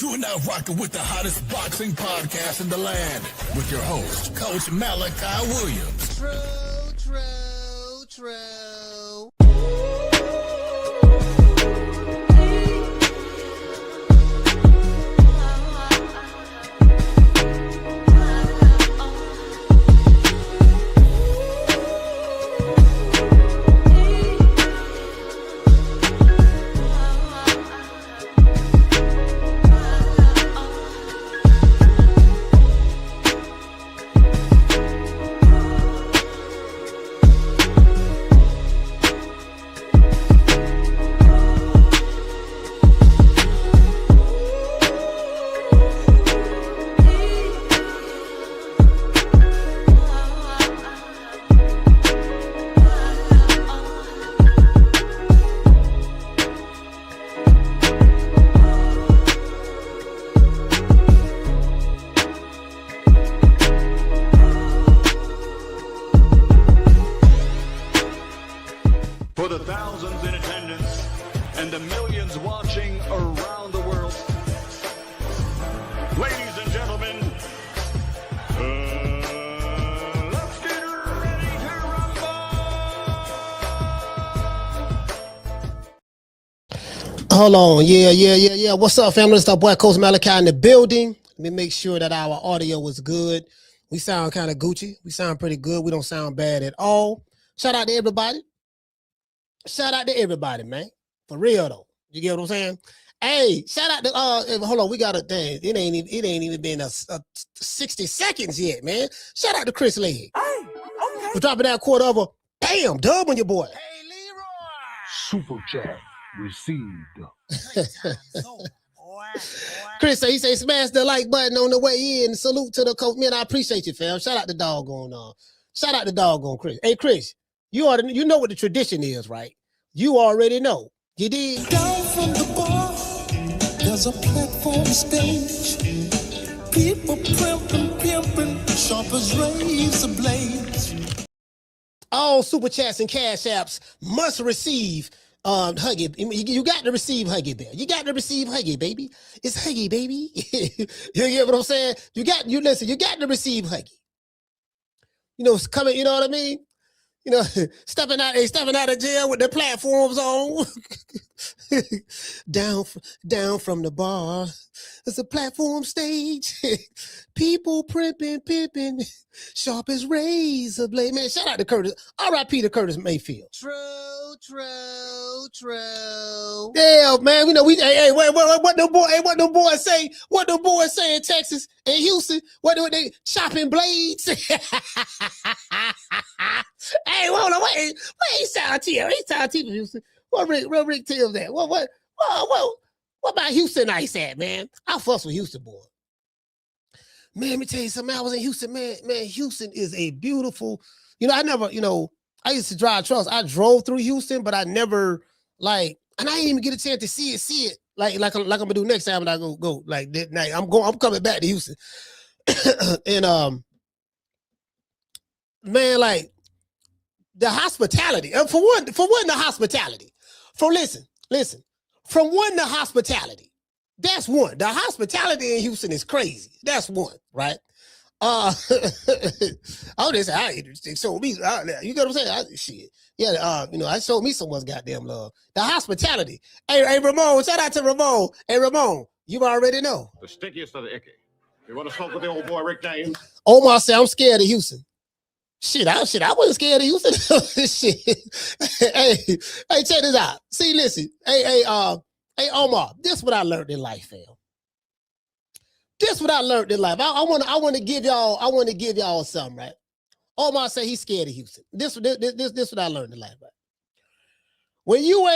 You are now rocking with the hottest boxing podcast in the land with your host, Coach Malachi Williams. True. For the thousands in attendance and the millions watching around the world, ladies and gentlemen, let's get ready to rumble! Hold on. Yeah. What's up, family? It's our boy, Coach Malachi in the building. Let me make sure that our audio is good. We sound kind of Gucci. We sound pretty good. We don't sound bad at all. Shout out to everybody. Shout out to everybody, man. For real though. You get what I'm saying? Hey, shout out to hold on, we got a thing. It ain't even been a 60 seconds yet, man. Shout out to Chris Leg. Hey, okay. For dropping that quarter of a bam, dub on your boy. Hey, Leroy. Super chat received. Chris he say smash the like button on the way in. Salute to the coach. Man, I appreciate you, fam. Shout out to doggone Chris. Hey, Chris. You know what the tradition is, right? You already know. You did. Down from the bar, there's a platform stage. People pimping, sharp as razor blades. All super chats and cash apps must receive Huggy. You got to receive Huggy there. You got to receive Huggy, baby. It's Huggy, baby. You get what I'm saying? You got to receive Huggy. You know, it's coming, you know what I mean? You know, stepping out of jail with their platforms on. down from the bar. It's a platform stage. People pimping, sharp as razor blade. Man, shout out to Curtis. R.I.P. to Curtis Mayfield. True. Yeah, man. You know, hey, what the boys say? What the boys say in Texas and Houston? What do they chopping blades? Hey, hold on, wait, he's South T from Houston. What Rick tells that? What about Houston Ice at, man? I fuss with Houston, boy. Man, let me tell you something. I was in Houston, man. Man, Houston is a beautiful, I used to drive trucks. I drove through Houston, but I never and I didn't even get a chance to see it like I'm gonna do next time when I go like that night. I'm coming back to Houston. And man, like the hospitality. For one, the hospitality. Listen. From one, the hospitality. That's one. The hospitality in Houston is crazy. That's one, right? I would just say I showed me. You get what I'm saying? I showed me someone's goddamn love. The hospitality. Hey, Ramon. Shout out to Ramon. Hey, Ramon. You already know. The stinkiest of the icky. You want to smoke with the old boy Rick James? Omar said, I'm scared of Houston. Shit, I wasn't scared of Houston. Shit. Hey, check this out. See, listen. Hey, Omar, this is what I learned in life, fam. This what I learned in life. I want to give y'all something, right? Omar said he's scared of Houston. This what I learned in life, right? When you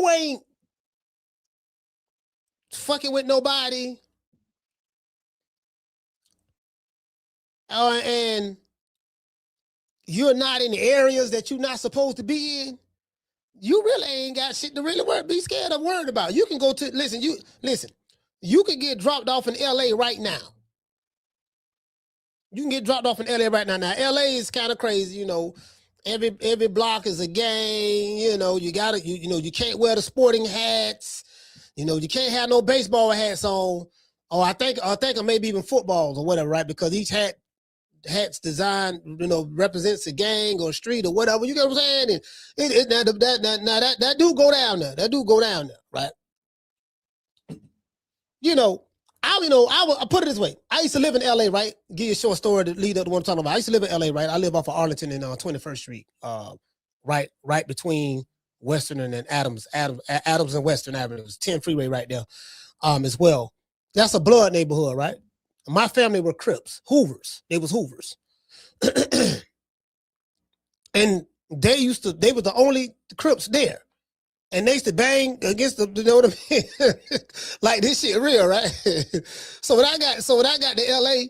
ain't fucking with nobody, and you're not in the areas that you're not supposed to be in, you really ain't got shit to really be scared of, worried about. You can go to you can get dropped off in LA right now. You can get dropped off in LA right now. Now, LA is kind of crazy, you know. Every block is a gang, you know. You can't wear the sporting hats. You know, you can't have no baseball hats on, or I think maybe even footballs or whatever, right? Because each hat's design, you know, represents a gang or a street or whatever. You get what I'm saying? And that do go down there. That do go down there, right? I'll put it this way. I used to live in LA, right? Give you a short story to lead up to what I'm talking about. I used to live in LA, right? I live off of Arlington and 21st Street, right between Western and Adams and Western Avenue. It's 10 freeway right there, as well. That's a blood neighborhood, right? My family were Crips, Hoovers. They was Hoovers. And they were the only Crips there. And they used to bang against the, you know what I mean? Like this shit real, right? So when I got to LA,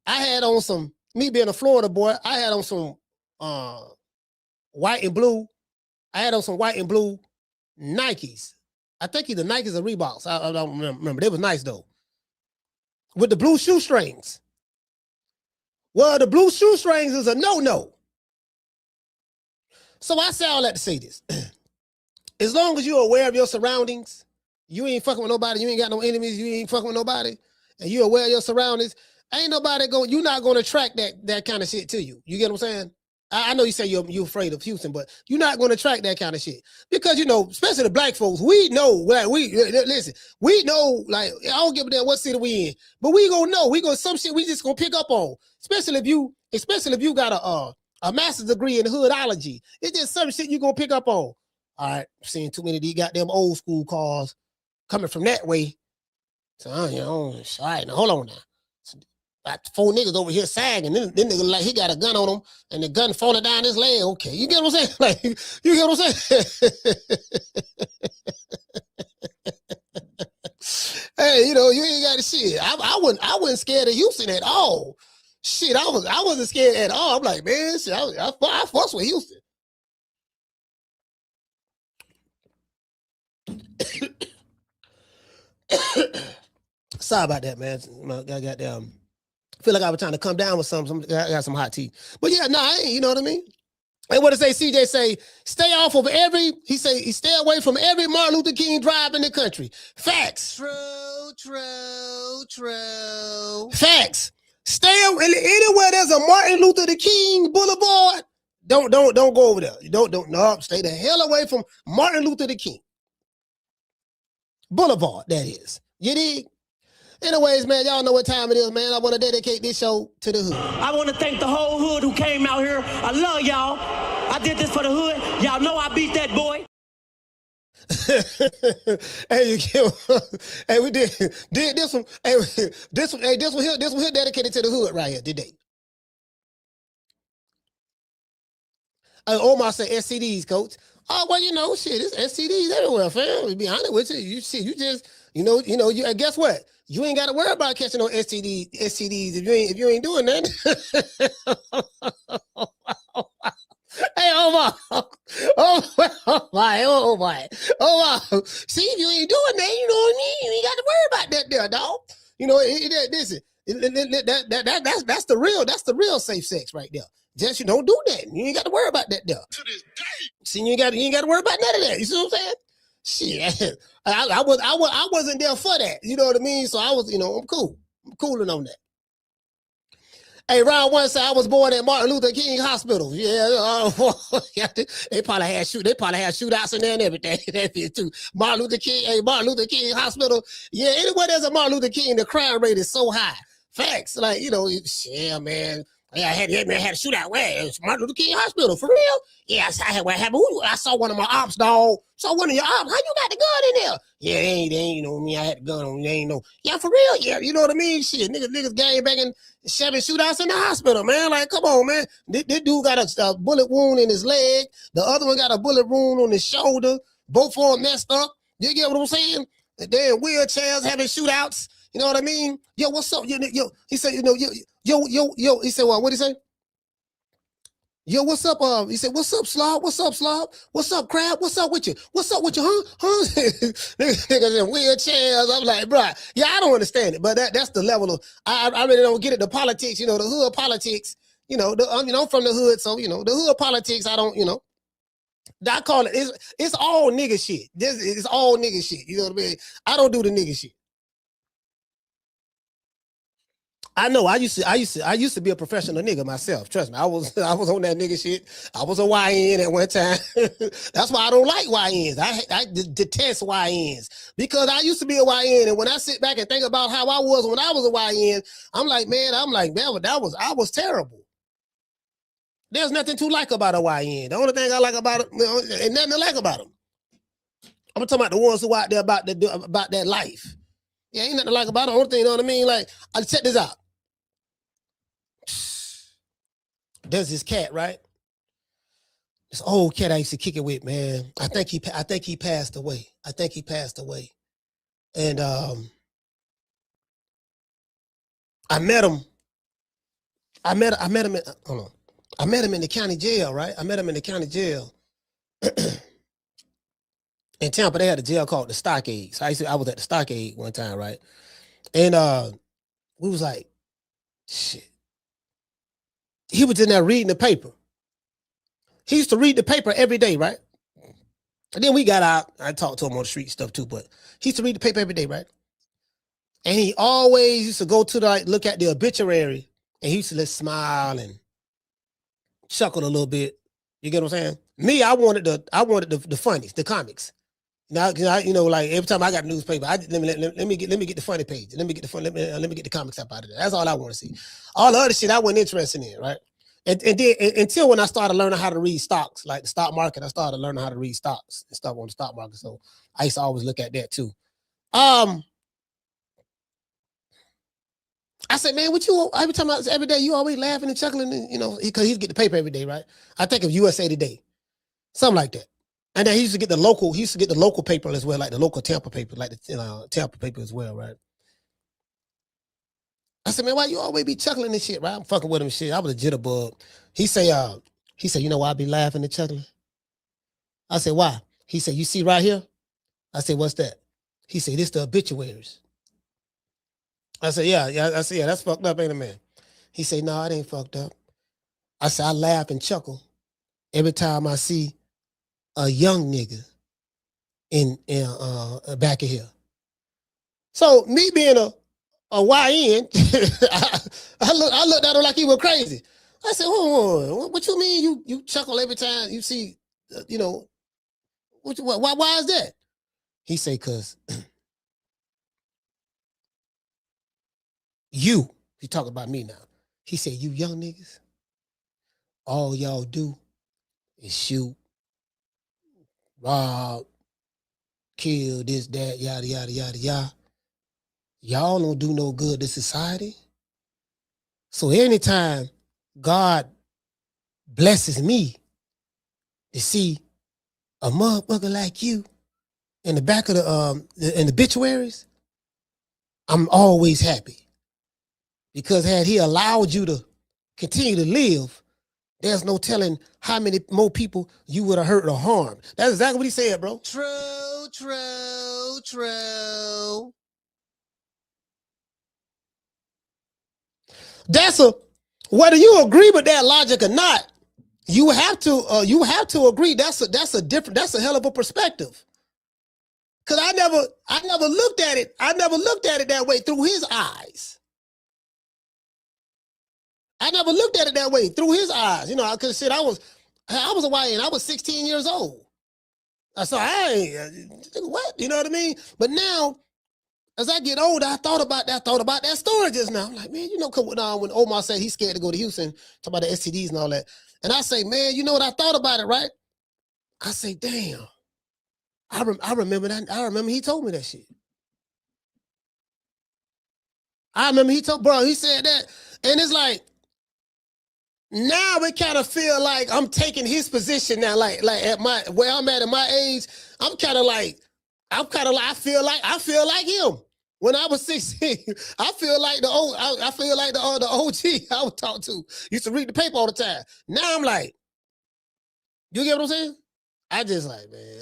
I had on some, me being a Florida boy, I had on some white and blue. I had on some white and blue Nikes. I think either Nikes or Reeboks. I don't remember. They was nice though. With the blue shoestrings. Well, the blue shoestrings is a no-no. So I say all that to say this. As long as you're aware of your surroundings, you ain't fucking with nobody, you ain't got no enemies, you ain't fucking with nobody, and you're aware of your surroundings, ain't nobody you're not going to attract that kind of shit to you. You get what I'm saying? I know you say you're afraid of Houston, but you're not going to attract that kind of shit. Because, you know, especially the black folks, we know, like, we know, like, I don't give a damn what city we in, but we gonna know, some shit we just gonna pick up on. Especially if you got a master's degree in hoodology. It's just some shit you gonna pick up on. All right, seeing too many of these goddamn old school cars coming from that way. So, you know, all right, now hold on now. About 4 niggas over here sagging. Then nigga like he got a gun on him and the gun falling down his leg. Okay, you get what I'm saying? Like, you get what I'm saying? Hey, you know, you ain't got the shit. I wasn't scared of Houston at all. Shit, I wasn't scared at all. I'm like, man, shit, I fuss with Houston. Sorry about that, man. I got feel like I was trying to come down with something. I got some hot tea. But yeah, no, I ain't, you know what I mean? And what to say, CJ say, stay off of stay away from every Martin Luther King drive in the country. Facts. True. Facts. Stay anywhere there's a Martin Luther King Boulevard. Don't go over there. No, stay the hell away from Martin Luther King Boulevard, that is. You dig? Anyways, man, y'all know what time it is, man. I want to dedicate this show to the hood. I want to thank the whole hood who came out here. I love y'all. I did this for the hood. Y'all know I beat that boy. Hey, we did this one. Hey, this one here dedicated to the hood right here today. Omar said STDs, coach. Oh, well, you know, shit, it's STDs everywhere, fam. To be honest with you, guess what? You ain't got to worry about catching no STDs if you ain't doing that. Hey, Omar. See, if you ain't doing that, you know what I mean? You ain't got to worry about that there, dog. You know, that's the real safe sex right there. Just you don't do that. You ain't got to worry about that there. To this day. See, you ain't got to worry about none of that. You see what I'm saying? Shit. I wasn't there for that. You know what I mean? So I was, you know, I'm cool. I'm cooling on that. Hey, round one said I was born at Martin Luther King Hospital. Yeah, they probably had shootouts in there and everything. That too. Martin Luther King Hospital. Yeah, anywhere there's a Martin Luther King, the crime rate is so high. Facts, like, you know, yeah, man. Yeah, I had a shootout. Where? It's Martin Luther King Hospital, for real? Yeah, I saw one of my ops, dog. Saw one of your ops. How you got the gun in there? Yeah, they ain't, you know me. I had the gun on me. They ain't know. Yeah, for real? Yeah, you know what I mean? Shit, niggas gang banging, shoving shootouts in the hospital, man. Like, come on, man. This dude got a bullet wound in his leg. The other one got a bullet wound on his shoulder. Both of them messed up. You get what I'm saying? They're in wheelchairs having shootouts. You know what I mean? Yo, what's up? Yo, he said, you know, yo, he said, well, what'd he say? Yo, what's up? He said, what's up, Slob? What's up, Slob? What's up, Crab? What's up with you? What's up with you, huh? Niggas in wheelchairs. I'm like, bro, yeah, I don't understand it, but that's the level of, I really don't get it. The politics, you know, the hood politics, you know, I'm from the hood, so, you know, the hood politics, I don't, you know, I call it, it's all nigga shit. It's all nigga shit. You know what I mean? I don't do the nigga shit. I know. I used to be a professional nigga myself. Trust me. I was on that nigga shit. I was a YN at one time. That's why I don't like YNs. I detest YNs because I used to be a YN, and when I sit back and think about how I was when I was a YN, I'm like, man, I was terrible. There's nothing to like about a YN. The only thing I like about it, ain't nothing to like about them. I'm talking about the ones who out there about that life. Yeah, ain't nothing to like about it. The only thing, you know what I mean? Like, I check this out. There's this cat, right? This old cat I used to kick it with, man. I think he passed away. And I met him. I met him in the county jail, right? I met him in the county jail. In Tampa, they had a jail called the Stockade. So I was at the Stockade one time, right? And we was like, shit. He was in there reading the paper. He used to read the paper every day, right? And then we got out. I talked to him on the street stuff too, but he used to read the paper every day, right? And he always used to go to look at the obituary, and he used to just smile and chuckle a little bit. You get what I'm saying? Me, I wanted the funnies, the comics. Now, like every time I got a newspaper, let me get the funny page. Let me get the comics up out of there. That's all I want to see. All the other shit I wasn't interested in, right? And then until when I started learning how to read stocks, like the stock market, I started learning how to read stocks and stuff on the stock market. So I used to always look at that too. I said, man, every day you always laughing and chuckling, and, because he'd get the paper every day, right? I think of USA Today, something like that. And then he used to get the local paper as well, like the local Tampa paper, like the Tampa paper as well, right? I said, man, why you always be chuckling and shit, right? I'm fucking with him and shit. I was a jitterbug. He said, you know why I be laughing and chuckling? I said, why? He said, you see right here? I said, what's that? He said, this the obituaries. I said, yeah. I said, yeah, that's fucked up, ain't it, man? He said, no, it ain't fucked up. I said, I laugh and chuckle every time I see a young nigga in back of here. So me being a YN, I looked at him like he was crazy. I said, what you mean you chuckle every time you see, why is that? He said, cause he talk about me now. He said, you young niggas, all y'all do is shoot, rob, kill, this, that, yada, yada, yada, yada. Y'all don't do no good to society. So anytime God blesses me to see a motherfucker like you in the back of in the obituaries, I'm always happy. Because had he allowed you to continue to live, there's no telling how many more people you would have hurt or harmed. That's exactly what he said, bro. True. Whether you agree with that logic or not, you have to agree. That's a hell of a perspective. Cause I never looked at it. I never looked at it that way through his eyes. I never looked at it that way through his eyes. Cause shit, I was a YN. I was 16 years old. So what? You know what I mean? But now, as I get older, I thought about that story just now. I'm like, man, when Omar said he's scared to go to Houston, talk about the STDs and all that. And I say, man, you know what? I thought about it, right? I say, damn. I remember that. I remember he told me that shit. I remember he said that. And it's like, now it kind of feel like I'm taking his position now, like at where I'm at my age, I feel like him. When I was 16, I feel like the OG I was talking to used to read the paper all the time. Now I'm like, you get what I'm saying? I just like, man,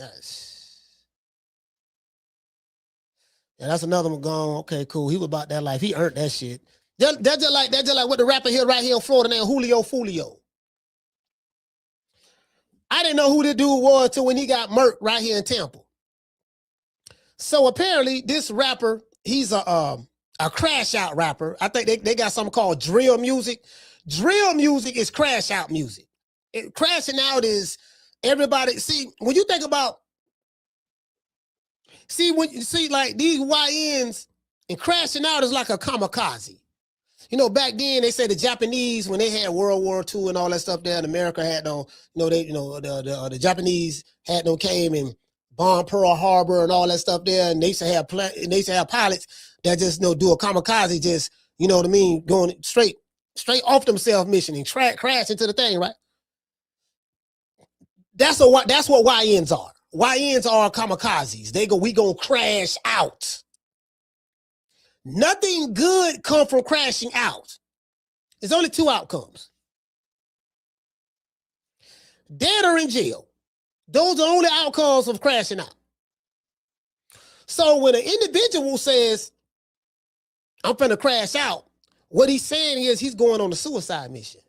that's another one gone. Okay, cool. He was about that life. He earned that shit. That's just like what the rapper here right here in Florida named Julio Fulio. I didn't know who the dude was till when he got murked right here in Tampa. So apparently this rapper, he's a crash out rapper. I think they got something called drill music. Drill music is crash out music. Crashing out is everybody. See, when you think about, when you see like these YNs, and crashing out is like a kamikaze. You know, back then they say the Japanese, when they had World War II and all that stuff there, and America had no, the Japanese had no came and bombed Pearl Harbor and all that stuff there, and they used to have pilots that just do a kamikaze, just going straight off themselves mission and crash into the thing, right? That's what YNs are. YNs are kamikazes. We gonna crash out. Nothing good come from crashing out. There's only two outcomes. Dead or in jail. Those are the only outcomes of crashing out. So when an individual says, I'm finna crash out, what he's saying is he's going on a suicide mission.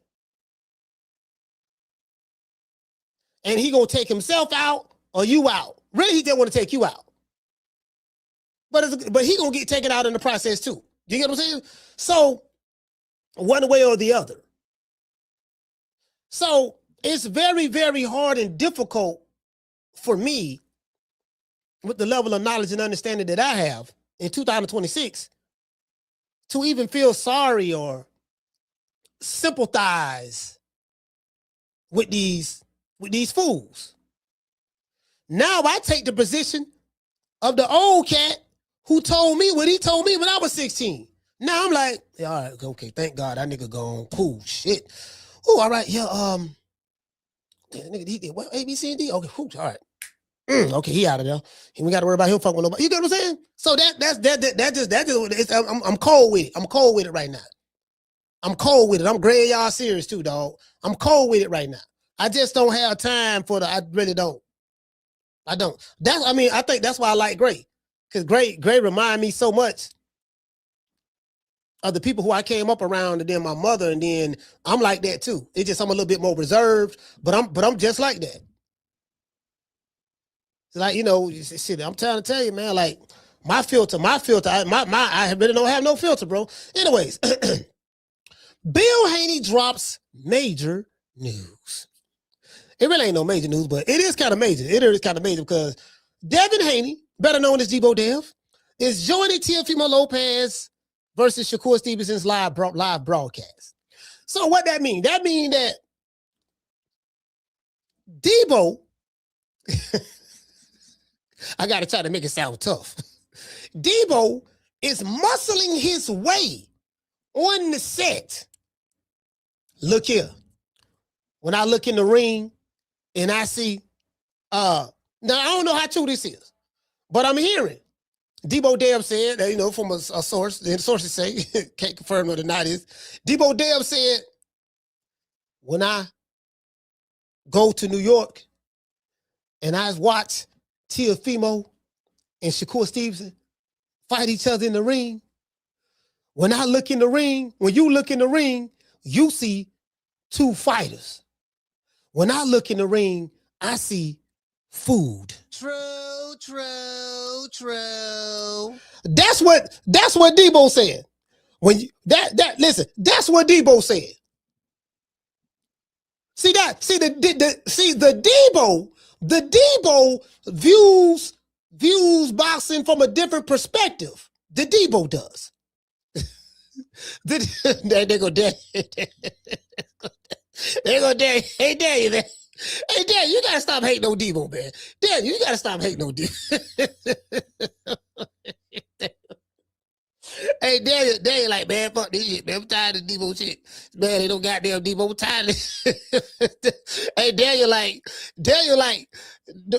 And he gonna take himself out or you out. Really, he just want to take you out. But he gonna get taken out in the process too. You get what I'm saying? So one way or the other. So it's very, very hard and difficult for me, with the level of knowledge and understanding that I have in 2026, to even feel sorry or sympathize with these fools. Now I take the position of the old cat who told me what he told me when I was 16. Now I'm like, yeah, all right, okay, thank God that nigga gone. Cool, shit. Oh, all right, yeah, nigga, he did what? A, B, C, and D? Okay, whew, all right. Okay, he out of there. And we got to worry about him fucking with nobody. You get what I'm saying? So I'm cold with it. I'm cold with it right now. I'm cold with it. I'm grade y'all serious too, dog. I'm cold with it right now. I just don't have time for I really don't. I don't. I think that's why I like Gray. Because Gray remind me so much of the people who I came up around, and then my mother, and then I'm like that too. It's just I'm a little bit more reserved, but I'm just like that. It's like, shit, I'm trying to tell you, man, like my filter, I really don't have no filter, bro. Anyways, Bill Haney drops major news. It really ain't no major news, but it is kind of major. It is kind of major because Devin Haney, better known as Deebo Dev, is joining Teofimo Lopez versus Shakur Stevenson's live broadcast. So what that mean? That mean that Deebo, I got to try to make it sound tough. Deebo is muscling his way on the set. Look here. When I look in the ring and I see, now I don't know how true this is, but I'm hearing Deebo Dev said, from a source, the sources say, can't confirm or deny this. Deebo Dev said, when I go to New York and I watch Teofimo and Shakur Stevenson fight each other in the ring, when I look in the ring, when you look in the ring, you see two fighters. When I look in the ring, I see food. True. That's what Deebo said. Listen, that's what Deebo said. See the Deebo views boxing from a different perspective. The Deebo does. They go there. They go there. Hey, Daniel, man. Hey, Daniel, you gotta stop hating on Deebo, man. Daniel, you gotta stop hating on Deebo. Hey, Daniel, like, man, fuck this shit, man. I'm tired of Deebo shit. Man, they don't goddamn Deebo. I'm tired of this. Hey, Daniel,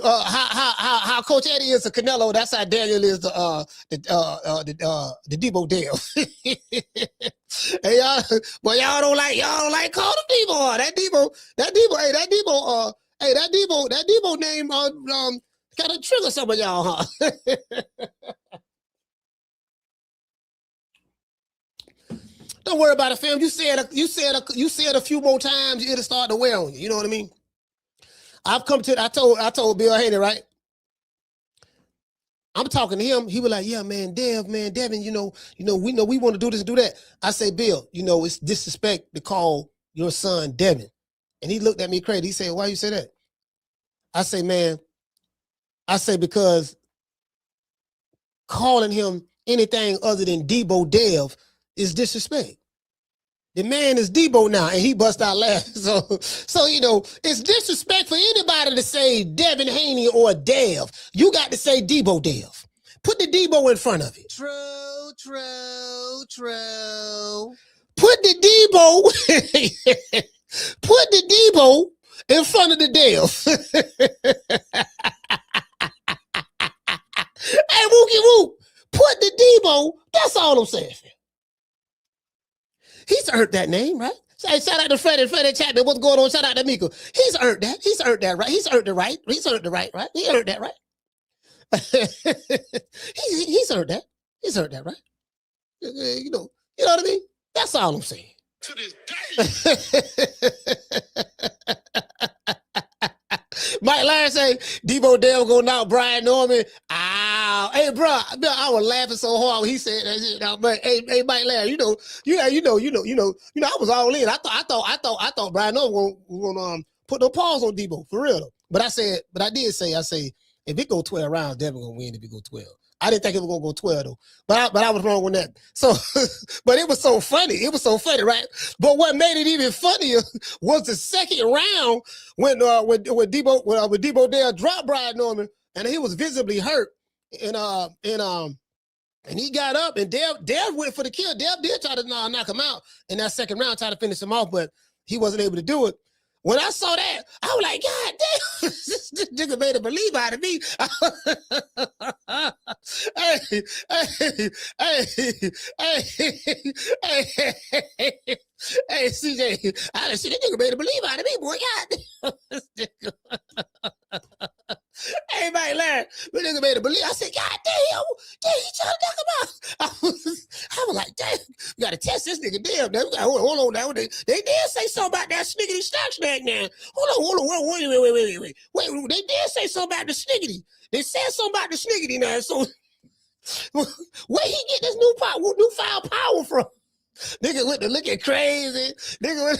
how Coach Eddie is to Canelo, that's how Daniel is the Deebo Dev. Hey, y'all don't like calling Deebo. That Deebo name kind of trigger some of y'all, huh? Don't worry about it, fam. You said a few more times, it'll start to wear on you. You know what I mean? I've come to. I told Bill Haney, right? I'm talking to him. He was like, "Yeah, man, Devin, we know we want to do this and do that." I say, "Bill, it's disrespect to call your son Devin," and he looked at me crazy. He said, "Why you say that?" I say, "Man, because calling him anything other than Deebo Dev is disrespect. The man is Deebo now," and he bust out laughing. So it's disrespect for anybody to say Devin Haney or Dev. You got to say Deebo Dev. Put the Deebo in front of it. True. Put the Deebo in front of the Dev. Hey, Wookie Woo, put the Deebo. That's all I'm saying. He's earned that name, right? Hey, shout out to Freddie Chapman. What's going on? Shout out to Mika. He's earned that. He's earned that, right? He's earned the right. He's earned the right? He earned that, right? he's earned that. He's earned that, right? You know what I mean? That's all I'm saying. To this day. Mike Larry say Deebo Dev gonna knock Brian Norman. Ow. Hey, bro, I was laughing so hard when he said that shit. Now, but hey, Mike Larry, I was all in. I thought Brian Norman was gonna put no pause on Deebo for real though. But I did say if it go 12 rounds, Devin gonna win if it go 12. I didn't think it was gonna go 12 though, but I was wrong with that. So, but it was so funny. It was so funny, right? But what made it even funnier was the second round when Deebo Dev dropped Brian Norman and he was visibly hurt, and he got up and Dev went for the kill. Dev did try to knock him out in that second round, try to finish him off, but he wasn't able to do it. When I saw that, I was like, God damn, this nigga made a believer out of me. Hey, CJ, I done see this nigga made a believer out of me, boy. God damn. Hey, Mike Larry, this nigga made a believer. I said, God damn, he trying to knock him out. I was like, damn, we got to test this nigga. Damn, hold on now. They did say something about that sniggity snack now. Hold on, wait. They did say something about the sniggity. They said something about the sniggity now. So where he get this newfound power from? Nigga went to looking crazy. Nigga went.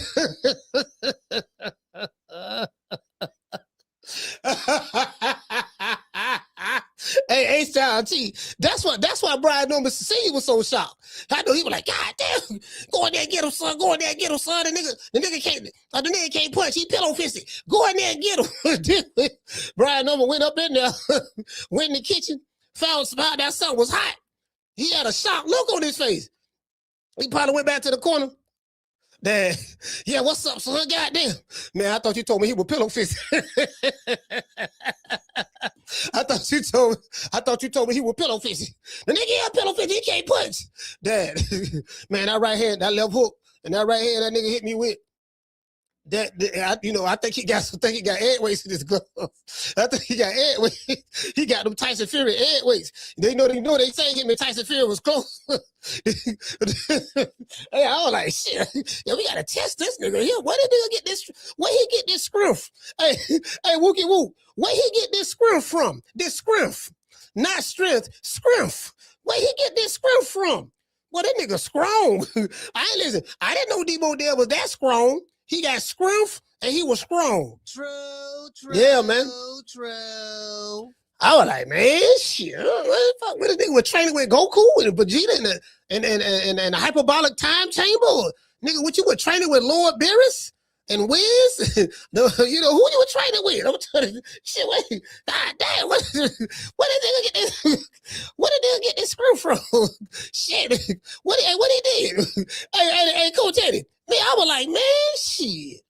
Hey, H-Town T. That's why Brian Norman Sr. was so shocked. I know he was like, God damn, go in there and get him, son. Go in there and get him, son. The nigga can't punch. He pillow fisted. Go in there and get him. Brian Norman went up in there, went in the kitchen, found that something was hot. He had a shocked look on his face. He probably went back to the corner. Dad, yeah, what's up, son? Goddamn. Man, I thought you told me he was pillow fisted. I thought you told me he was pillow fisted. The nigga had pillow fisted, he can't punch. Dad, man, that right hand, that left hook, and that right hand that nigga hit me with. I think he got head weights in his glove. I think he got head weights. He got them Tyson Fury head weights. They they say him and Tyson Fury was close. Hey, I was like, shit. Yeah, we gotta test this nigga here. Where did nigga get this? Where he get this scruff? Hey, Wookie Woo, where he get this scruff from? This scruff, not strength, scruff. Where he get this scruff from? Well, that nigga strong. Listen. I didn't know Deebo Dev was that strong. He got scruff and he was strong. True. Yeah, man. True. I was like, man, shit. What the fuck? What this nigga was training with Goku and Vegeta and the hyperbolic time chamber? Nigga, what you were training with Lord Beerus and Wiz? Who you were training with? I'm telling you, shit, wait. God damn, where did nigga get this? Where did nigga get this screw from? Shit. What he did? Hey, Coach Eddie. Man, I was like, man, shit.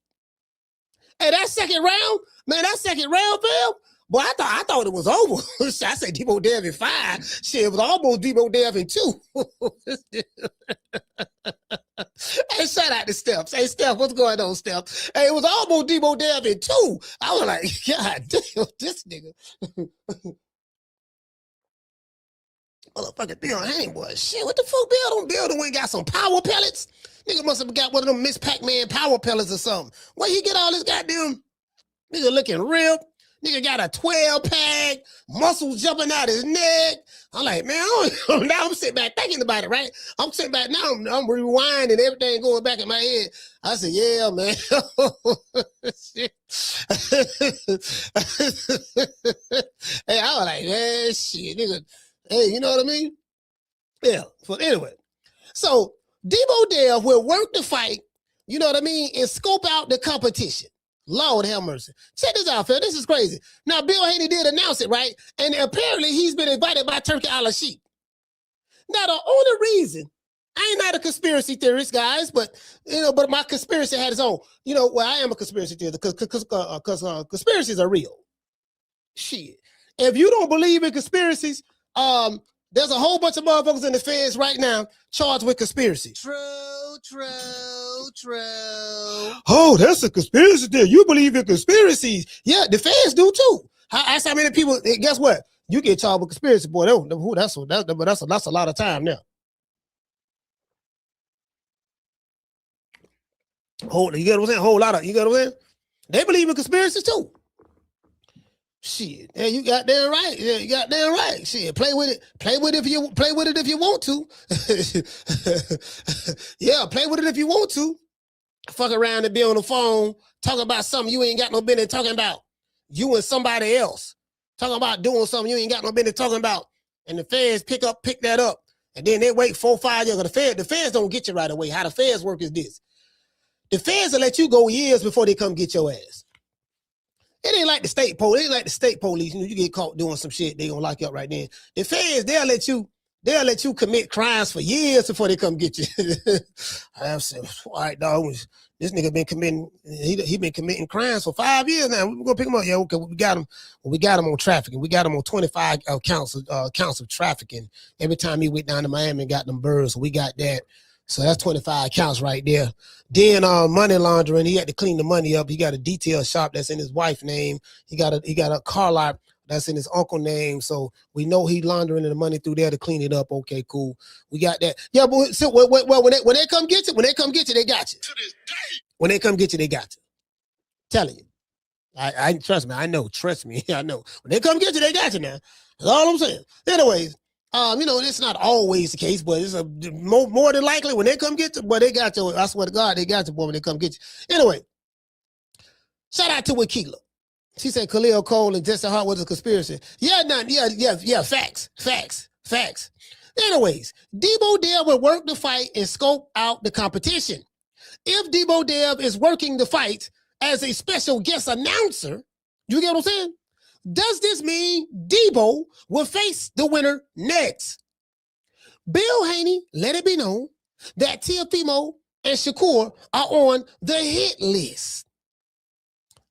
Hey, that second round, fam. Boy, I thought it was over. I said Deebo Dev in 5. Shit, it was almost Deebo Dev in 2. Hey, shout out to Steph. Hey, Steph, what's going on, Steph? Hey, it was almost Deebo Dev in 2. I was like, God damn, this nigga. Motherfucking Bill Haney, boy. Shit, what the fuck Bill done got some power pellets? Nigga must have got one of them Miss Pac-Man power pellets or something. Where he get all this goddamn Nigga looking ripped. Nigga got a 12-pack, muscles jumping out his neck. I'm like, man, now I'm sitting back thinking about it, right? I'm sitting back now, I'm rewinding, everything going back in my head. I said, yeah, man. Hey, I was like, man, shit, nigga. Hey, you know what I mean? Yeah, but anyway. So, Deebo Dev will work the fight, you know what I mean, and scope out the competition. Lord have mercy. Check this out, Phil. This is crazy. Now, Bill Haney did announce it, right? And apparently he's been invited by Turki Alashikh. Now, the only reason, I ain't not a conspiracy theorist, guys, but but my conspiracy had its own. Well, I am a conspiracy theorist because conspiracies are real. Shit. If you don't believe in conspiracies, there's a whole bunch of motherfuckers in the feds right now charged with conspiracy. True. Oh, that's a conspiracy theory. You believe in conspiracies. Yeah, the feds do too. That's how many people, guess what? You get charged with conspiracy, boy. That's a lot of time now. You get what I'm saying? You get what I'm saying? They believe in conspiracies too. Shit, yeah, you got damn right. Yeah, you got damn right. Shit, play with it if you want to. Yeah, play with it if you want to. Fuck around and be on the phone talking about something you ain't got no business talking about. You and somebody else talking about doing something you ain't got no business talking about. And the feds pick that up, and then they wait 4-5 years. The feds don't get you right away. How the feds work is this: the feds will let you go years before they come get your ass. It ain't like the state police. It ain't like the state police. You get caught doing some shit, they gonna lock you up right then. The feds, they'll let you commit crimes for years before they come get you. I said, all right, dog. This nigga been committing. He been committing crimes for 5 years now. We're gonna pick him up. Yeah, okay. We got him. We got him on trafficking. We got him on 25 counts of trafficking. Every time he went down to Miami and got them birds, so we got that. So that's 25 counts right there. Then money laundering, he had to clean the money up. He got a detail shop that's in his wife's name. He got a car lot that's in his uncle's name. So we know he laundering the money through there to clean it up. Okay, cool. We got that. Yeah, but so, well, when they come get you, they got you. To this day. When they come get you, they got you. Telling you. I trust me. I know. Trust me. I know. When they come get you, they got you now. That's all I'm saying. Anyways. It's not always the case, but it's more than likely when they come get you, but they got you. I swear to God, they got you, boy, when they come get you. Anyway, shout out to Wakila. She said Khalil Cole and Jesse Hart was a conspiracy. Yeah, facts. Anyways, Deebo Dev will work the fight and scope out the competition. If Deebo Dev is working the fight as a special guest announcer, you get what I'm saying? Does this mean Deebo will face the winner next? Bill Haney let it be known that Teofimo and Shakur are on the hit list.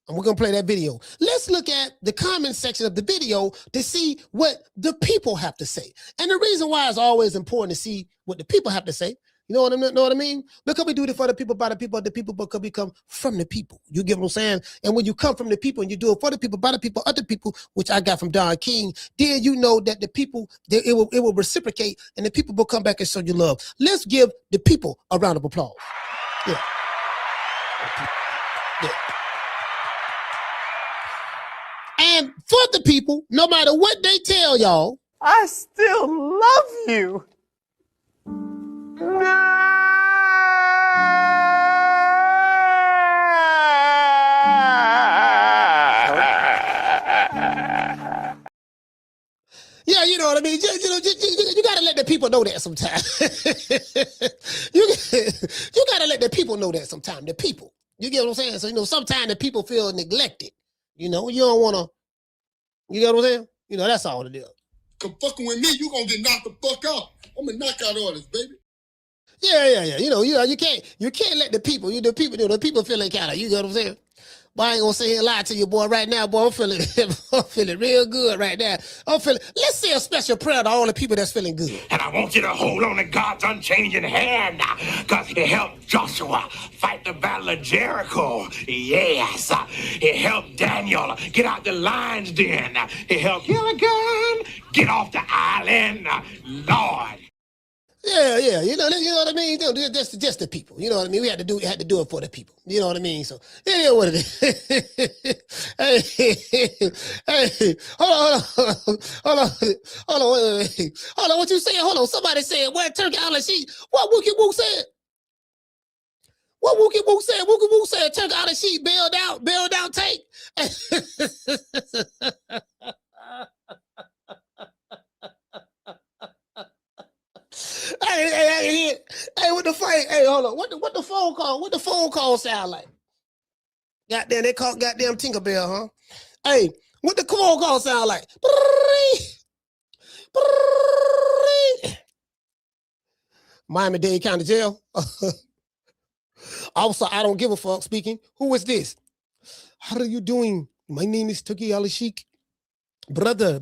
And we're going to play that video. Let's look at the comment section of the video to see what the people have to say. And the reason why it's always important to see what the people have to say, you know what I mean? Because we do it for the people, by the people, because we come from the people. You get what I'm saying? And when you come from the people and you do it for the people, by the people, other people, which I got from Don King, then you know that the people, it will reciprocate and the people will come back and show you love. Let's give the people a round of applause. Yeah. And for the people, no matter what they tell y'all, I still love you. Yeah, you know what I mean? You got to let the people know that sometimes. you got to let the people know that sometimes. The people. You get what I'm saying? So, sometimes the people feel neglected. You don't want to, you get what I'm saying? That's all it is. Come fucking with me, you going to get knocked the fuck out. I'm a knockout artist, baby. Yeah. You can't let the people, the people feeling kind of, you get what I'm saying? But I ain't gonna sit here and lie to you, boy. Right now, boy, I'm feeling real good right now. Let's say a special prayer to all the people that's feeling good. And I want you to hold on to God's unchanging hand, because He helped Joshua fight the battle of Jericho. Yes. He helped Daniel get out the lion's den. He helped Gilligan get off the island. Lord. Yeah. You know what I mean? Just the people. You know what I mean? We had to do it for the people. You know what I mean? So it is what it is. hey, hold on. What you saying? Hold on. Somebody said, "Where Turki Alashikh?" What Wookie Woo said? What Wookie Woo said? Wookie Woo said Turki Alashikh bailed out Tank. Hey, what the fight? Hey, hold on. What the phone call? What the phone call sound like? Goddamn, they called goddamn Tinkerbell, huh? Hey, what the phone call sound like? Miami-Dade County Jail. Also, I don't give a fuck speaking. Who is this? How are you doing? My name is Turki Alashikh. Brother,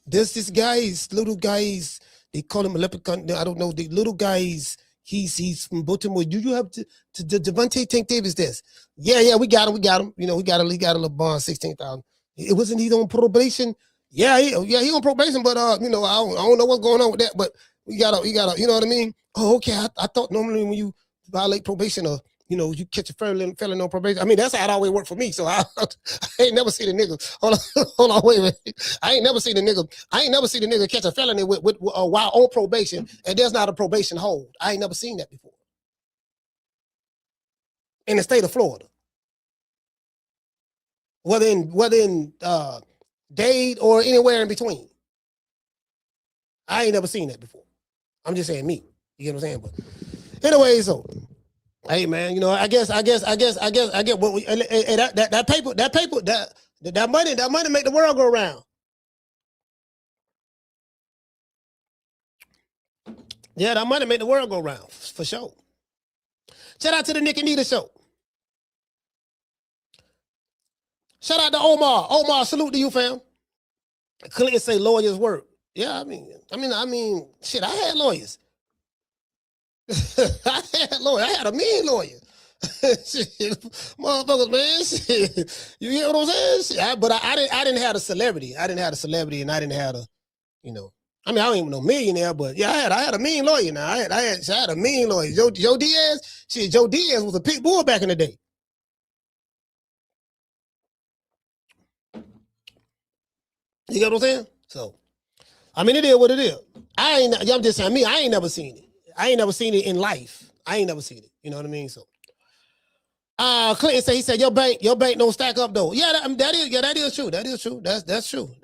this guy's little guys. They call him a leprechaun. I don't know. The little guys. He's from Baltimore. Do you have Devontae Tank Davis? This? Yeah. We got him. You know, we got a little bond, 16,000. It wasn't he on probation? Yeah, he on probation. But you know, I don't know what's going on with that. But we got you know what I mean? Oh, okay. I thought normally when you violate probation or you know, you catch a felon on probation. I mean, that's how it always worked for me. So I ain't never seen a nigga. Hold on, wait a minute. I ain't never seen a nigga catch a felony while on probation, and there's not a probation hold. I ain't never seen that before. In the state of Florida. Whether in Dade or anywhere in between. I ain't never seen that before. I'm just saying me. You get what I'm saying? But anyway, so hey man, you know, I guess I get what we that paper that money make the world go round. Yeah, that money make the world go round for sure. Shout out to the Nick and Nita show. Shout out to Omar. Omar, salute to you, fam. Clinton say lawyers work. Yeah, I mean, shit, I had lawyers. I had a mean lawyer. Shit, motherfuckers, man. Shit. You hear what I'm saying? Shit, but I didn't have a celebrity. And I didn't have a, you know. I mean, I ain't even no millionaire, but yeah, I had a mean lawyer. Now I had a mean lawyer. Joe Diaz. Shit, Joe Diaz was a pit bull back in the day. You get what I'm saying? So, I mean, it is what it is. I'm just saying, I ain't never seen it. I ain't never seen it in life. I ain't never seen it. You know what I mean? So, Clinton said, he said, your bank don't stack up though. Yeah, that is true. That is true. That's true.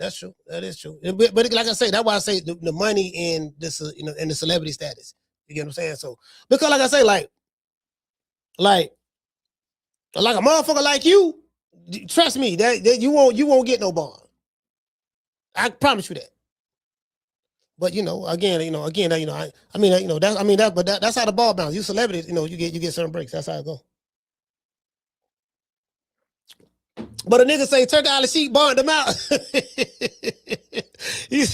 That is true. But like I say, that's why I say the money in this, you know, in the celebrity status. You get what I'm saying? So, because like I say, like a motherfucker like you, trust me, that you won't get no bond. I promise you that. But that's how the ball bounces. You celebrities, you get certain breaks. That's how it goes. But a nigga say Turki Alashikh bond them out. he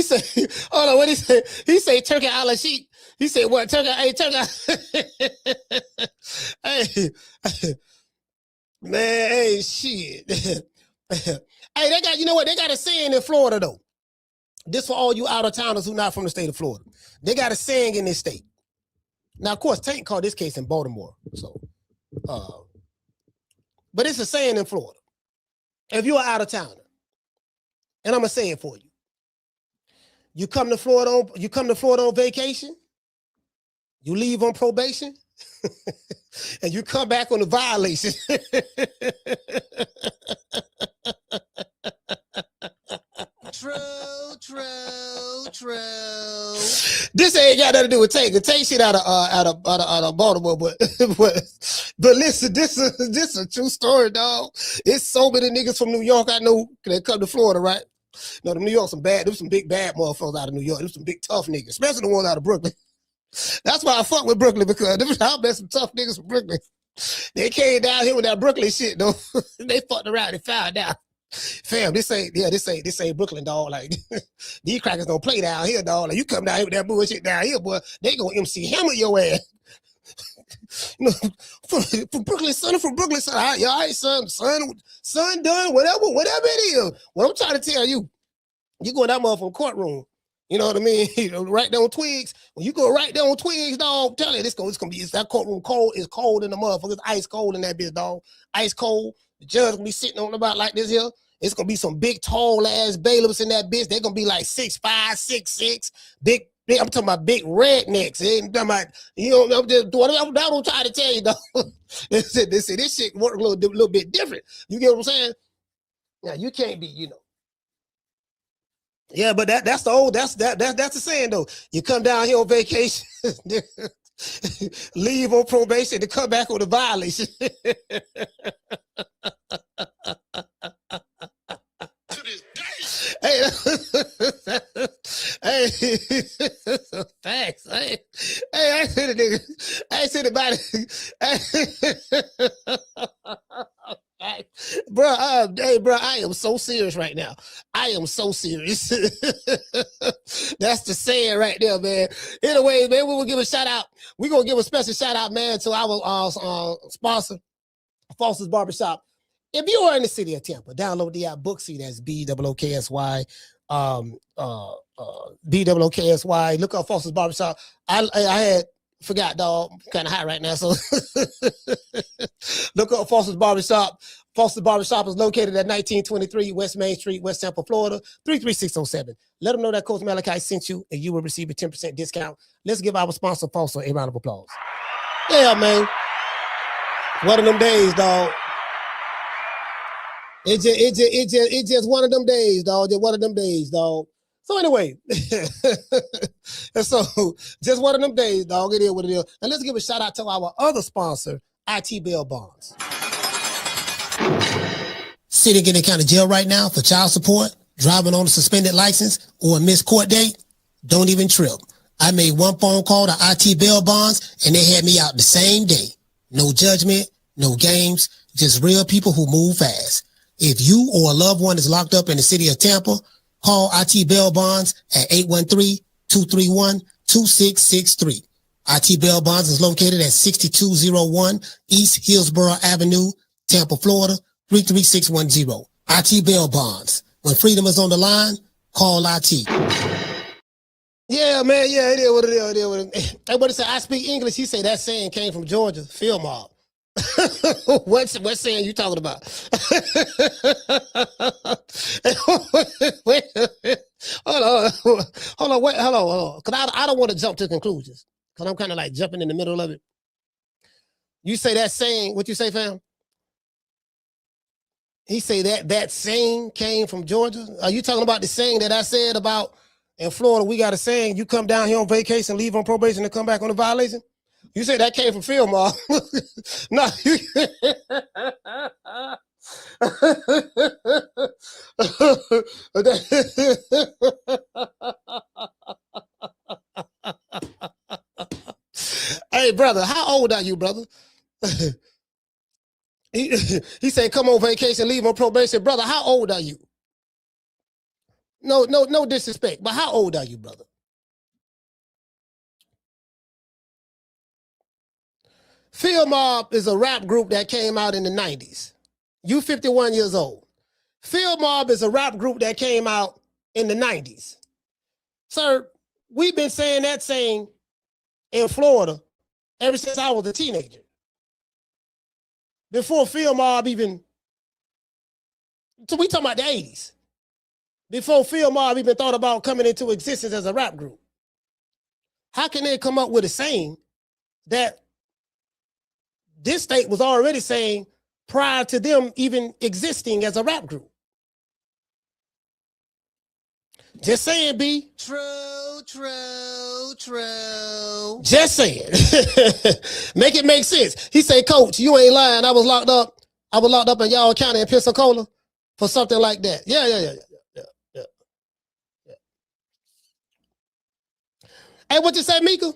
said, hold on, what he say? He say Turki Alashikh. He said what? Turki. Hey, man, hey, shit. Hey, they got a saying in Florida though. This for all you out of towners who not from the state of Florida. They got a saying in this state. Now, of course, Tank called this case in Baltimore. So, but it's a saying in Florida. If you're out of towner, and I'm gonna say it for you. You come to Florida on vacation, you leave on probation, and you come back on a violation. True. This ain't got nothing to do with Tank. Tank shit out of Baltimore, but listen, this is a true story, dog. It's so many niggas from New York I know that come to Florida, right? No, the New York there's some big bad motherfuckers out of New York. There's some big tough niggas, especially the ones out of Brooklyn. That's why I fuck with Brooklyn, because I met some tough niggas from Brooklyn. They came down here with that Brooklyn shit, though. They fucked around and found out. Fam, this ain't Brooklyn, dog. Like, these crackers don't play down here, dog. Like, you come down here with that bullshit down here, boy, they gonna MC Hammer your ass. From Brooklyn, son. All right, son, done, whatever it is. What I'm trying to tell you, You go in that motherfucking courtroom. You know what I mean? Right there on Twigs. When you go right there on Twigs, dog, tell you it's gonna be that courtroom cold. It's cold in the motherfucker. It's ice cold in that bitch, dog. Ice cold. The judge gonna be sitting on about like this here. It's gonna be some big tall ass bailiffs in that bitch. They're gonna be like 6'5", 6'6", big. I'm talking about big rednecks. I'm talking about, you know, what I'm trying to tell you, dog. This shit work a little bit different. You get what I'm saying? Now you can't be, you know. Yeah, but that's the saying though. You come down here on vacation, leave on probation, to come back on a violation. Hey, thanks. Hey, I said it, nigga. I said about it. Bro, hey, bro, I am so serious right now. I am so serious. That's the saying right there, man. Anyway, man, we will give a shout out. We're gonna give a special shout out, man, to our sponsor, Foster's Barbershop. If you are in the city of Tampa, download the app Booksy. That's BOOKSY. BOOKSY. Look up Foster's Barbershop. I forgot, dog. I'm kind of hot right now, so look up Foster's Barbershop. Foster's Barbershop is located at 1923 West Main Street, West Tampa, Florida, 33607. Let them know that Coach Malachi sent you, and you will receive a 10% discount. Let's give our sponsor, Foster, a round of applause. Yeah, man. One of them days, dog. It's just one of them days, dog. Just one of them days, dog. So anyway, and so just one of them days, dog. It is what it is. And let's give a shout out to our other sponsor, IT Bail Bonds. Sitting in the county jail right now for child support, driving on a suspended license, or a missed court date? Don't even trip. I made one phone call to IT Bail Bonds, and they had me out the same day. No judgment, no games, just real people who move fast. If you or a loved one is locked up in the city of Tampa, call IT Bail Bonds at 813-231-2663. IT Bail Bonds is located at 6201 East Hillsborough Avenue, Tampa, Florida, 33610. IT Bail Bonds. When freedom is on the line, call IT. Yeah, man. Yeah, it is what it is. It is what it is. Everybody say, I speak English. He say that saying came from Georgia. Field mob. What saying you talking about? Wait, hold on, because I don't want to jump to conclusions, because I'm kind of like jumping in the middle of it. You say that saying, what you say, fam? He say that saying came from Georgia. Are you talking about the saying that I said about in Florida? We got a saying: you come down here on vacation, leave on probation, and come back on a violation. You say that came from Phil, Ma. No. Hey, brother, how old are you, brother? He said, come on vacation, leave on probation. Brother, how old are you? No disrespect, but how old are you, brother? Phil Mob is a rap group that came out in the 90s. You 51 years old. Phil Mob is a rap group that came out in the 90s. Sir, we've been saying that saying in Florida ever since I was a teenager. Before Phil Mob even, so we talking about the 80s. Before Phil Mob even thought about coming into existence as a rap group. How can they come up with a saying that this state was already saying prior to them even existing as a rap group? Just saying, B. True. Just saying. Make it make sense. He said, Coach, you ain't lying. I was locked up in Yall County in Pensacola for something like that. Yeah. Hey, what you say, Mika?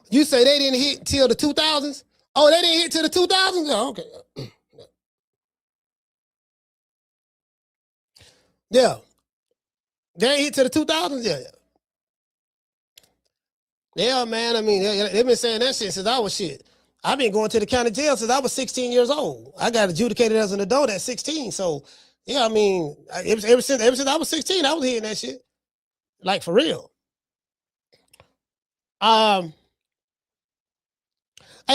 You say they didn't hit till the 2000s? Oh, they didn't hit till the 2000s? Oh, okay. Yeah. They ain't hit till the 2000s? Yeah. Yeah, man. I mean, they've been saying that shit since I was shit. I've been going to the county jail since I was 16 years old. I got adjudicated as an adult at 16. So, yeah, I mean, ever since I was 16, I was hearing that shit. Like for real. Hey,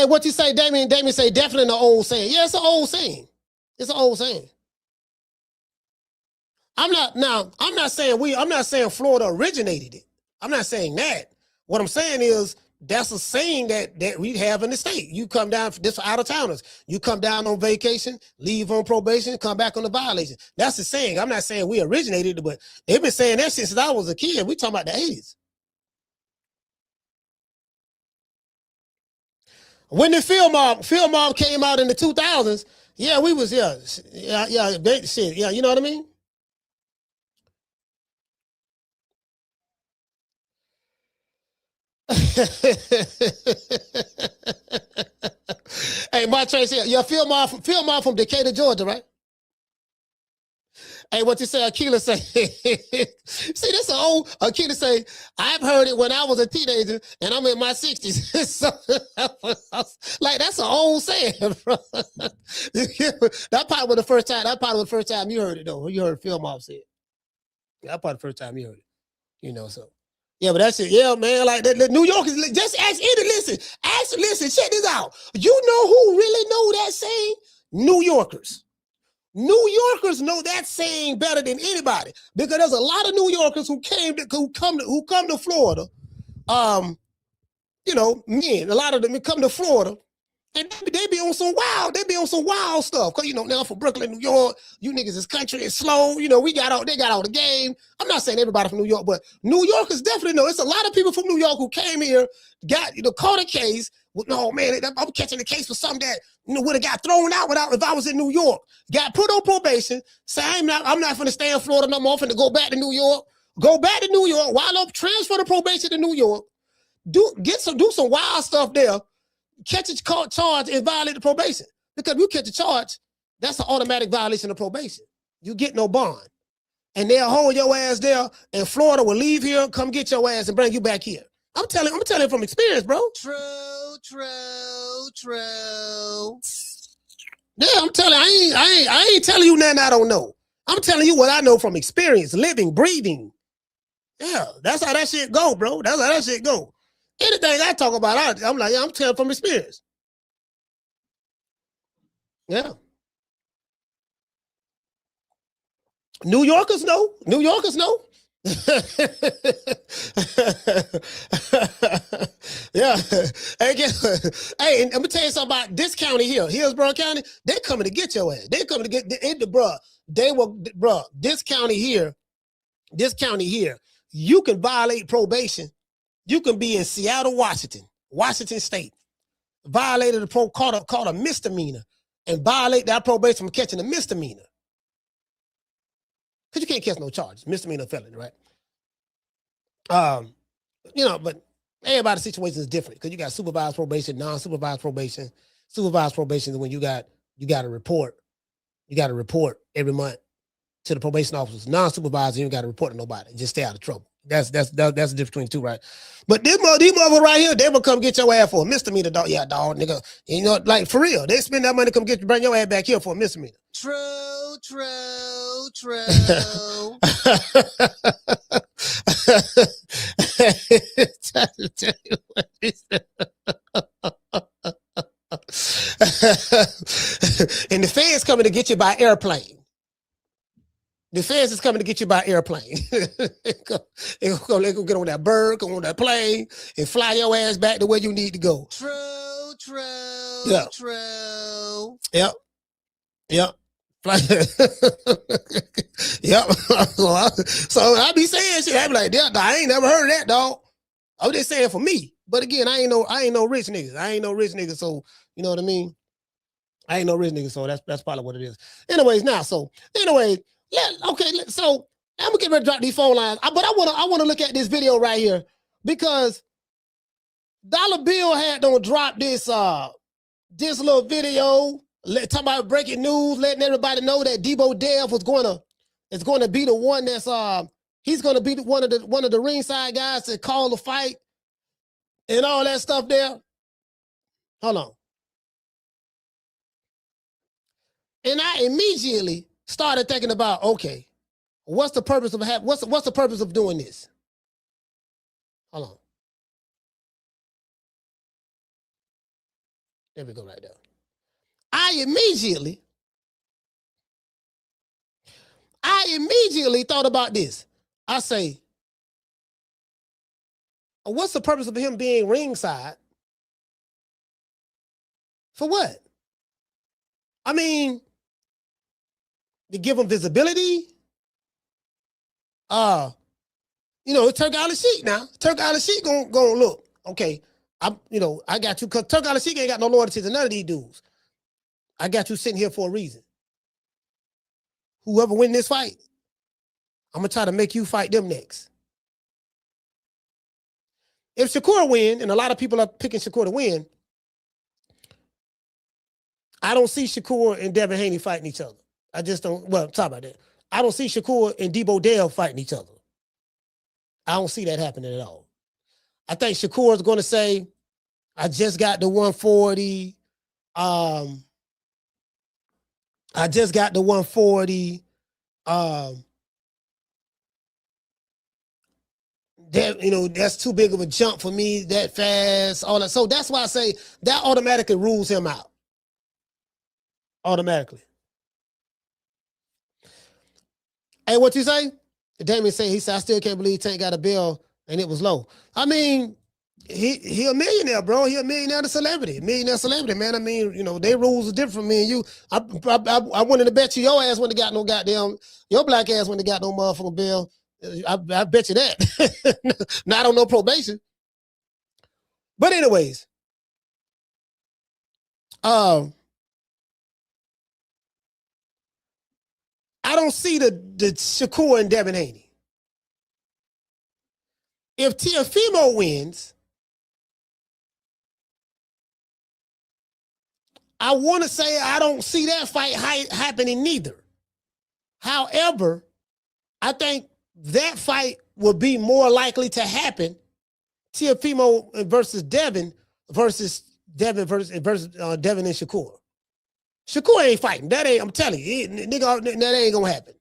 what you say, Damien? Damien say definitely an old saying. Yeah, it's an old saying. It's an old saying. I'm not saying Florida originated it. I'm not saying that. What I'm saying is that's a saying that we have in the state. You come down, this for out of towners. You come down on vacation, leave on probation, come back on the violation. That's the saying. I'm not saying we originated it, but they've been saying that since I was a kid. We talking about the 80s. When the film mob came out in the 2000s, yeah, we was shit, yeah, you know what I mean? Hey, my trace here, yeah, film mob from Decatur, Georgia, right? Hey, what you say, Akila say? See, this an old Akila say, I've heard it when I was a teenager and I'm in my 60s. So, like, that's an old saying, bro. That probably was the first time you heard it, though. You heard Phil Mob say it. That probably the first time you heard it. You know, so. Yeah, but that's it. Yeah, man, like the New Yorkers, just ask any, listen, check this out. You know who really know that saying? New Yorkers. New Yorkers know that saying better than anybody because there's a lot of New Yorkers who come to Florida. You know, men, a lot of them come to Florida and they be on some wild stuff. Cause you know, now from Brooklyn, New York, you niggas is country and slow. You know, they got all the game. I'm not saying everybody from New York, but New Yorkers definitely know. It's a lot of people from New York who came here, caught a case. No, man, I'm catching the case for something that would have got thrown out if I was in New York. Got put on probation. Say I'm not going to stay in Florida no more. I'm finna go back to New York. Go back to New York. While I'm transfer the probation to New York. Do some wild stuff there. Catch a charge and violate the probation. Because if you catch a charge, that's an automatic violation of probation. You get no bond. And they'll hold your ass there, and Florida will leave here, come get your ass and bring you back here. I'm telling you from experience, bro. True. Yeah, I'm telling you, I ain't telling you nothing I don't know. I'm telling you what I know from experience, living, breathing. Yeah, that's how that shit go, bro. That's how that shit go. Anything I talk about, I'm like, yeah, I'm telling from experience. Yeah. New Yorkers know. Yeah. Hey, and I'm gonna tell you something about this county here, Hillsborough County. They coming to get your ass. They coming to get this county here. You can violate probation. You can be in Seattle, Washington State, violated caught a misdemeanor, and violate that probation from catching a misdemeanor. Because you can't catch no charges, misdemeanor felony, right? But everybody's situation is different because you got supervised probation, non-supervised probation. Supervised probation is when you got to report. You got to report every month to the probation officers. Non-supervised, you ain't got to report to nobody. Just stay out of trouble. That's the difference between the two, right? But these motherfuckers right here, they will come get your ass for a misdemeanor, dog. Yeah, dog, nigga. You know, like for real, they spend that money to come bring your ass back here for a misdemeanor. True. And the feds coming to get you by airplane. The feds is coming to get you by airplane. They gonna get on that bird, go on that plane, and fly your ass back to where you need to go. True. Yeah. True. Yep. Yep. Yep. So I be saying shit. I be like, yeah, I ain't never heard of that, dog. I'm just saying for me. But again, I ain't no rich niggas. So you know what I mean? I ain't no rich nigga, so that's probably what it is. Anyways, so I'm gonna get ready to drop these phone lines. But I wanna look at this video right here because Dollar Bill had don't drop this little video talking about breaking news, letting everybody know that Deebo Dev is going to be the one that's he's going to be one of the ringside guys to call the fight and all that stuff there. Hold on. And I immediately started thinking about, okay, what's the purpose of doing this? Hold on. There we go right there. I immediately thought about this. I say, what's the purpose of him being ringside? For what? I mean, to give him visibility. Turki Alashikh now. Turki Alashikh gonna look. Okay, I got you, because Turki Alashikh ain't got no loyalty to none of these dudes. I got you sitting here for a reason. Whoever win this fight, I'm gonna try to make you fight them next. If Shakur win, and a lot of people are picking Shakur to win, I don't see Shakur and Devin Haney fighting each other. I just don't. Well, talk about that. I don't see Shakur and Deebo Dev fighting each other. I don't see that happening at all. I think Shakur is going to say, I just got the 140. I just got the 140. That's too big of a jump for me that fast. All that. So that's why I say that automatically rules him out. Automatically. Hey, what you say? Damien said, he said, I still can't believe Tank got a bill and it was low. I mean, he a millionaire, bro. He a millionaire celebrity. Millionaire celebrity, man. I mean, their rules are different from me and you. I wanted to bet you your ass wouldn't have got no goddamn, your black ass wouldn't have got no motherfucking bill. I bet you that. Not on no probation. But anyways, I don't see the Shakur and Devin Haney. If Teofimo wins, I want to say I don't see that fight happening neither. However, I think that fight will be more likely to happen. Teofimo versus Devin versus Devin and Shakur. Shakur ain't fighting. That ain't, I'm telling you, nigga, that ain't gonna happen.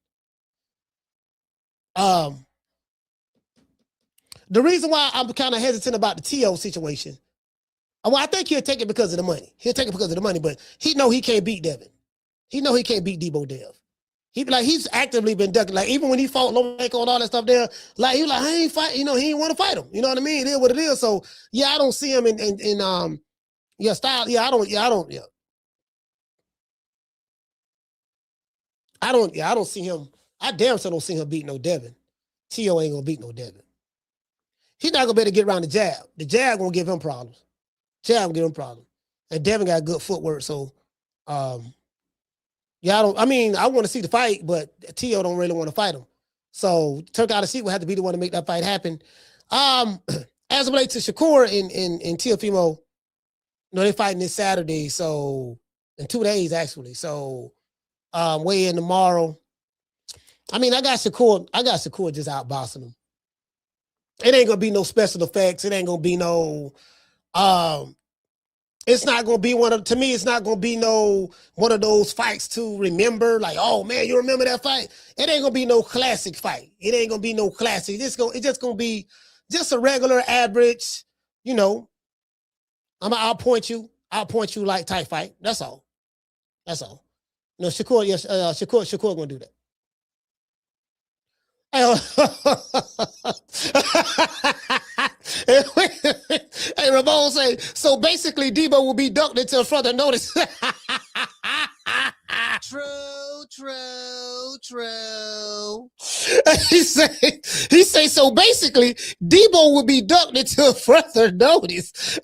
The reason why I'm kind of hesitant about the Teo situation, well, I think he'll take it because of the money. He'll take it because of the money, but he know he can't beat Devin. He know he can't beat Deebo Dev. He's actively been ducking. Like, even when he fought Lomachenko and all that stuff there, like, he was like, I ain't fight, he ain't want to fight him. You know what I mean? It is what it is. So yeah, I don't see him in style. Yeah, I don't see him. I damn sure don't see him beat no Devin. Teo ain't gonna beat no Devin. He's not gonna be able to get around the jab. The jab gonna give him problems. Jab gonna give him problems. And Devin got good footwork, so I want to see the fight, but Teo don't really want to fight him. So Turki Alashikh will have to be the one to make that fight happen. As it relates to Shakur and Teofimo, they're fighting this Saturday, so in 2 days actually. So weigh in tomorrow. I mean, I got Shakur just outboxing him. It ain't gonna be no special effects. It ain't gonna be no. It's not gonna be it's not gonna be one of those fights to remember. Like, oh man, you remember that fight? It ain't gonna be no classic fight. It ain't gonna be no classic. It's just gonna be just a regular average. I'll point you like type fight. That's all. Shakur, yes, Shakur gonna do that. Hey, Ramon say, so basically Deebo will be ducked until further notice. True. He say, so basically Deebo will be ducked until further notice.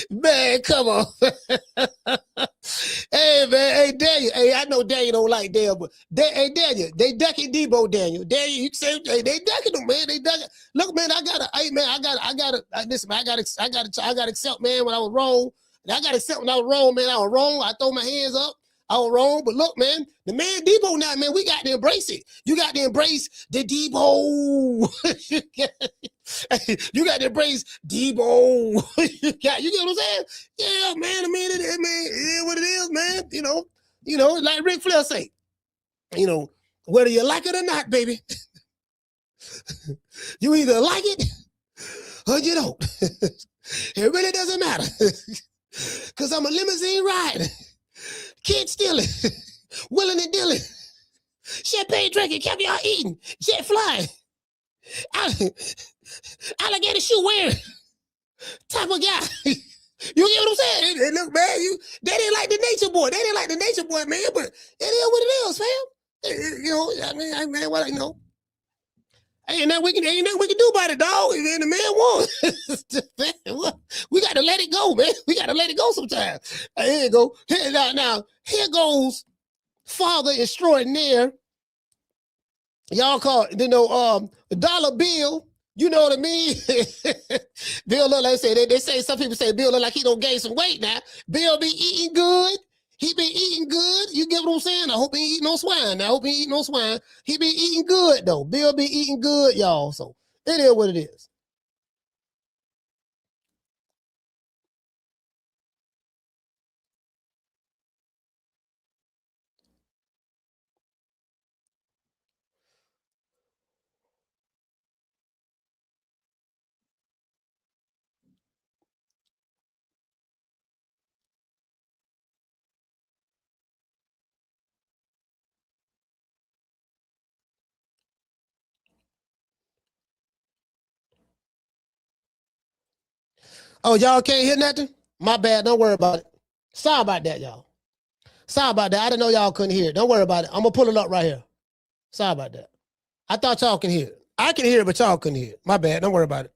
Man, come on. Hey, man. Hey, Daniel. Hey, I know Daniel don't like Daniel, but hey, Daniel, they ducking Deebo, Daniel. Daniel, you say, hey, they ducking him, man. They ducking. Look, man, I gotta accept, man, when I was wrong. And I gotta accept when I was wrong, man. I was wrong. I throw my hands up. I was wrong. But look, man, the man Deebo now, man, we got to embrace it. You got to embrace the Deebo. You got to embrace Deebo. You get what I'm saying? Yeah, man. I mean, it is what it is, man. Like Ric Flair say, whether you like it or not, baby. You either like it or you don't. It really doesn't matter. Because I'm a limousine riding, kid stealing, willing and dealing, champagne drinking, caviar eating, jet flying, alligator shoe wearing type of guy. You get what I'm saying? Hey, look, man, they didn't like the nature boy. They didn't like the nature boy, man, but it is what it is, fam. You know, I mean, what I know. Ain't nothing we can do about it, dog. And the man won. We got to let it go, man. We got to let it go sometimes. Here you go. Now, here goes Father Extraordinaire. Y'all call it, dollar bill. You know what I mean? Bill look like they say some people say Bill look like he don't gain some weight now. Bill be eating good. He been eating good. You get what I'm saying? I hope he ain't eating no swine. I hope he ain't eating no swine. He be eating good though. Bill be eating good, y'all. So it is what it is. Oh, y'all can't hear nothing? My bad. Don't worry about it. Sorry about that, y'all. Sorry about that. I didn't know y'all couldn't hear it. Don't worry about it. I'm going to pull it up right here. Sorry about that. I thought y'all can hear it. I can hear it, but y'all couldn't hear it. My bad. Don't worry about it.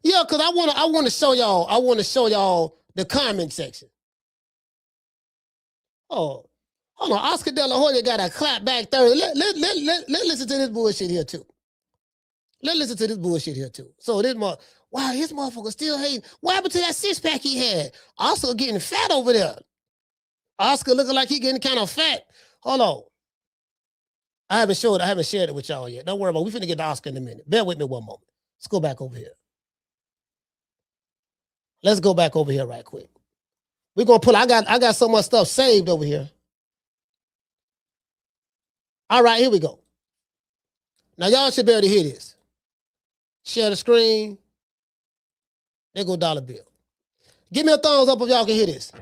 Yeah, because I want to show y'all the comment section. Oh, hold on. Oscar De La Hoya got a clap back 30. Let listen to this bullshit here, too. Let's listen to this bullshit here, too. So this wow, his motherfucker still hating. What happened to that six-pack he had? Oscar getting fat over there. Oscar looking like he getting kind of fat. Hold on. I haven't shared it with y'all yet. Don't worry about it. We finna get to Oscar in a minute. Bear with me one moment. Let's go back over here. Let's go back over here right quick. We're gonna pull. I got so much stuff saved over here. All right, here we go. Now y'all should be able to hear this. Share the screen. There go dollar bill. Give me a thumbs up if y'all can hear this.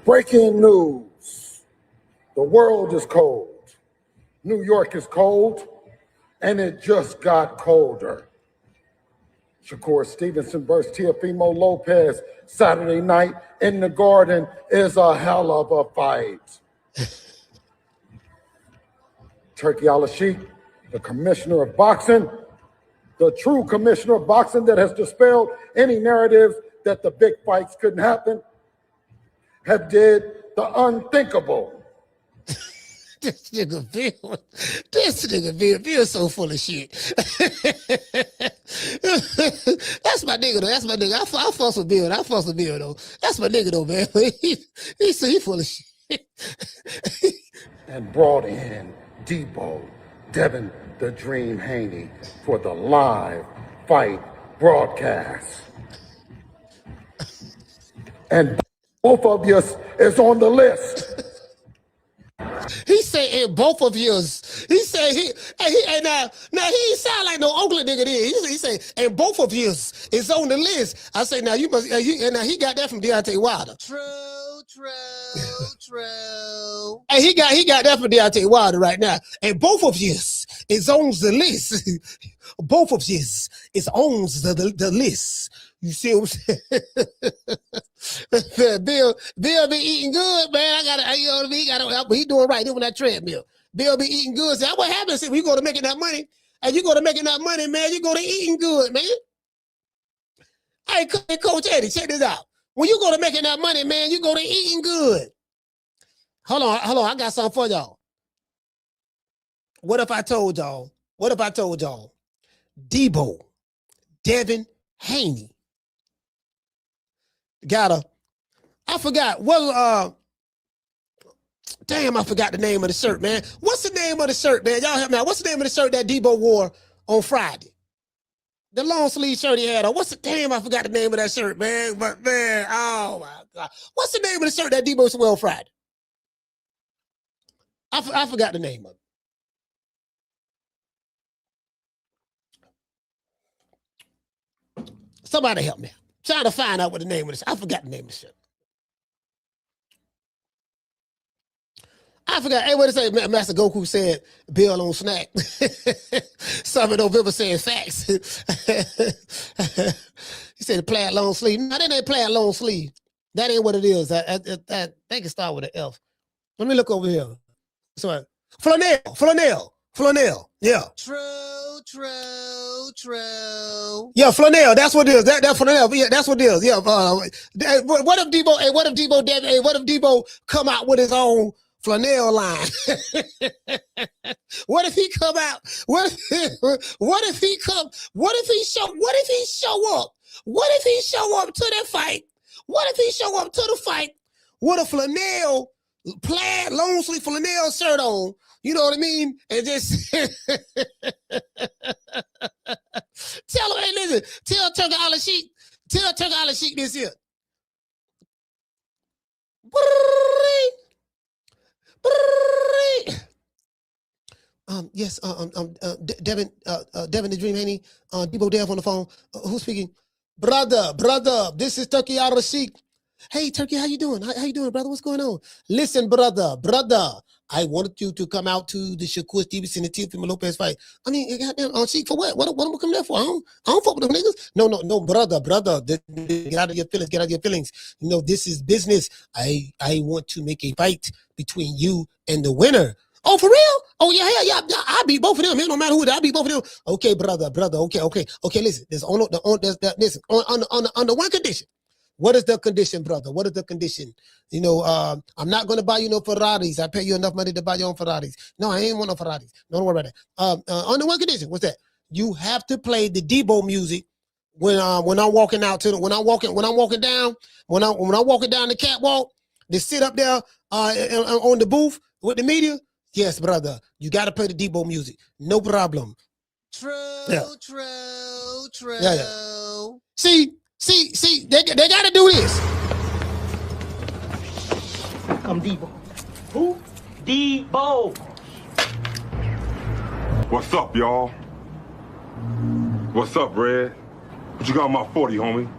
Breaking news. The world is cold. New York is cold, and it just got colder. Shakur Stevenson versus Teofimo Lopez Saturday night in the Garden is a hell of a fight. Turki Alashikh, the commissioner of boxing, the true commissioner of boxing that has dispelled any narrative that the big fights couldn't happen, have did the unthinkable. This nigga Bill so full of shit. That's my nigga though. That's my nigga. I fuss with Bill. Though. That's my nigga though, man. He full of shit. And brought in Deebo Devin the Dream Haney for the live fight broadcast. And both of you is on the list. He said, and both of yours. He said, now he sound like no Oakland nigga there. He said, and both of yours is on the list. I say, now you must, and now he got that from Deontay Wilder. True. And he got that from Deontay Wilder right now. And both of yours is on the list. Both of yours is on the list. You see what I'm saying? Bill be eating good, man. You know what I mean? He doing right on that treadmill. Bill be eating good. So that's what happens if we go to making that money. And you go to making that money, man, you go to eating good, man. Hey, Coach Eddie, check this out. When you go to making that money, man, you go to eating good. Hold on. I got something for y'all. What if I told y'all Deebo Devin Haney I forgot the name of the shirt, man. What's the name of the shirt, man? Y'all help me out. What's the name of the shirt that Deebo wore on Friday? The long sleeve shirt he had on. I forgot the name of that shirt, man. But man, oh my God. What's the name of the shirt that Deebo wore on Friday? I forgot the name of it. Somebody help me. I'm trying to find out what the name of this. I forgot the name of this shit. I forgot. Hey, what did it say? Master Goku said, Bill on snack. 7 November saying facts. He said, play it long sleeve. No, that ain't play it long sleeve. That ain't what it is. They can start with an F. Let me look over here. Sorry. Flanell. Yeah. True. Yeah, Flanell. That's what it is. That's Flanell. Yeah, that's what it is. Yeah. What if Deebo? Hey, what if Deebo Devin? Hey, what if Deebo come out with his own Flanell line? What if he come out? What if he show up? What if he show up to that fight? What if he show up to the fight with a Flanell plaid long sleeve Flanell shirt on? You know what I mean? And just tell him, hey, listen, tell Turki Alashikh this here. Yes, Devin the Dream Haney, Deebo Dev on the phone. Who's speaking? Brother, this is Turki Alashikh. Hey, Turki, how you doing? How you doing, brother? What's going on? Listen, brother, I wanted you to come out to the Shakur Stevenson and Teofimo Lopez fight. I mean, goddamn, Sheik, for what? What am I coming there for? I don't fuck with them niggas. No, brother. Get out of your feelings. You know, this is business. I want to make a fight between you and the winner. Oh, for real? Oh, yeah. I beat both of them. Man, no matter who, I beat both of them. Okay, brother. Okay. Listen, there's on the one condition. What is the condition, brother? What is the condition? You know, I'm not going to buy you no Ferraris. I pay you enough money to buy your own Ferraris. No, I ain't want no Ferraris. Don't worry about that. On the one condition, what's that? You have to play the Deebo music when I'm walking out when I'm walking down the catwalk. They sit up there on the booth with the media. Yes, brother. You got to play the Deebo music. No problem. True. Yeah. See, they got to do this. I'm Deebo. Who? Deebo. What's up, y'all? What's up, Red? What you got on my 40, homie?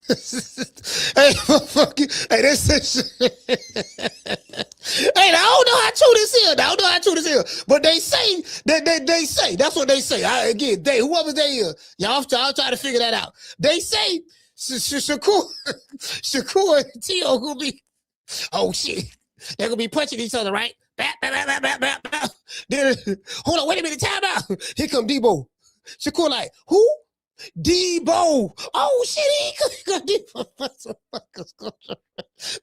Hey, fuck you. Hey, this is hey, I don't know how true this is. But they say they say that's what they say. Whoever they is, y'all try to figure that out. They say Shakur and Teo gonna be, oh shit, they're gonna be punching each other, right? Bap. Then hold on, wait a minute, time out. Here come Deebo. Shakur like, who? Deebo. Oh shit, he could Deebo.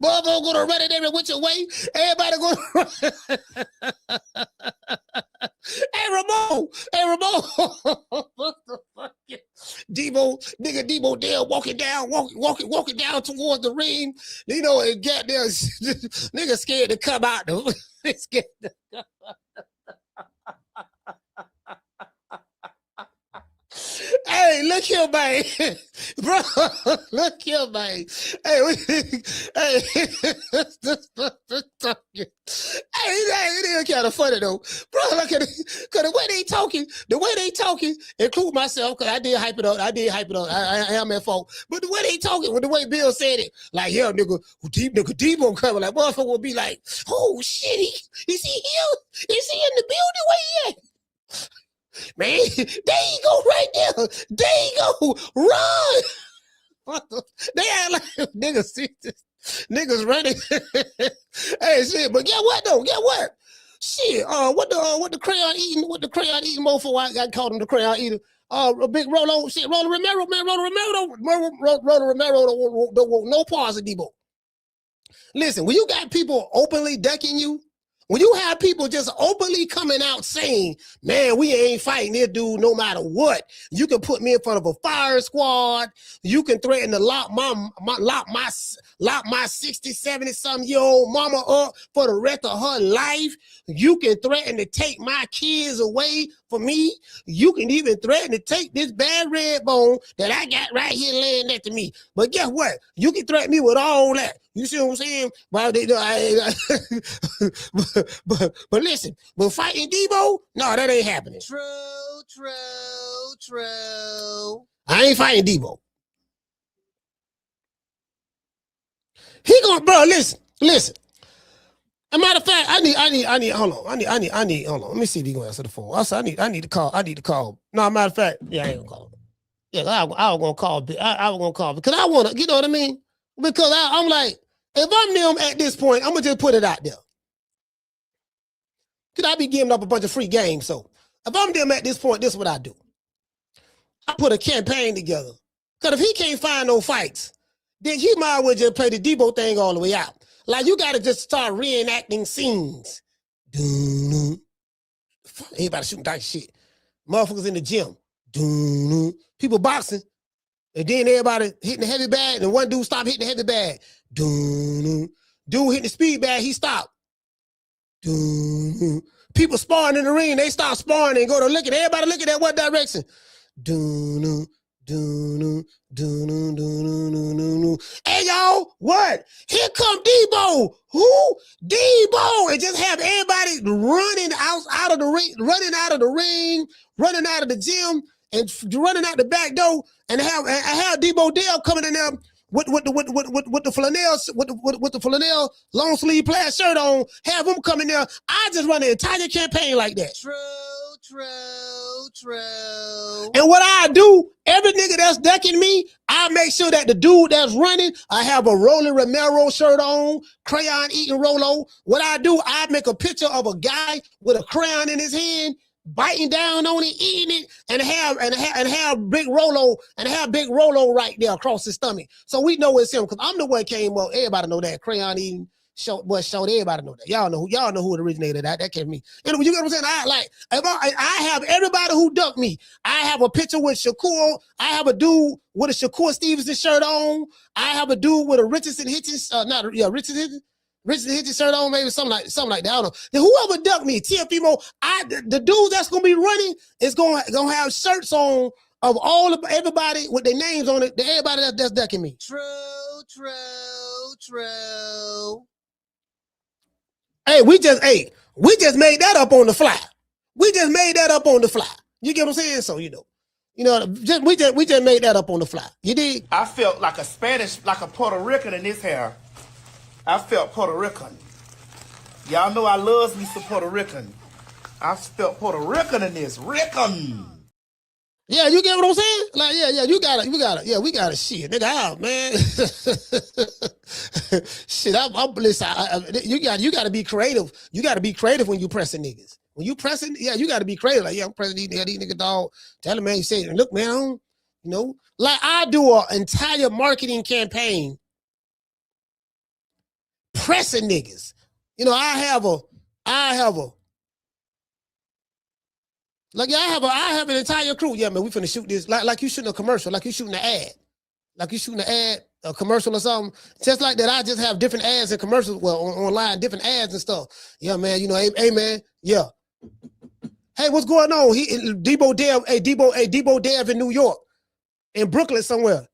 Bobo gonna run it every which way. Everybody gonna run. Hey Ramon. What the fuck? Deebo Dev walking down towards the ring. You know, and get there. Nigga scared to come out though. Scared to come out. Hey, look here, man. Bro, look here, man. Hey, it is kind of funny, though. Bro, look at it. Because the way they talking, include myself, because I did hype it up. I am at fault. But the way they talking, with the way Bill said it, like, yeah, nigga Deebo coming, like, motherfucker will be like, oh, shit, is he here? Is he in the building? Where he at? Man, there you go right there. There you go. Run. They act like niggas running. Hey, shit, but get what though? Get what? Shit, what the crayon eating mofo, I called him the crayon eater. A big Rolo Romero, man. Rolo Romero don't want no parts of Deebo. Listen, when you got people openly decking you, when you have people just openly coming out saying, man, we ain't fighting this dude no matter what. You can put me in front of a fire squad. You can threaten to lock my 60, 70 something year old mama up for the rest of her life. You can threaten to take my kids away from me. You can even threaten to take this bad red bone that I got right here laying next to me. But guess what? You can threaten me with all that. You see what I'm saying? But but listen, but fighting Deebo, no, that ain't happening. True. I ain't fighting Deebo. He gonna, bro, listen. As a matter of fact, I need, hold on. Hold on. Let me see if he gonna answer the phone. Also, I need to call. No, matter of fact, yeah, I ain't gonna call him. Yeah, I was gonna call. I was gonna call because I wanna, you know what I mean? Because I'm like, if I'm them at this point, I'm gonna just put it out there. Cause I be giving up a bunch of free games. So if I'm them at this point, this is what I do. I put a campaign together. Cause if he can't find no fights, then he might as well just play the Deebo thing all the way out. Like, you got to just start reenacting scenes. Everybody shooting dice shit. Motherfuckers in the gym. People boxing. And then everybody hitting the heavy bag. And one dude stopped hitting the heavy bag. Dude hitting the speed bag. He stopped. People sparring in the ring. They stop sparring and go to look at everybody looking at what direction. Hey, y'all, what? Here come Deebo. Who? Deebo. And just have everybody running out of the ring, running out of the gym, and running out the back door, and have Deebo Dev coming in there with the flannel long sleeve plaid shirt on. Have him come in there. I just run the entire campaign like that. True. And what I do, every nigga that's ducking me, I make sure that the dude that's running, I have a Rolly Romero shirt on, crayon eating Rolo. What I do, I make a picture of a guy with a crayon in his hand, biting down on it, eating it, and have big Rolo right there across his stomach. So we know it's him, because I'm the one came up. Everybody know that crayon eating. Showed everybody know that. Y'all know who originated that. That came me. Anyway, you get what I'm saying? I have everybody who ducked me. I have a picture with Shakur. I have a dude with a Shakur Stevenson shirt on. I have a dude with a Richardson Hitchens shirt on, maybe something like that. I don't know. Then whoever ducked me, Teofimo, the dude that's gonna be running is gonna have shirts on of everybody with their names on it. Everybody that's ducking me. True. Hey, we just made that up on the fly. You get what I'm saying? So we just made that up on the fly. You dig? I felt like a Spanish, like a Puerto Rican in this hair. I felt Puerto Rican. Y'all know I love me some Puerto Rican. I felt Puerto Rican in this. Rican. Yeah, you get what I'm saying? Like, yeah, we gotta shit, nigga, out, man. Shit, you gotta be creative. You gotta be creative when you pressing niggas. When you pressing, yeah, you gotta be creative. Like, yeah, I'm pressing these niggas, dog. Tell him, man, you say, look, man, like I do an entire marketing campaign pressing niggas. I have an entire crew. Yeah, man, we finna shoot this like you shooting a commercial, like you shooting an ad, a commercial or something. Just like that, I just have different ads and commercials, well, online, different ads and stuff. Yeah, man, hey man, yeah. Hey, what's going on? Deebo Dev in New York, in Brooklyn somewhere.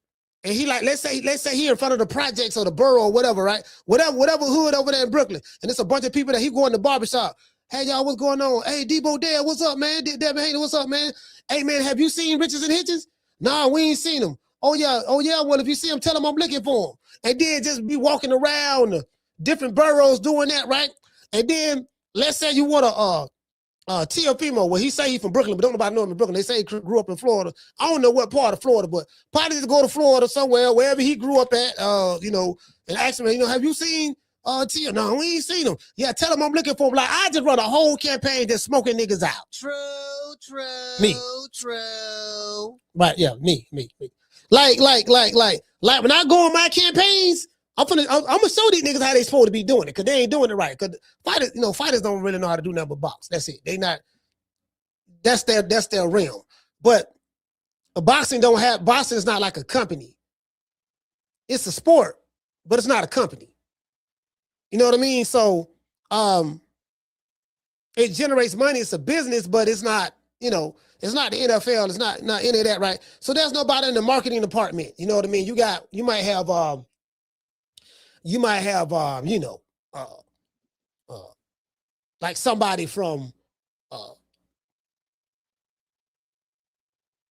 And he like, let's say he in front of the projects or the borough or whatever, right? Whatever hood over there in Brooklyn. And it's a bunch of people that he going to barbershop. Hey, y'all, what's going on? Hey, Deebo Dev, what's up, man? Devin Haney, what's up, man? Hey, man, have you seen Richards and Hitchens? Nah, we ain't seen them. Oh, yeah, well, if you see him, tell him I'm looking for him. And then just be walking around the different boroughs doing that, right? And then let's say you want Teofimo, well, he say he from Brooklyn, but don't nobody know him in Brooklyn. They say he grew up in Florida. I don't know what part of Florida, but probably just go to Florida somewhere, wherever he grew up at, and ask him, have you seen Teo? No, we ain't seen him. Yeah, tell him I'm looking for him. Like, I just run a whole campaign just smoking niggas out. True. Me. Right, yeah, me. Like when I go on my campaigns, I'm gonna show these niggas how they supposed to be doing it, because they ain't doing it right. Because fighters don't really know how to do nothing but box. That's it. That's their realm. But boxing is not like a company. It's a sport, but it's not a company. You know what I mean? So it generates money. It's a business, but it's not, it's not the NFL. It's not any of that, right? So there's nobody in the marketing department. You know what I mean? You might have you might have, like somebody from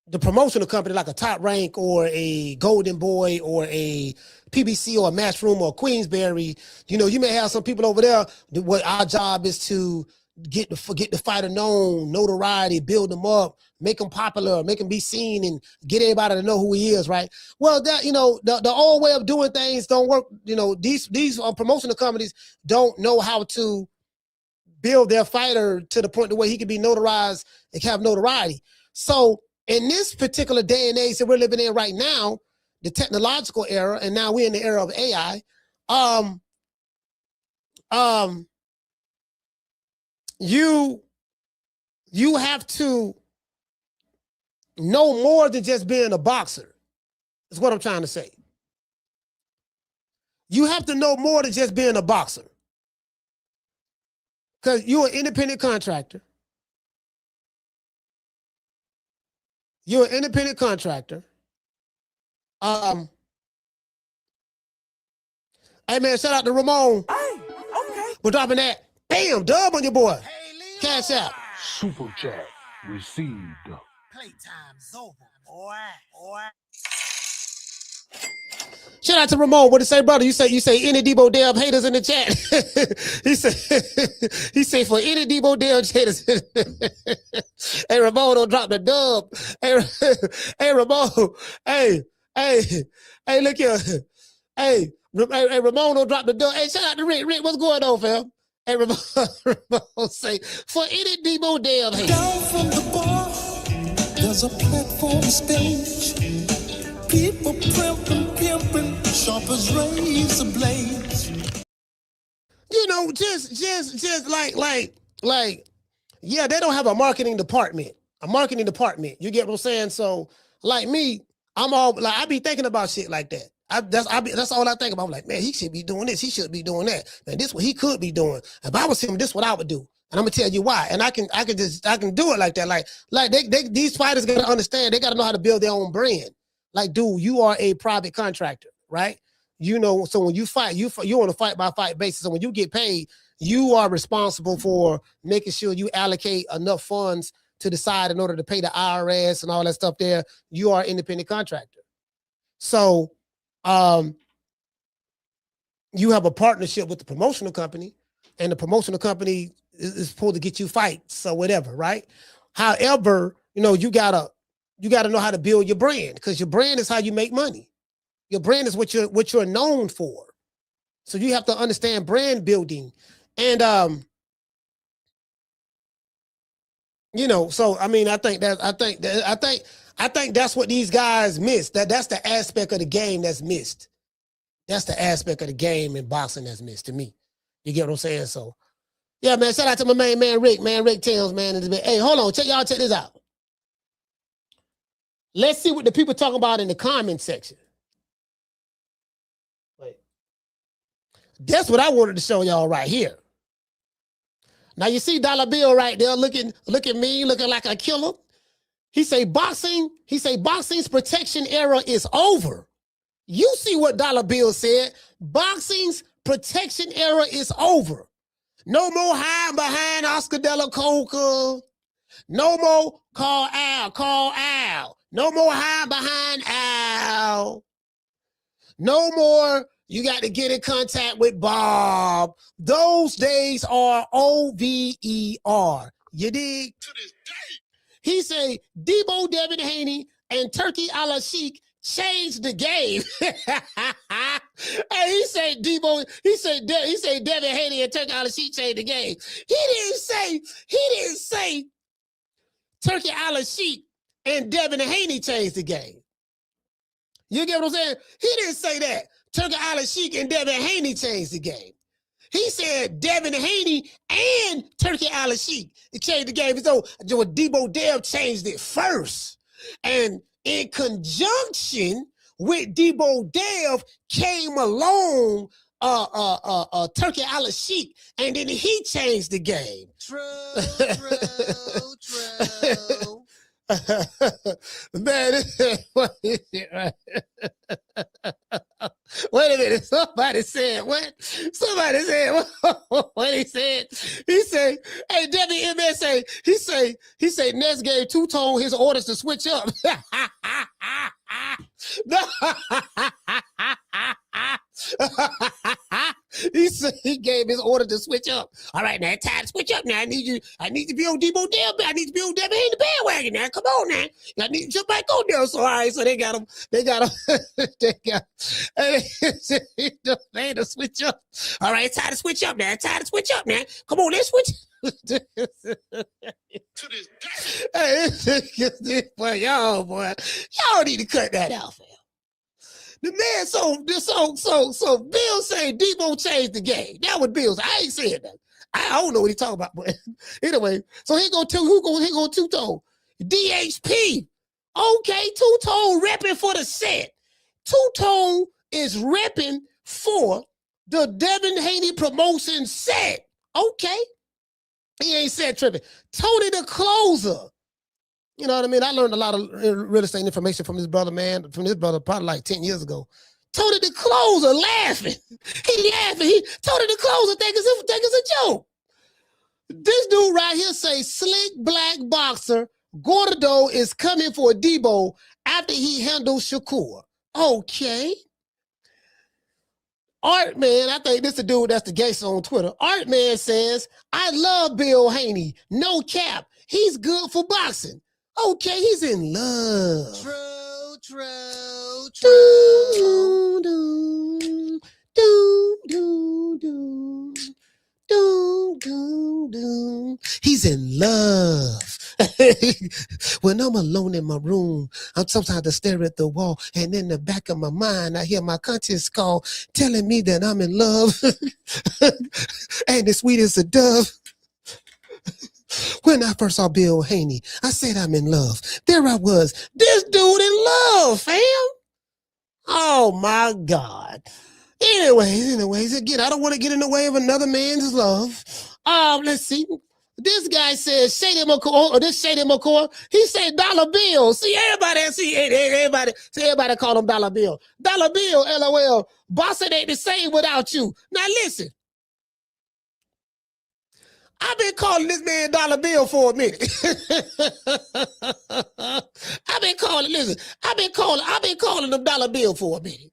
the promotional company, like a Top Rank or a Golden Boy or a PBC or a Matchroom or Queensberry. You may have some people over there. What our job is to get the fighter known, notoriety, build them up, make them popular, make them be seen, and get everybody to know who he is, right? Well, that the old way of doing things don't work. These promotional companies don't know how to build their fighter to the point where he can be notarized and have notoriety. So in this particular day and age that we're living in right now, the technological era, and now we're in the era of AI, you have to know more than just being a boxer. Is what I'm trying to say. You have to know more than just being a boxer. Because you're an independent contractor. You're an independent contractor. Hey man, shout out to Ramon. Hey, okay. We're dropping that. Bam, dub on your boy. Cash out. Super chat received. Playtime's over, boy. Shout out to Ramon. What to say, brother? You say any Deebo Dev haters in the chat. he say for any Deebo Dev haters. Hey, Ramon, don't drop the dub. Hey, Ramon. Hey, look here. Hey, Ramon, don't drop the dub. Hey, shout out to Rick. Rick, what's going on, fam? Hey, Ramon say for any Deebo Dev haters. Down from the bar, there's a platform stage. People pimping, sharp as razor blades. Just like, yeah, they don't have a marketing department. You get what I'm saying? So, like me, I'm all like, I be thinking about shit like that. That's all I think about. I'm like, man, he should be doing this. He should be doing that. Man, this what he could be doing. If I was him, this what I would do. And I'm gonna tell you why. And I can do it like that. Like these fighters gotta understand. They gotta know how to build their own brand. Like, dude, you are a private contractor, right? So when you fight, you're on a fight-by-fight basis. So when you get paid, you are responsible for making sure you allocate enough funds to the side in order to pay the IRS and all that stuff there. You are an independent contractor. So you have a partnership with the promotional company, and the promotional company is supposed to get you fights or whatever, right? However, you gotta know how to build your brand, because your brand is how you make money. Your brand is what you're known for. So you have to understand brand building. And so I mean, I think that's what these guys missed. That's the aspect of the game that's missed. That's the aspect of the game in boxing that's missed to me. You get what I'm saying? So yeah, man, shout out to my main man Rick Tales, man. Hey, hold on, check this out. Let's see what the people talking about in the comment section. Wait. That's what I wanted to show y'all right here. Now you see Dollar Bill right there looking mean, looking like a killer. He say boxing's protection era is over. You see what Dollar Bill said. Boxing's protection era is over. No more hiding behind Oscar De La Coca. No more call Al. No more hide behind Al. No more you got to get in contact with Bob. Those days are over. You dig? To this day. He say Deebo Devin Haney and Turki Alashikh changed the game. Hey, he said Devin Haney and Turki Alashikh changed the game. He didn't say Turki Alashikh and Devin Haney changed the game. You get what I'm saying? He didn't say that. Turki Alashikh and Devin Haney changed the game. He said Devin Haney and Turki Alashikh changed the game. So Deebo Dev changed it first. And in conjunction with Deebo Dev came along Turki Alashikh, and then he changed the game. True. Man, what is it, right? Wait a minute. Somebody said what? Somebody said what he said. He said, hey, WMS he say Ness gave Two-Tone his orders to switch up. He said he gave his order to switch up. All right, now it's time to switch up now. I need to be on Deebo Dev. I need to be on Devin Haney the bandwagon now. Come on now. I need to jump back on there. So all right, so they got him. They got to switch up. All right, it's time to switch up now. It's time to switch up now. Come on, let's switch. To this day. Boy, y'all need to cut that out, fam. The man, so Bill saying Deebo changed the game. That was Bill. I ain't saying that. I don't know what he talking about, but anyway. So he go Two-Tone. DHP. Okay, Two-Tone repping for the set. Two-Tone is repping for the Devin Haney promotion set. Okay. He ain't set tripping. Tony the Closer. You know what I mean? I learned a lot of real estate information from his brother, man. From his brother probably like 10 years ago. Tony the Closer laughing. He laughing. Tony the Closer think it's a joke. This dude right here say slick black boxer Gordo is coming for Deebo after he handles Shakur. Okay. Art Man, I think this is the dude that's the gangster on Twitter. Art Man says, I love Bill Haney. No cap. He's good for boxing. Okay, he's in love. True. He's in love. When I'm alone in my room, I'm sometimes to stare at the wall, and in the back of my mind, I hear my conscience call, telling me that I'm in love, and as sweet as a dove. When I first saw Bill Haney, I said I'm in love. There I was, this dude in love, fam. Oh my God. Anyways, again, I don't want to get in the way of another man's love. Let's see. This guy says Shady McCoy, or this Shady McCoy, he said dollar bill. Everybody call him dollar bill. Dollar bill, LOL. Boss, it ain't the same without you. Now listen. I've been calling this man Dollar Bill for a minute. I've been calling him Dollar Bill for a minute.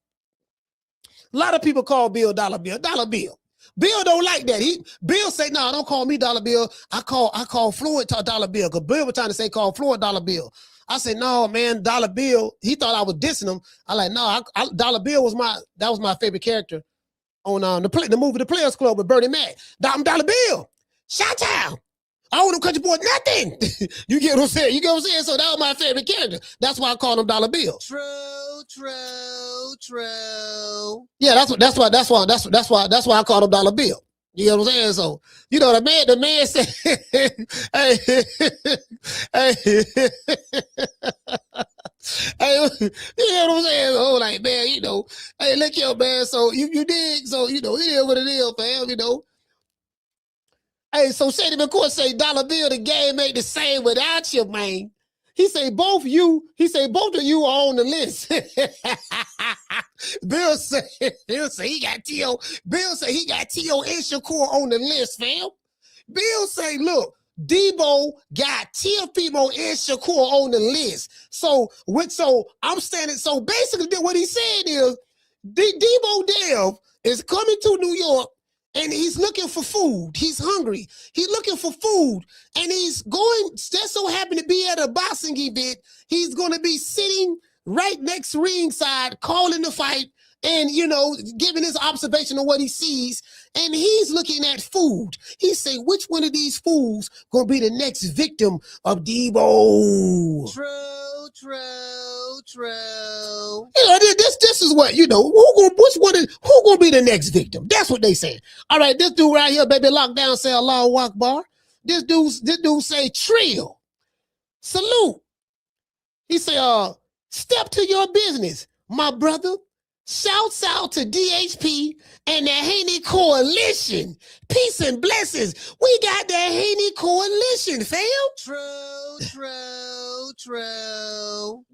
A lot of people call Bill Dollar Bill. Dollar Bill. Bill don't like that. Bill say, no, don't call me Dollar Bill. I call Floyd Dollar Bill, because Bill was trying to say call Floyd Dollar Bill. I said, no, man, Dollar Bill. He thought I was dissing him. I like, no, Dollar Bill was my favorite character on the movie The Players Club with Bernie Mac. I'm Dollar Bill. Shout out. I don't want to cut your boy nothing. You get what I'm saying? So that was my favorite character. That's why I call him Dollar Bill. True. Yeah, that's why I call him Dollar Bill. You know what I'm saying? So, you know, the man said, hey, you know what I'm saying? Oh, like, man, you know, hey, look here, man. So you dig? So, you know, it is what it is, fam, you know. Hey, so Shady McCoy say Dollar Bill, the game ain't the same without you, man. He say both of you are on the list. Bill say he got Teo and Shakur on the list, fam. Bill say, look, Deebo got Teofimo and Shakur on the list. So basically what he said is Deebo Dev is coming to New York. And he's looking for food. He's hungry. He's looking for food. And he's going, just so happened to be at a boxing event. He's going to be sitting right next ringside, calling the fight and, you know, giving his observation of what he sees. And he's looking at food. He say, which one of these fools going to be the next victim of Deebo? True. You know, this is what, you know, who gonna be the next victim? That's what they say. All right, this dude right here, baby, lockdown, say Allahu Akbar. This dude say trill. Salute. He say, step to your business, my brother. Shouts out to DHP and the Haney Coalition. Peace and blessings. We got the Haney Coalition, fam. True.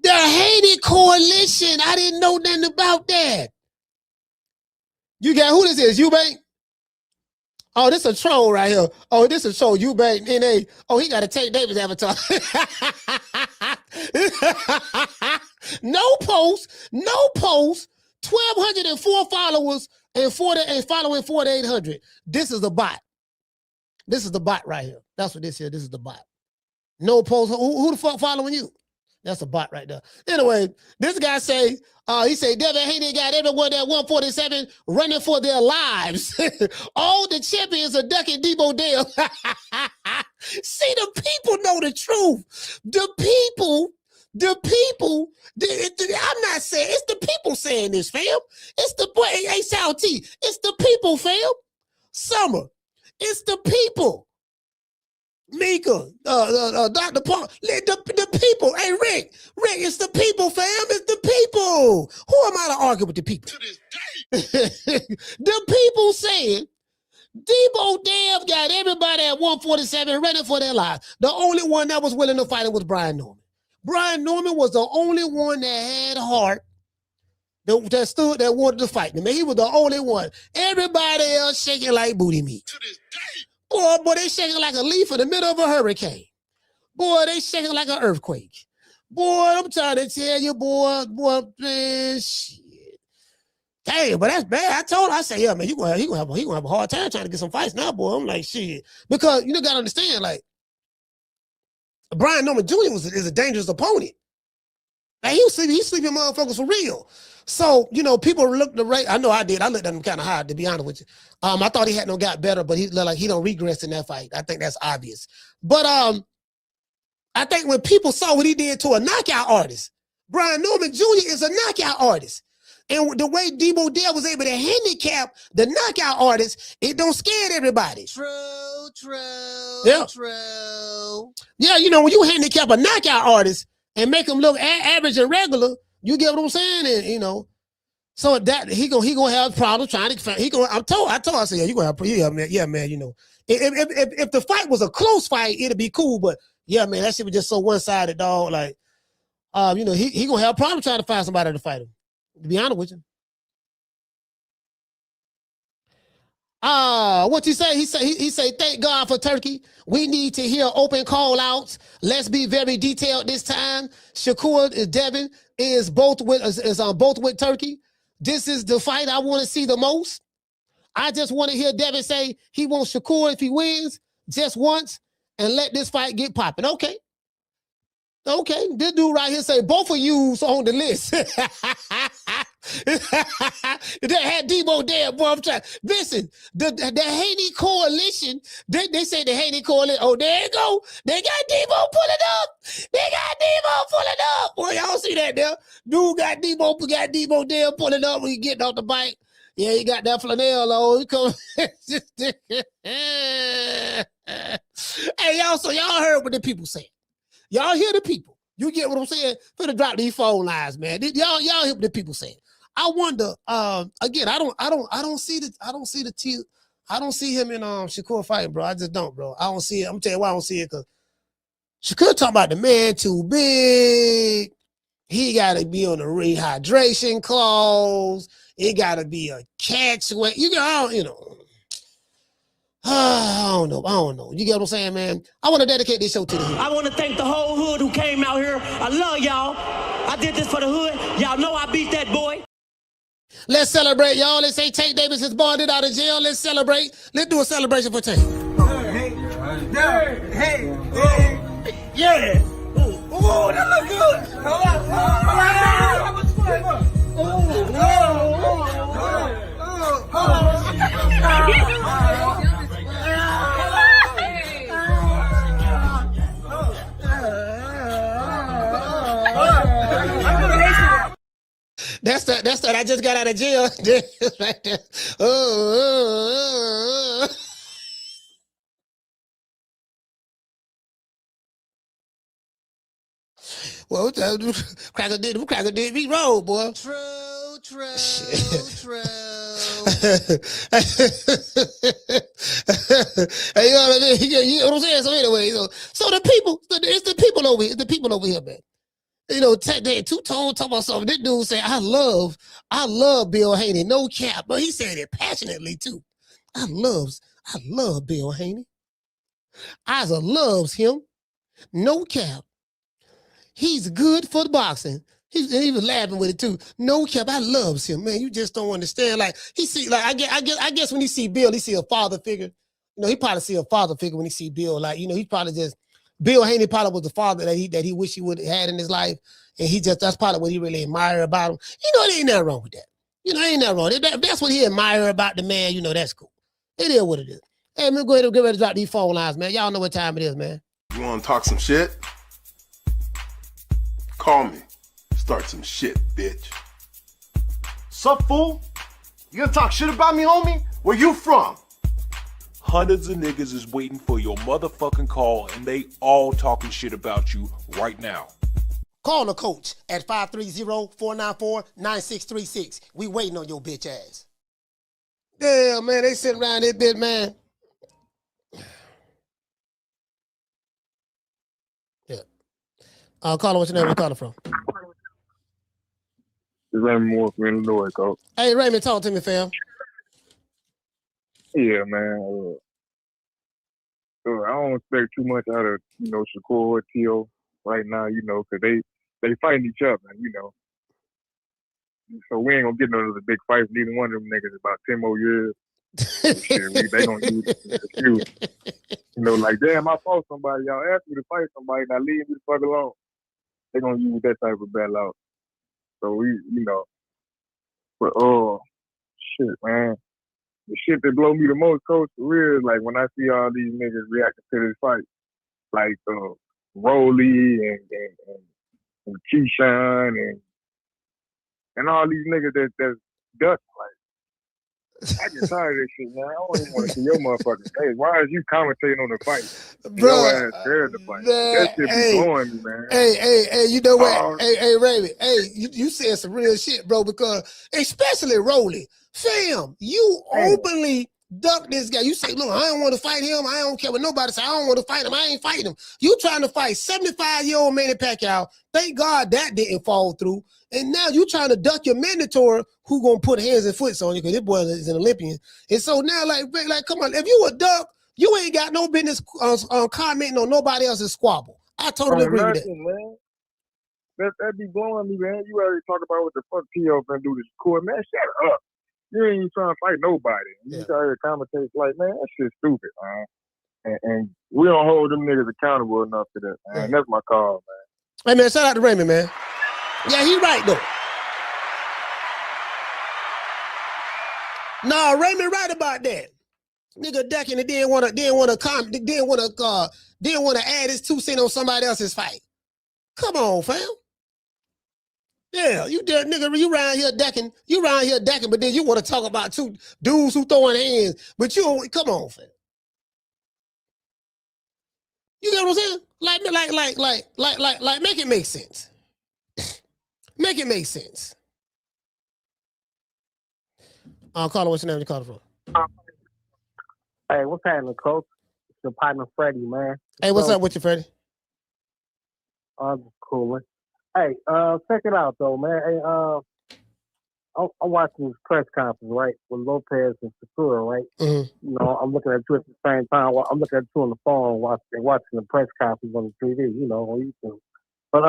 The Haney Coalition. I didn't know nothing about that. You got who this is? Eubank? Oh, this a troll right here. Oh, this is a troll. Eubank NA. Oh, he got a Tate Davis avatar. No post. 1,204 followers and following 4,800. This is the bot. This is the bot right here. That's what this is. This is the bot. No post. Who the fuck following you? That's a bot right there. Anyway, this guy he said, Devin Haney got everyone at 147 running for their lives. All the champions are ducking Deebo Dev. See, the people know the truth. The people, I'm not saying, it's the people saying this, fam. It's the boy, hey, Sal T. It's the people, fam. Summer, it's the people. Mika, Dr. Paul, the people. Hey, Rick, it's the people, fam. It's the people. Who am I to argue with the people? To this day. The people saying Deebo Dev got everybody at 147 ready for their lives. The only one that was willing to fight it was Brian Norman. Brian Norman was the only one that had heart that wanted to fight him. He was the only one. Everybody else shaking like booty meat. To this day. Boy, they shaking like a leaf in the middle of a hurricane. Boy, they shaking like an earthquake. Boy, I'm trying to tell you, boy, man, shit. Damn, but that's bad. I said, yeah, man, he gonna have a hard time trying to get some fights now, boy. I'm like, shit. Because you gotta understand, like, Brian Norman Jr. is a dangerous opponent. Like, he's sleeping motherfuckers for real. So, people look the right. I know I did. I looked at him kind of hard, to be honest with you. I thought he hadn't got better, but he looked like he don't regress in that fight. I think that's obvious. But I think when people saw what he did to a knockout artist, Brian Norman Jr. is a knockout artist. And the way Deebo Dev was able to handicap the knockout artist, it don't scare everybody. True. Yeah. True. Yeah, when you handicap a knockout artist and make him look average and regular, you get what I'm saying? And so that he gonna have problems trying to. I said, yeah, you gonna have, yeah, man. If the fight was a close fight, it'd be cool. But yeah, man, that shit was just so one sided, dog. Like, he gonna have problems trying to find somebody to fight him. To be honest with you. What he say? He say, thank God for Turkey. We need to hear open call outs. Let's be very detailed this time. Shakur Devin is both with Turkey. This is the fight I want to see the most. I just want to hear Devin say he wants Shakur if he wins just once and let this fight get popping. Okay. This dude right here say both of you's on the list. They had Deebo Dev, boy. I'm trying. Listen, the Haney coalition. They say the Haney coalition. Oh, there you go. They got Deebo pulling up. Boy, y'all see that there? Dude got Deebo Dev pulling up when he getting off the bike. Yeah, he got that flannel on. He come. Hey, y'all. So y'all heard what the people say. Y'all hear the people. You get what I'm saying? For the drop these phone lines, man. Y'all hear what the people saying. I wonder. Again, I don't see him in Shakur fighting, bro. I just don't, bro. I don't see it. I'm telling you why I don't see it, because Shakur talking about the man too big. He got to be on the rehydration clause. It got to be a catch weight. I don't know. You get what I'm saying, man? I want to dedicate this show to the hood. I want to thank the whole hood who came out here. I love y'all. I did this for the hood. Y'all know I beat that boy. Let's celebrate, y'all. Let's say Tank Davis is bonded out of jail. Let's celebrate. Let's do a celebration for Tank. Hey. Yeah. Oh, that look good. That's that. I just got out of jail. Right there. Well, Cracker did me wrong, boy. True. Hey, you know what I mean? You know what I'm saying? So anyway, so the people, it's the people over here, man. You know, Two-Tone talking about something. This dude said, I love Bill Haney. No cap. But he said it passionately, too. I love Bill Haney. Isa loves him. No cap. He's good for the boxing. He was laughing with it too. No cap, I loves him, man. You just don't understand. Like he see, like I guess when he see Bill, he see a father figure. You know, he probably see a father figure when he see Bill. Like, you know, he probably just Bill Haney probably was the father that he wish he would have had in his life, and that's probably what he really admired about him. You know, there ain't nothing wrong with that. You know, ain't nothing wrong. If that's what he admire about the man. You know, that's cool. It is what it is. Hey, man, go ahead and get ready to drop these phone lines, man. Y'all know what time it is, man. You want to talk some shit? Call me. Start some shit, bitch. Sup, fool? You gonna talk shit about me, homie? Where you from? Hundreds of niggas is waiting for your motherfucking call, and they all talking shit about you right now. Call the coach at 530-494-9636. We waiting on your bitch ass. Yeah, man, they sitting around this bit, man. Yeah. Caller, what's your name? Where you calling from? It's Raymond Moore from Illinois, coach. Hey, Raymond, talk to me, fam. Yeah, man. I don't expect too much out of, you know, Shakur or Teo right now, you know, because they fighting each other, you know. So we ain't gonna get none of the big fights. Neither one of them niggas about 10 more years. Shit, they gonna use it as an excuse. You know, like, damn, I fought somebody. Y'all asked me to fight somebody. Now leave me the fuck alone. They gonna use that type of battle out. So we, you know, but shit, man. The shit that blow me the most, coach, for real, is like when I see all these niggas reacting to this fight, like Rolly and Keyshawn and all these niggas that's ducking. Like, I get tired of this shit, man. I don't even want to see your motherfucking face. Why is you commentating on the fight? Bro, your ass scared to fight. That shit be blowing me, man. Hey, you know what? Hey, Raymond, you said some real shit, bro, because especially Rolly. Fam, you openly duck this guy. You say, look, I don't want to fight him. I don't care what nobody say. I don't want to fight him. I ain't fighting him. You trying to fight 75-year-old Manny Pacquiao. Thank God that didn't fall through. And now you trying to duck your mandatory who gonna put hands and foots on you because this boy is an Olympian. And so now, like, come on, if you a duck, you ain't got no business commenting on nobody else's squabble. I totally agree with that. Man. That be blowing me, man. You already talk about what the fuck Teo gonna do to Shakur, man. Shut up. You ain't even trying to fight nobody. You just out here commentating like, man, that shit's stupid, man. And we don't hold them niggas accountable enough to that, man. That's my call, man. Hey, man, shout out to Raymond, man. Yeah, he right, though. No, Raymond right about that. Nigga ducking and didn't want to add his 2 cents on somebody else's fight. Come on, fam. Yeah, you did, nigga. You around here ducking, but then you want to talk about 2 dudes who throwing hands, but you don't. Come on, fam. You get what I'm saying? Like, make it make sense. Make it make sense. Caller, what's your name? You calling from? Hey, what's happening, coach? It's your partner, Freddie, man. Hey, what's up with you, Freddie? Just coolin'. Hey, check it out, though, man. Hey, I'm watching this press conference, right, with Lopez and Shakur, right? Mm-hmm. You know, I'm looking at you at the same time. I'm looking at you on the phone watching the press conference on the TV, you know, on YouTube. But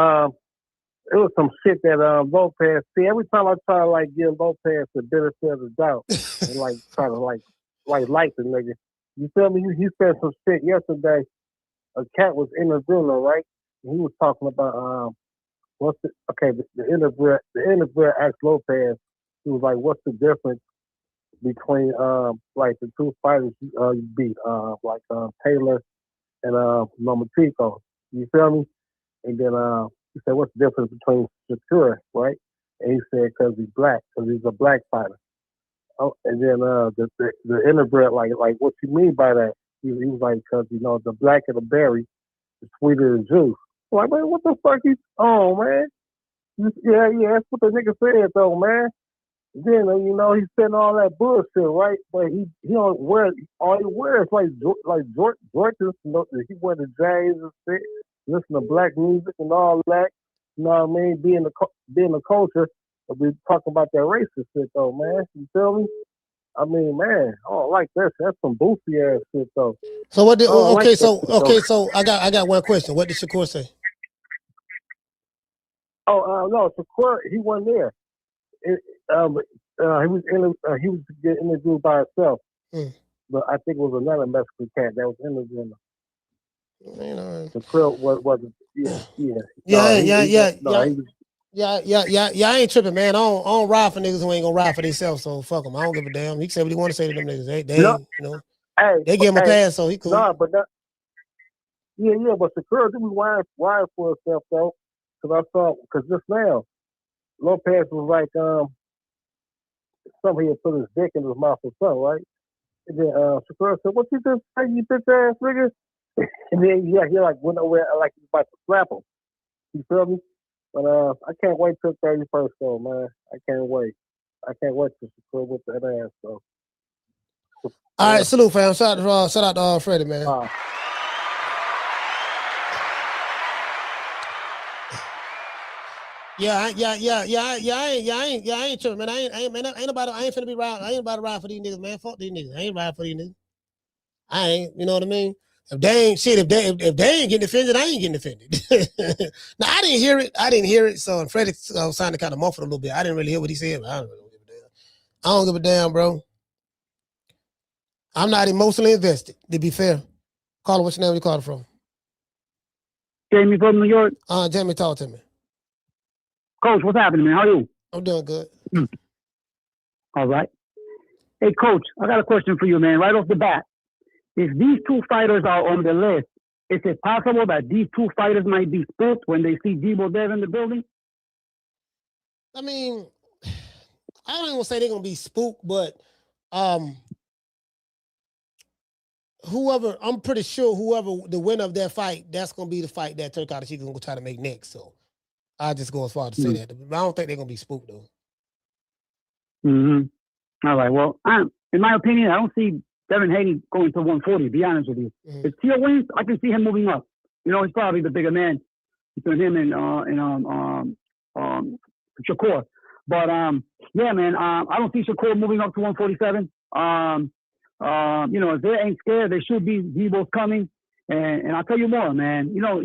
it was some shit that Lopez. See, every time I try to like give Lopez the benefit of the doubt and like try to like the nigga, you feel me? He said some shit yesterday. A cat was interviewing him, right? And he was talking about the interviewer asked Lopez. He was like, "What's the difference between like the 2 fighters you beat, Taylor and Lomachenko?" You feel me? And then he said, "What's the difference between Shakur?" Right? And he said, "Because he's black, because he's a black fighter." Oh, and then the interviewer like, "What you mean by that?" He was like, "Because you know the black of the berry is sweeter than juice." I'm like, man, what the fuck you? Oh man, yeah, that's what the nigga said though, man. Then you know he's saying all that bullshit, right? But he don't wear all he wears like Jordans. You know, he wear the J's and shit, listen to black music and all that. You know what I mean? Being the culture, but we talk about that racist shit though, man. You feel me? I mean, man, I don't like this. That's some boosty ass shit though. So what did Like so I got one question. What did Shakur say? No, Shakur, he wasn't there. He was getting interviewed by himself. But I think it was another Mexican cat that was interviewing him. You know, Shakur wasn't. Yeah. I ain't tripping, man. I don't ride for niggas who ain't gonna ride for themselves. So fuck them. I don't give a damn. He said what he want to say to them niggas. They you know, they give him a pass, so he cool. Nah, but but Shakur did be wired for himself though, because just now Lopez was like somebody had put his dick in his mouth or something, right? And then Shakur said, "What you just say, you bitch ass nigga?" And then he like went over like he was about to slap him. You feel me? But I can't wait till 31st though, man. I can't wait. I can't wait to Shakur with that ass though. All right, salute, fam. Shout out to Freddie, man. I ain't tripping, man. I ain't finna be riding. I ain't about to ride for these niggas, man. Fuck these niggas. I ain't riding for these niggas. I ain't, you know what I mean? If they ain't getting offended, I ain't getting offended. Now I didn't hear it. So Freddie was trying to kind of muffle a little bit. I didn't really hear what he said, but I don't really give a damn. I don't give a damn, bro. I'm not emotionally invested, to be fair. Caller, what's your name? Where you calling from? Jamie from New York. Jamie, talk to me. Coach, what's happening, man? How are you? I'm doing good. All right. Hey, Coach, I got a question for you, man. Right off the bat, if these two fighters are on the list, is it possible that these two fighters might be spooked when they see Deebo Dev in the building? I mean, I don't even want to say they're going to be spooked, but I'm pretty sure whoever the winner of that fight, that's going to be the fight that Turki Alashikh is going to try to make next. So I just go as far as to say that. But I don't think they're going to be spooked, though. Mm-hmm. All right. Well, in my opinion, I don't see Devin Haney going to 140, to be honest with you. If Teo wins, I can see him moving up. You know, he's probably the bigger man between him and Shakur. But, yeah, man, I don't see Shakur moving up to 147. You know, if they ain't scared, they should be. Deebo's coming. And I'll tell you more, man. You know,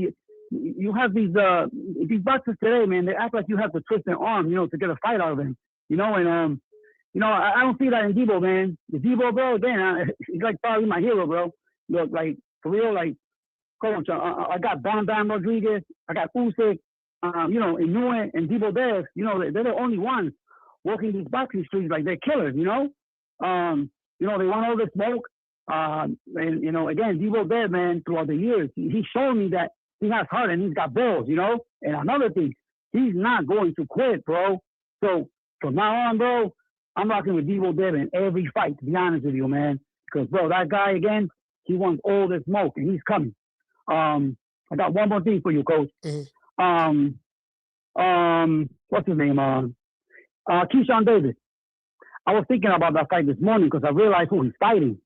you have these boxers today, man, they act like you have to twist their arm, you know, to get a fight out of them. You know, and you know, I don't see that in Deebo, man. The Deebo, bro, again, he's like probably my hero, bro. Look, like, for real, like, Coach, I got Bam Rodriguez, I got Usyk, you know, Inoue and Deebo Dev, you know, they're the only ones walking these boxing streets like they're killers, you know? You know, they want all the smoke. And, you know, again, Deebo Dev, man, throughout the years, he's shown me that he has heart and he's got balls, you know? And another thing, he's not going to quit, bro. So from now on, bro, I'm rocking with Deebo Dev in every fight, to be honest with you, man. Because, bro, that guy, again, he wants all the smoke, and he's coming. I got one more thing for you, Coach. What's his name? Keyshawn Davis. I was thinking about that fight this morning because I realized who he's fighting.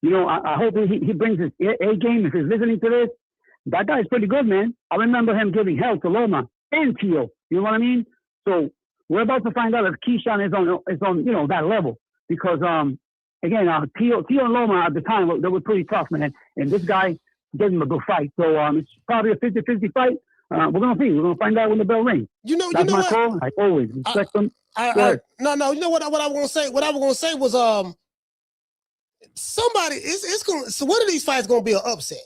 You know, I hope he brings his A game if he's listening to this. That guy's pretty good, man. I remember him giving hell to Loma and Teo. You know what I mean? So we're about to find out if Keyshawn is on you know, that level. Because again, Teo and Loma at the time, they were pretty tough, man. And this guy gave him a good fight. So it's probably a 50-50 fight. We're gonna see. We're gonna find out when the bell rings. That's my call. Like always, respect them. No. You know what I was gonna say? What I was gonna say was somebody. It's gonna. So one of these fights gonna be an upset.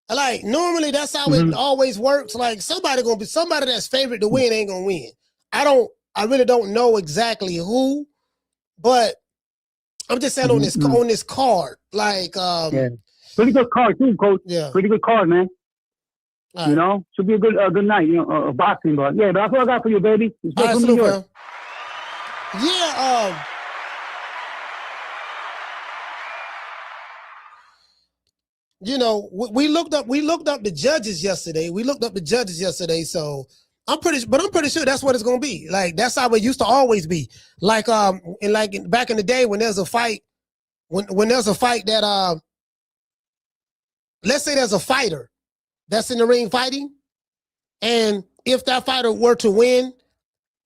Like normally that's how it always works. Like somebody that's favorite to win ain't gonna win. I really don't know exactly who, but I'm just saying on this card. Like pretty good card too, Coach. Yeah, pretty good card, man. You know, should be a good night, you know, boxing, but yeah, but that's what I got for you, baby. Respect from New York. Yeah, you know, we looked up the judges yesterday. So I'm pretty sure that's what it's gonna be. Like that's how it used to always be. Like back in the day when there's a fight, when there's a fight that let's say there's a fighter that's in the ring fighting, and if that fighter were to win,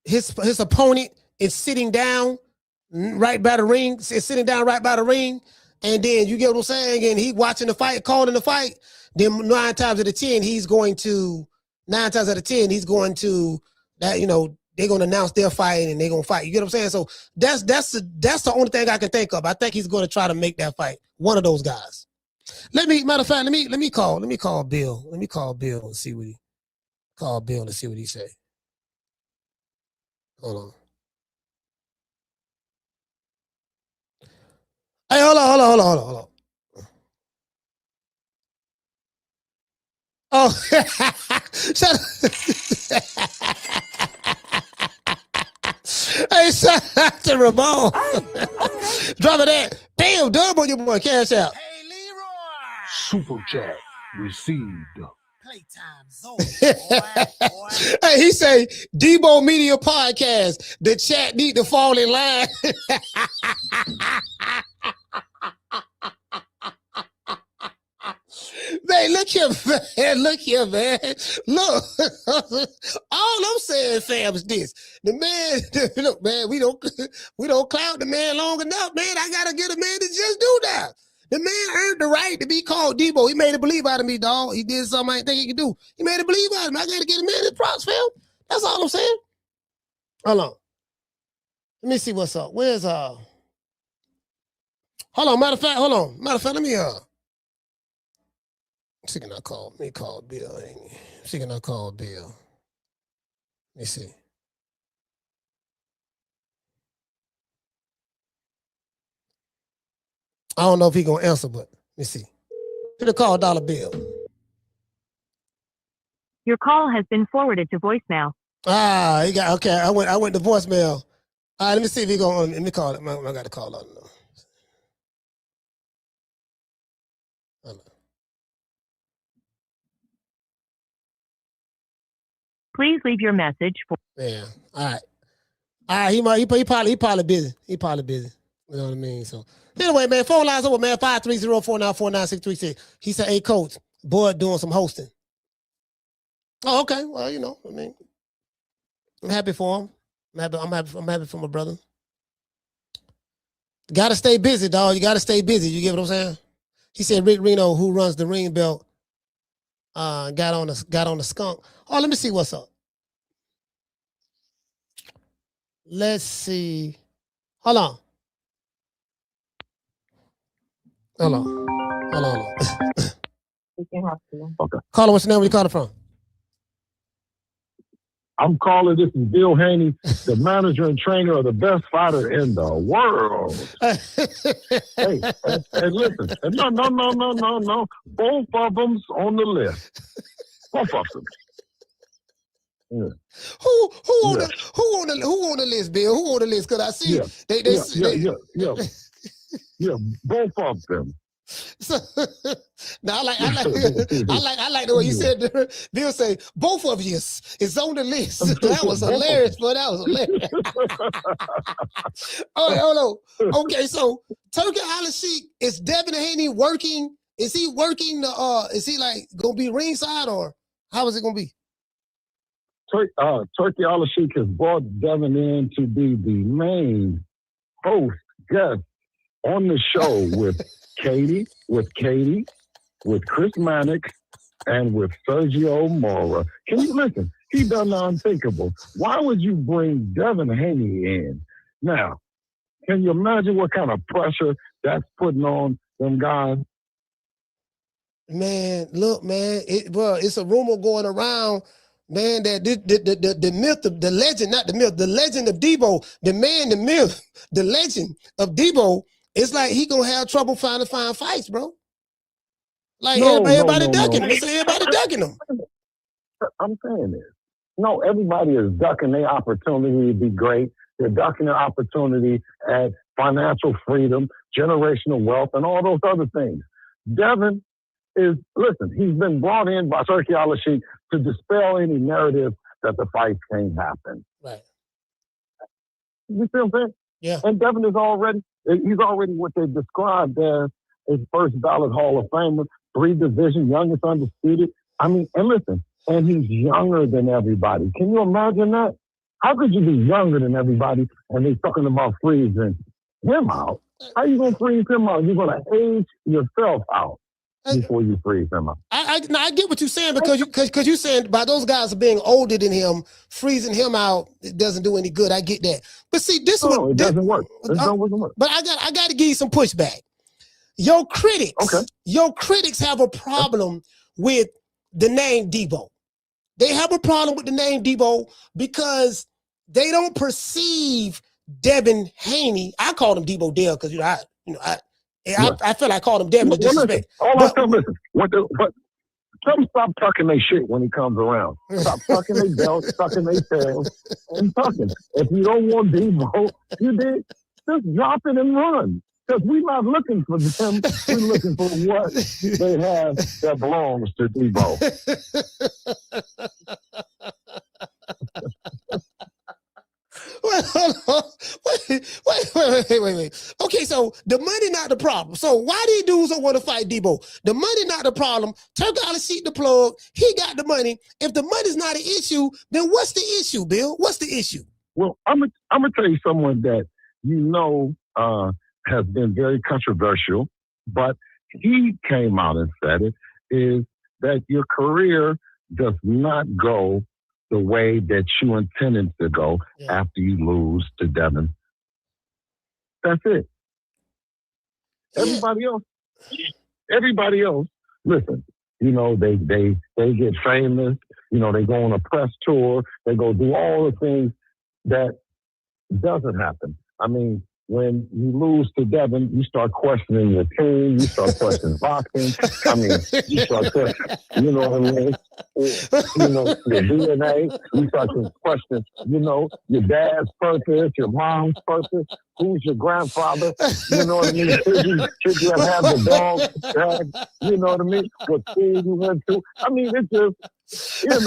his opponent is sitting down right by the ring, and then you get what I'm saying, and he watching the fight, calling the fight, then 9 times out of 10, he's going to that, they're gonna announce their fight and they're gonna fight. You get what I'm saying? So that's the only thing I can think of. I think he's gonna try to make that fight. One of those guys. Let me call Bill. Let me call Bill and see what he say. Hold on. Hey, hold on. Oh, shut up. Hey, shout out to Ramon. Drop it that. Damn, dub on your boy. Cash out. Hey, Leroy. Super chat received. Playtime's over, boy. Hey, he say, Deebo Media Podcast. The chat need to fall in line. Man, look here, man. Look, all I'm saying, fam, is this. The man, look, man, we don't clout the man long enough, man. I gotta get a man to just do that. The man earned the right to be called Deebo. He made a believe out of me, dog. He did something I didn't think he could do. He made a believe out of me. I gotta get a man his props, fam. That's all I'm saying. Hold on. Let me see what's up. Where's hold on, matter of fact, let me see, can I call? Let me call Bill. See, can I call Bill? Let me see. I don't know if he gonna answer, but let me see. Should have called Dollar Bill. Your call has been forwarded to voicemail. He got okay. I went to voicemail. All right, let me see if he gonna let me call it. I got to call on. Please leave your message for. Yeah. All right. He probably busy. He probably busy. You know what I mean? So anyway, man, phone lines over, man. 530-494-9636. He said, "Hey, coach, Bud doing some hosting." Oh, okay. Well, I mean, I'm happy for him. I'm happy for my brother. Gotta stay busy, dog. You gotta stay busy. You get what I'm saying? He said Rick Reno, who runs the ring belt, got on the skunk. Oh, let me see what's up. Let's see. Hold on. Okay. Caller, what's your name? Where you calling from? I'm calling. This is Bill Haney, the manager and trainer of the best fighter in the world. Hey, and listen, no. Both of them's on the list. Both of them. Yeah. Who on the list, Bill? Who on the list? Cause I see Yeah, both of them. So, now I like the way you said. Bill say both of you is on the list. That was hilarious, but that was hilarious. All right, hold on. Okay, so Turki Alashikh, is Devin Haney working? Is he working the? Is he like gonna be ringside or how is it gonna be? Turki Alashikh has brought Devin in to be the main host guest on the show with Katie, with Chris Mannix, and with Sergio Mora. Can you listen? He done the unthinkable. Why would you bring Devin Haney in? Now, can you imagine what kind of pressure that's putting on them guys? Man, look, man, it's a rumor going around, man, that the myth, the legend, not the myth, the legend of Deebo, the man, the myth, the legend of Deebo, it's like he gonna have trouble finding fights, bro. Like everybody ducking him. It's everybody ducking him. I'm saying this. No, everybody is ducking their opportunity to be great. They're ducking their opportunity at financial freedom, generational wealth, and all those other things. Devin he's been brought in by Turki Alashikh to dispel any narrative that the fights can't happen. Right. You see what I'm saying? Yeah. And Devin he's already what they described as a first ballot Hall of Famer, 3 division, youngest undisputed. I mean, and listen, and he's younger than everybody. Can you imagine that? How could you be younger than everybody and they're talking about freezing him out? How you gonna freeze him out? You're gonna age yourself out before you freeze him out. I get what you're saying because you're saying by those guys being older than him, freezing him out, it doesn't do any good. I get that, but see, it doesn't work. It doesn't work. But I got to give you some pushback. Your critics have a problem with the name Deebo. They have a problem with the name Deebo because they don't perceive Devin Haney. I called him Deebo Dev because I feel like I called him Devin to disrespect. Tell them stop tucking their shit when he comes around. Stop tucking their belts, tucking their tails, and tucking. If you don't want Deebo, just drop it and run. Because we're not looking for them. We're looking for what they have that belongs to Deebo. Wait. Okay, so the money not the problem. So why these dudes don't want to fight Deebo? The money not the problem. Turki Alashikh the plug. He got the money. If the money's not an issue, then what's the issue, Bill? What's the issue? Well, I'm gonna tell you someone that has been very controversial, but he came out and said it, is that your career does not go the way that you intended to go after you lose to Devin. That's it. Everybody else, listen, they get famous, they go on a press tour, they go do all the things that doesn't happen. I mean, when you lose to Devin, you start questioning your team, you start questioning boxing. I mean, you start questioning, you know what I mean? Your DNA, you start to question, your dad's purpose, your mom's purpose, who's your grandfather, you know what I mean? Should you have the dog, you know what I mean? What school you went to. I mean, it's just, yeah.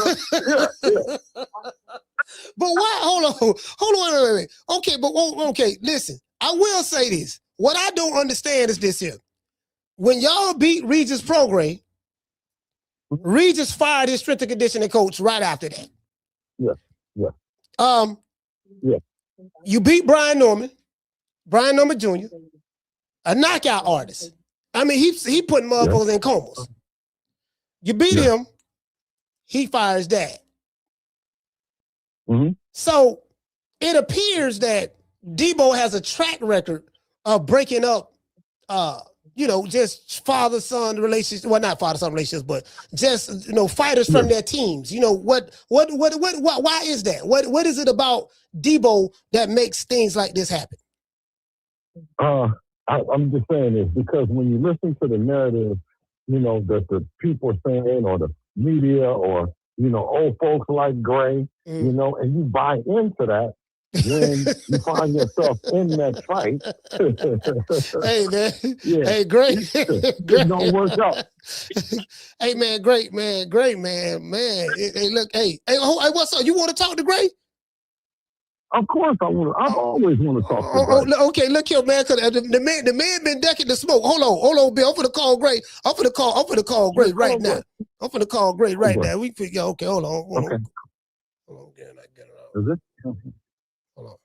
But why? Hold on, wait. Okay, listen. I will say this. What I don't understand is this here. When y'all beat Regis Prograis, Regis fired his strength and conditioning coach right after that. Yeah. You beat Brian Norman Jr., a knockout artist. I mean, he putting motherfuckers in comas. You beat him, he fires dad. Mm-hmm. So it appears that Deebo has a track record of breaking up, just father-son relationships. Well, not father-son relationships, but just fighters from their teams. Why is that? What is it about Deebo that makes things like this happen? I'm just saying this because when you listen to the narrative, that the people are saying, or the media, or old folks like Gray, and you buy into that, then you find yourself in that fight. Hey, man. Hey, great. It don't work out. Hey, man, great, man. Hey, look, hey, what's up? You want to talk to Gray? Of course I want to. I always want to talk to Gray. Okay, look here, man, because the man been ducking the smoke. Hold on, Bill. I'm finna call Gray. I'm finna call Gray right now. I'm finna call Gray right now. Okay, hold on. Okay. Hold on, get it out. Is it? Hold on.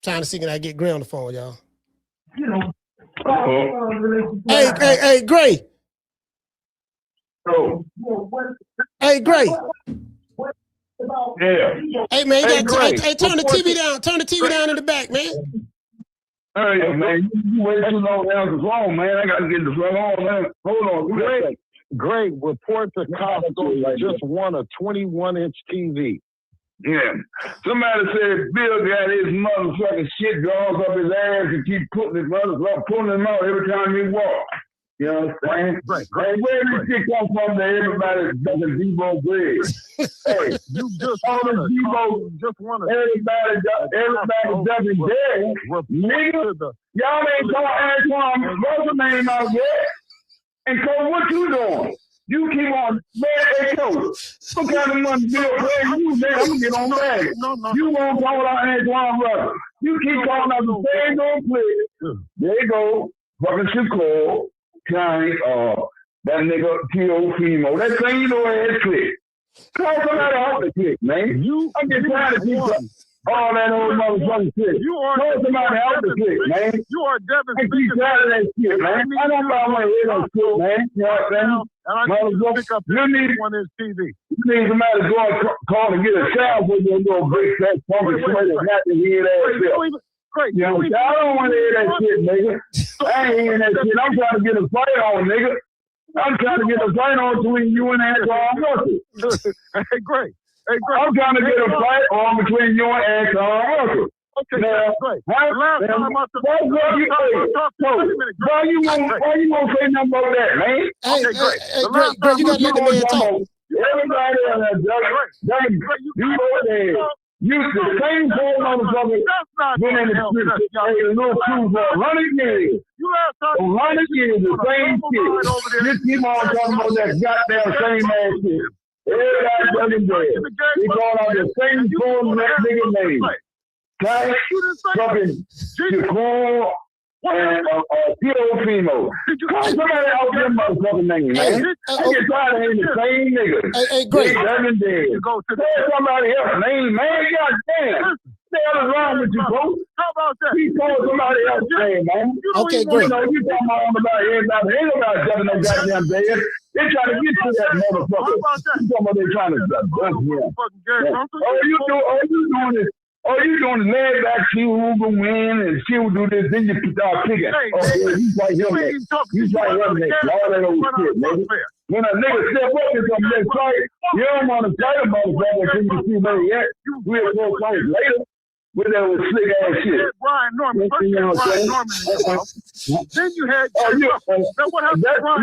Trying to see can I get Gray on the phone, y'all. Hey, Gray. Oh. Hey, Gray. Yeah. Hey, man, turn the TV down. Turn the TV down in the back, man. Hey, man, you waited too long down the phone, man. I got to get the phone on, man. Hold on. Great. Report to Costco just won a 21-inch TV. Yeah. Somebody said Bill got his motherfucking shit draws up his ass and keep putting his motherfucker, pulling him out every time he walks. You know what I'm saying? Right. Hey, where did this shit come from that everybody doesn't Deebo Dev? Hey, you just Deebo, everybody doesn't Dev. Nigga, y'all ain't gonna ask him what's the name out there. And so what you doing? man, hey, yo, what kind of money Bill paying you, man? I'm gonna get on that. You won't call out Antoine Russell. You keep calling out the same old players. There you go. Fucking Shakur, County, that nigga Teofimo. That thing you know ass click. Call somebody out the click, man. I'm just trying to keep all that old motherfucking shit. Call somebody out the click, man. You are Devin. I keep tired of that shit, man. I don't know how to hear that shit, man. You know what I'm saying? You need somebody to go and call and get a shower for you and go break that funky sweat and not to hear that shit. You know what I'm saying? I don't want to hear that shit, nigga. I ain't hearing that shit. I'm trying to get a fight on, nigga. I'm trying to get a fight on between you and Antoine Russell. Hey, great. I'm trying to get a fight on between you and Antoine Russell. Okay, now, great. Why you won't say nothing about that, man? Hey, Greg, you got to let the man talk. Everybody on that, you over there. You the same four motherfuckers been in the street a little too for 100 years. 100 years, the same shit. Just keep on talking about that goddamn same ass shit. Everybody fucking dead. They call out the same four nigga name. Ty, fucking Shakur, and Teofimo. Call somebody out their motherfucking name, man. I get tired of hearing the same niggas. Hey, Greg. Tell somebody else name, man. Goddamn. What the hell is wrong with you, folks? How about that? He called somebody else name, man. Okay, Greg. You know, you talking about everybody. Ain't nobody telling no goddamn dead. They trying to get to that motherfucker. You talking about they trying to bust him. All you doing is lay back, see who will win, and see who do this, then you start picking. You fight him next. You fight him next. All that old shit, nigga. When a nigga step up in some next fight, you don't want to fight a motherfucker until you see where he at. We'll go fight later with that old slick ass shit. Brian Norman. First you had Brian Norman in the house. Then you had now what happened to Brian?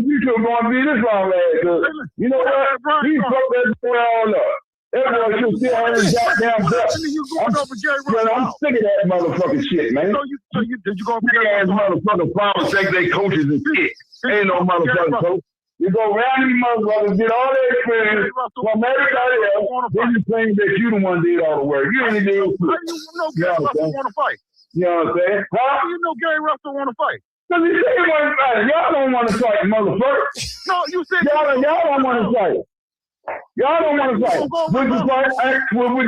You should go and be this long ass dude. You know what? He fucked that boy all up. Everyone should still have his goddamn belt. I'm sick of that motherfucking shit, man. So you did you go big ass motherfucking farmers think they coaches and shit. Ain't no motherfucking coach. You go around these motherfuckers, get all their experience from everybody else, then you claim that you the one did all the work. You ain't did shit. How do you know Gary Russell want to fight? You know what I'm saying? How do you know Gary Russell want to fight? Because he said he wasn't fighting. Y'all don't want to fight, motherfucker. No, you said y'all don't want to fight. Y'all don't want to fight. Would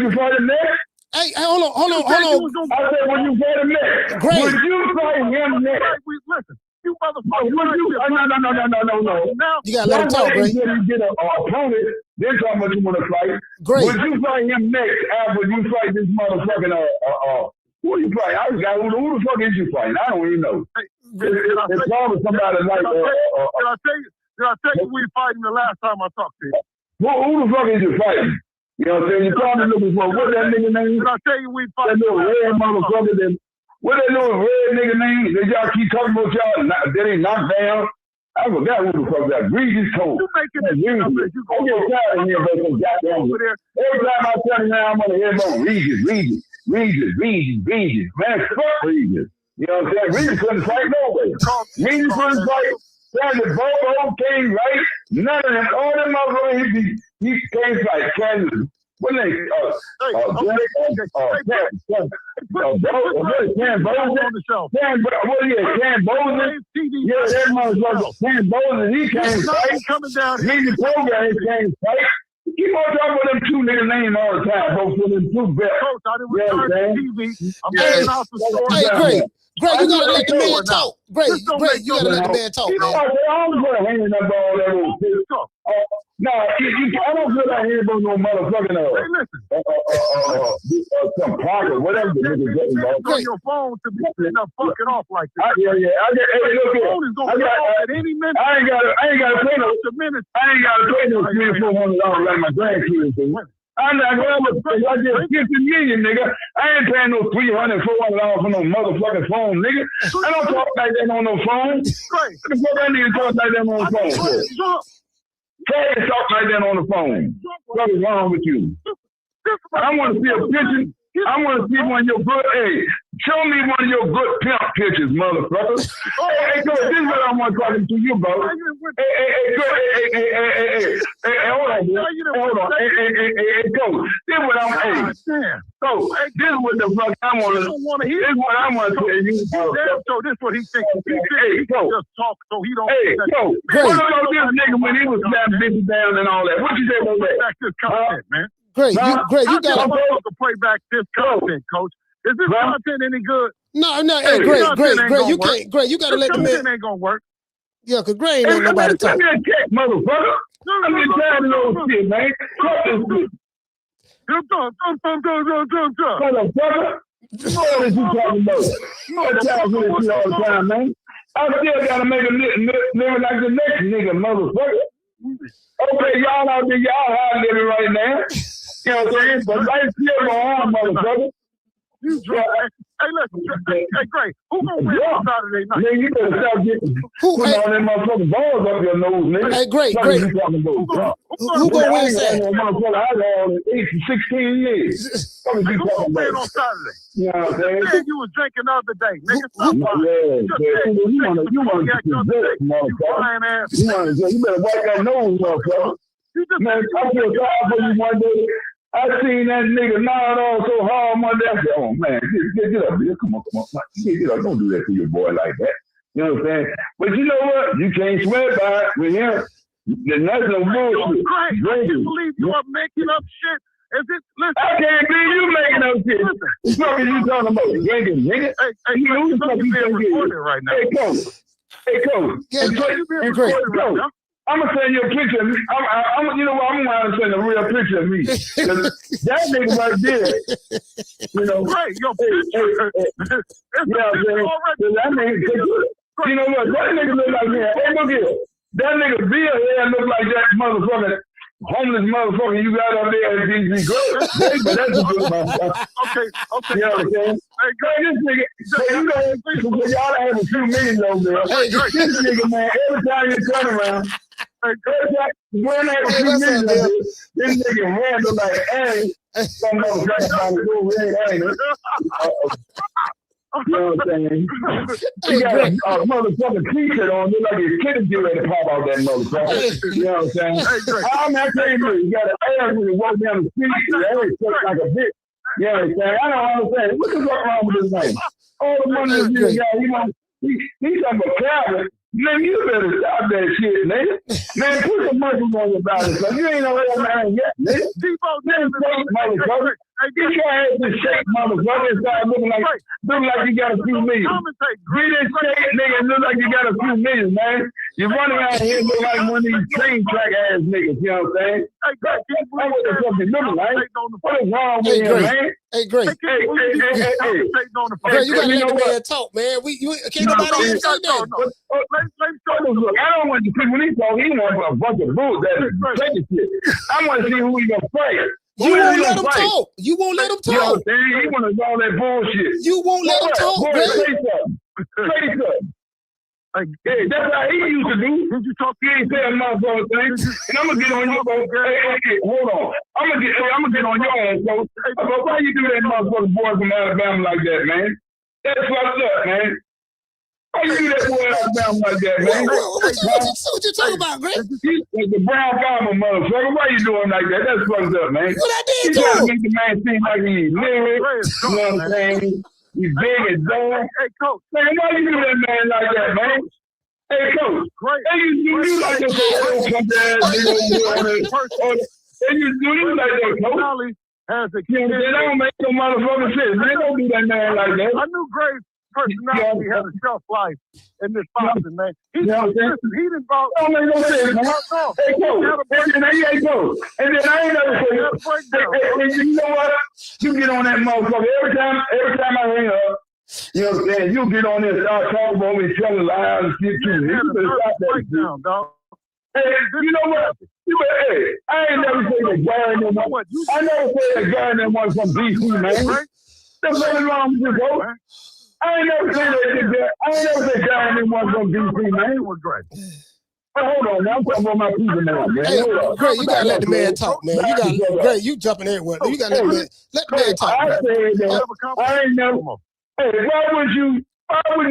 you fight him next? Hey, hold on. I said, would you fight him next? Great. Would you fight him next? Listen, you motherfucker. No. You gotta let him talk, Greg. You get an opponent, then talk about you want to fight. Great. Would you fight him next after you fight this motherfucking who you fight? I forgot who the fuck is you fighting? I don't even know. It's probably somebody like Did I tell you we fighting the last time I talked to you? Who the fuck is you fighting? You know what I'm saying? You're probably looking for what that nigga name? Did I tell you we fighting? That little red motherfucker. What that little red nigga name? That y'all keep talking about y'all that they knocked down? I forgot who the fuck that. Regis told. I get tired of hearing about some goddamn. Every time I tell you now, I'm gonna hear about Regis. Man, fuck Regis. You know what I'm saying? Regis couldn't fight nobody. Regis couldn't fight. The Bobo came right. None of them, all them motherfuckers, he came like Kansas. What they? Yeah, that motherfucker, Ken Bozen, he came fight. He the program, he came fight. Keep on talking about them two niggas' names all the time, folks, for them two belts. Coach, I didn't return to TV. I'm getting out the store. Hey, Greg, you gotta let the man talk. Greg, you gotta let the man talk, man. I don't feel like hanging up all that old shit. No, I don't feel like hearing about no motherfucking some pocket, whatever the nigga getting about. On your phone to be fucking off like that. Hey, look here. I ain't gotta pay no $300 like my grandkids do. I'm not going I just 50 million, nigga. I ain't paying no $300, $400 for no motherfucking phone, nigga. I don't talk like that on no phone. What the fuck I need to talk like that on the phone? Can't talk like that on the phone. What is wrong with you? I want to see a picture I want to see one of your good. Hey, show me one of your good pimp pictures, motherfucker. Hey, Coach, this is what I want talking to you, bro. Hey, hold on, bro. Hold on. Hey, Coach, this is what I'm. Hey, Coach, this is what the fuck I want to. This is what I want to tell you. So this is what he thinks. He just talk so he don't. Hey, Coach, what about this nigga when he was slapping bitches down and all that? What you say about that? Back this content, man. Great, you got to play back this content, Coach. Is this content any good? No. Hey, Great. You can't. Great, you got to let the man. Ain't gonna work. Yeah, because Gray ain't letting nobody talk. Give me a check, motherfucker. I'm just trying to know shit, man. Motherfucker. What is you talking about? You know what y'all do this all the time, man. I still gotta make a living like the next nigga, motherfucker. Okay, y'all out there, y'all high living right now. You know what I'm saying? But I still go on, motherfucker. Hey, listen, hey, Gray, who gonna win on Saturday night? Man, you better stop getting putting all them motherfucking balls up your nose, nigga. Hey, Great. Who gonna win Saturday? I got 16 years. Who gonna win on Saturday? You know what I'm saying? Man, you was drinking the other day, nigga. Stop You want to you better wipe that nose, motherfucker. Man, I feel sorry for you one day. I seen that nigga nod on so hard one day. I said, oh, man, get up here. Come on. Get up. Don't do that to your boy like that. You know what I'm saying? But you know what? You can't sweat by it with him. That's no bullshit. I can't believe you are making up shit. Listen, I can't believe you making up shit. What are you talking about? Drinking, nigga? Hey, you being recorded right now. Hey, Coach. You being recorded right now. I'm gonna send you a picture of me. You know what? I'm gonna send a real picture of me. That nigga right there, you know. Right, your picture. That nigga, you know what? That nigga look like me. Hey, look here. That nigga Bill here look like that motherfucker. Homeless motherfucker you got up there at DC Great, but that's a good motherfucker. Okay. You know what I'm saying? Hey, this nigga, y'all have a few million over there. This nigga, man, every time you turn around, when they have a few million over there, this nigga hand look like, hey, some motherfucker trying to go red, ain't it? You know what I'm saying? He got a motherfucking t-shirt on, look like his kid is getting ready to pop out that motherfucker. You know what I'm saying? I'm not saying he got an ass when he walk down the street, his ass looks like a bitch. You know what I'm saying? I don't understand. What is wrong with this man? All the money this nigga got, he's talking about Calvin. Man, you better stop that shit, nigga. Man, put some muscle on your body, son. You ain't no old man yet, nigga. Deebo Devin Haney, motherfucker. Get your ass in shape, motherfucker, and start looking like you got a few million. Get in shape, nigga, and look like you got a few million, man. You running around here look like one of these train track ass niggas, you know what I'm saying? That's what the fuck you looking like. What is wrong with him, man? Hey, Great. Hey. Great, you gotta let the man talk, man. Can't nobody even say that. Look, I don't want to see when he talk, he wants a bunch of bulls that is crazy shit. I want to see who he gonna fight. You won't let him talk. You won't let him talk. You know what I'm saying? He want to do all that bullshit. You won't let him talk, man. Say something. Hey, that's how he used to do. Did you talk? He ain't saying motherfucker things. And I'm gonna get on your boat. Hey, hold on. I'm gonna get on your own boat. But why you do that motherfucker boy from Alabama like that, man? That's fucked up, man. Why you do that boy Alabama like that, man? What you talking about, Greg? The brown farmer motherfucker. Why you doing like that? That's fucked up, man. What I did to him? You trying to make the man seem like he's lyric. You know what I'm saying? He's big and dumb. Hey, Coach. Man, why you do that man like that, man? Hey, Coach. Hey, you like this old country ass nigga. Hey, you like that, Coach. They don't make no motherfucking sense. They don't do that man like that. I knew Graves' personality had a shelf life in this boxing, man. He didn't bought. Don't make no sense, man. Hey, Coach. Hey, Coach. And then I ain't never say, hey, you know what? You get on that motherfucker every time I hang up. You know what I'm saying? You get on there and start talking about me, telling lies and shit too. You better stop that shit. Dog. Hey, you know what? Hey, I ain't never say that guy in there. I never say that guy in there was from DC, man. There's nothing wrong with you, bro. I ain't never say that. I ain't never say guy in there was from DC, man. Hold on, now I'm talking about my people now, man. Hey, Gray, you gotta let the man talk, man. You got Gray, you jumping everywhere. You gotta let the man talk. I said that. I ain't never. Hey, why would you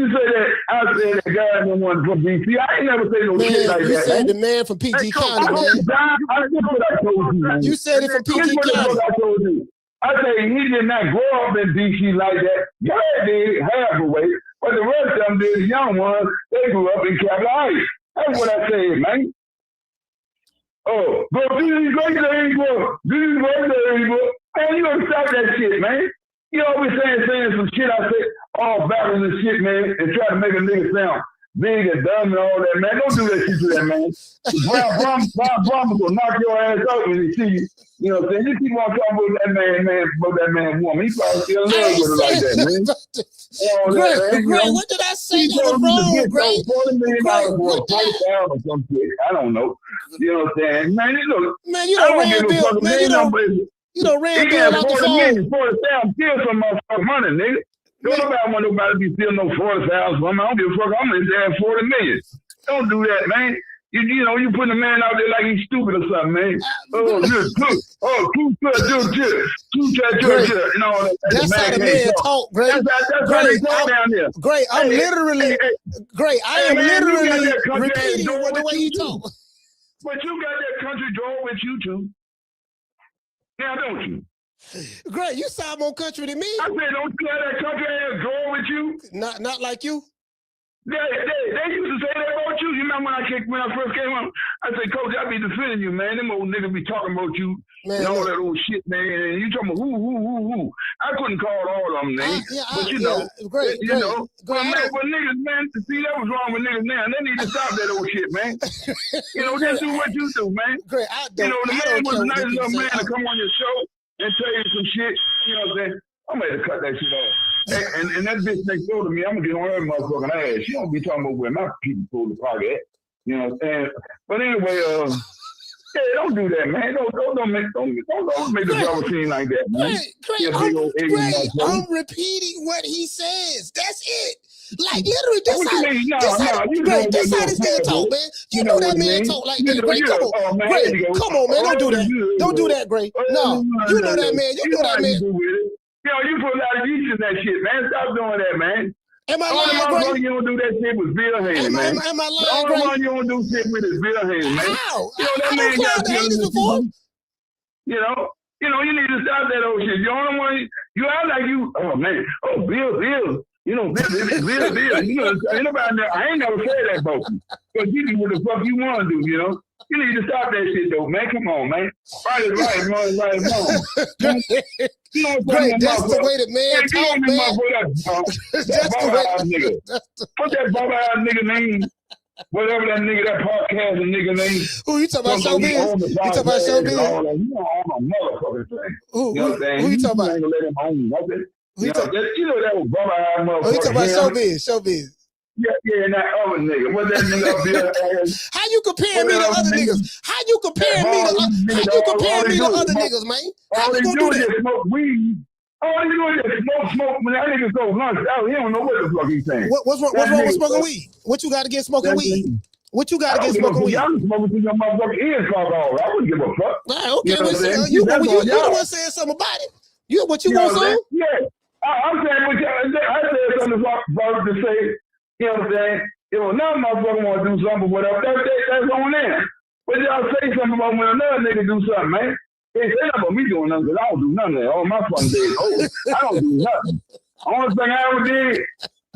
say that? I said that guy no one from DC. I ain't never say no shit like that. You said the man from PG County, man. I did what I told you, man. You said it from PG County. I told you. I say he did not grow up in DC like that. God did half away, but the rest of them did. The young ones, they grew up in Capitol Heights. That's what I said, man. Oh, but this is great thing, bro. This is great thing, bro. Man, you gotta stop that shit, man. You always saying some shit. I say all battles and shit, man, and try to make a nigga sound big and dumb and all that, man. Don't do that shit to that, man. Brown Brahma will knock your ass out when he see you. You know what I'm saying? You keep on talking about that man woman. He probably still in love with her like that, man. Gray, what did I say that was wrong, Gray? $40 million for a $40,000 or some shit. I don't know. You know what I'm saying? Man, you don't ran Bill. Man, you don't ran Bill off the phone. $40,000, still some motherfucking money, nigga. Don't want nobody to be stealing no $40,000 from me. I don't give a fuck. I'm in there $40 million. Don't do that, man. You know, you putting a man out there like he's stupid or something, man. That's how the man talk, Gray. That's how they talk down there. Gray, I am literally repeating the way he talk. But you got that country draw with you too. Now, don't you? Gray, you sound more country than me. I said, don't you have that country ass draw with you? Not like you. They used to say that about you. You remember when I first came up? I said, Coach, I be defending you, man. Them old niggas be talking about you and all that old shit, man. And you talking about who. I couldn't call all of them names. But you know, but niggas, man, see, that was wrong with niggas now. They need to stop that old shit, man. You know, just do what you do, man. The man was a nice little man to come on your show and tell you some shit. You know what I'm saying? I'm ready to cut that shit off. And that bitch next door to me, I'm gonna get on her motherfucking ass. She don't be talking about where my people pull the pocket at. You know what I'm saying? But anyway, yeah, don't do that, man. Don't make the brother seem like that, man. I'm repeating what he says. That's it. Like literally, that's how this nigga talk, man. You know that man talk like that. Gray, come on, Gray, come on, man. Don't do that. Don't do that, Gray. No, you know that man. You know that man. Yo, you put a lot of yeast in that shit, man. Stop doing that, man. Am I lying, Gray? You don't do that shit with Bill Haney, man. Am I lying, the only one you don't do shit with is Bill Haney, man. How? You know, that man got before. You know, you need to stop that old shit. The only one you act like you. Oh man, Bill. You know, Bill. You know, ain't nobody there. I ain't never said that about you. Because you do what the fuck you want to do. You know. You need to stop that shit, though, man. Come on, man. Right is right, wrong is right, wrong. You know Great, that's the way the man talk, man. That's the way. Put that bum-ass nigga name, whatever that nigga, that podcast nigga name. Who you talking about, Showbiz? You talking about Showbiz? You don't own a motherfucking thing. Who you talking about? You ain't gonna let him own nothing. You know that was bum-ass motherfucker. Oh, you talking about Showbiz? Yeah, and that other nigga. What that nigga up there? How you comparing me to other niggas? How you comparing me to other niggas, man? How you gonna do that? Smoke weed. All he do is smoke. When that nigga go lunch out, he don't know what the fuck he's saying. What's wrong with smoking weed? What you got against smoking weed? What you got against smoking weed? I'm smoking through your motherfucking ears fuck all. I wouldn't give a fuck. Okay, you the one saying something about it. What you want, son? Yeah, I'm saying. I said something about to say. You know what I'm saying? Now motherfucker want to do something, whatever. That's on there. But y'all say something about when another nigga do something, man. They say nothing about me doing nothing because I don't do nothing. All my fun days over. I don't do nothing. The only thing I ever did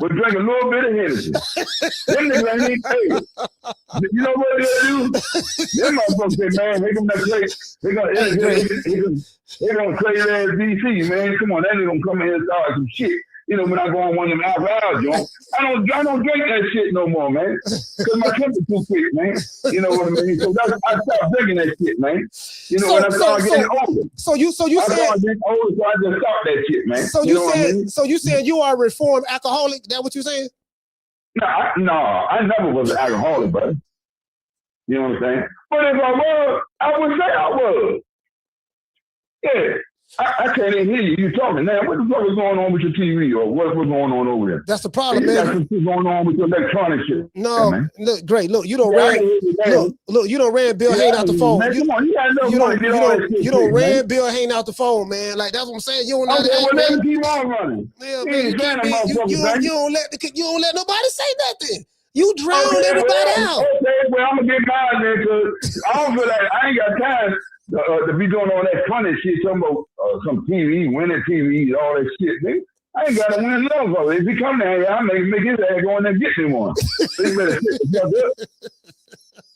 was drink a little bit of Hennessy. Them niggas ain't even paid. You know what they do? Them motherfuckers say, man, they gonna play. They gonna play their DC, man. Come on, that nigga gonna come in here and start some shit. You know, when I go on one of them alcohol joints, I don't drink that shit no more, man. Because my temper too quick, man. You know what I mean? So I stopped drinking that shit, man. You know, when I started getting older. So you said I started getting older, so I just stopped that shit, man. So you said you are a reformed alcoholic? That what you saying? No, I never was an alcoholic, brother. You know what I'm saying? But if I was, I would say I was. Yeah. I can't even hear you. You talking now. What the fuck is going on with your TV or what's going on over there? That's the problem, you man. got some shit going on with your electronic shit. No, man. look, great. Look, you don't ran. Look, you don't ran Bill Haney out the phone. Man, come on, You don't ran Bill Haney out the phone, man. Like that's what I'm saying. You don't know well, that, let man. him keep on running. Yeah, man. You don't let nobody say nothing. You drowned everybody out. Okay, well, I'm gonna get mine there because I don't feel like I ain't got time to be doing all that funny shit, talking about some TV, winning TV, all that shit, nigga. I ain't got to win none of it. If he come down here, I make his ass go in there and get me one. You better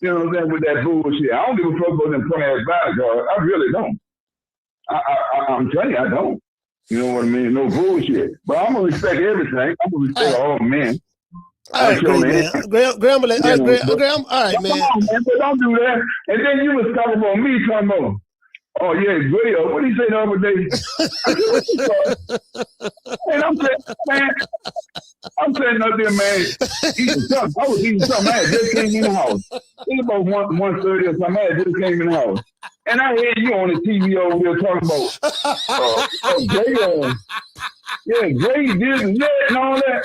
you know what I'm saying, with that bullshit. I don't give a fuck about them playing bodyguard. I really don't. I'm telling you, I don't. You know what I mean? No bullshit. But I'm going to respect everything. I'm going to respect all men. All right, great, man. Graham, all right, man. Come on, man, but don't do that. And then you was talking about me, talking about, oh, yeah, Graham. What did he say the other day? And I'm saying, man, I'm saying up there, man, eating something. I was eating something. I just came in the house. It was about 1:30 or something. I just came in the house. And I heard you on the TV over there talking about, Gray this and that and all that.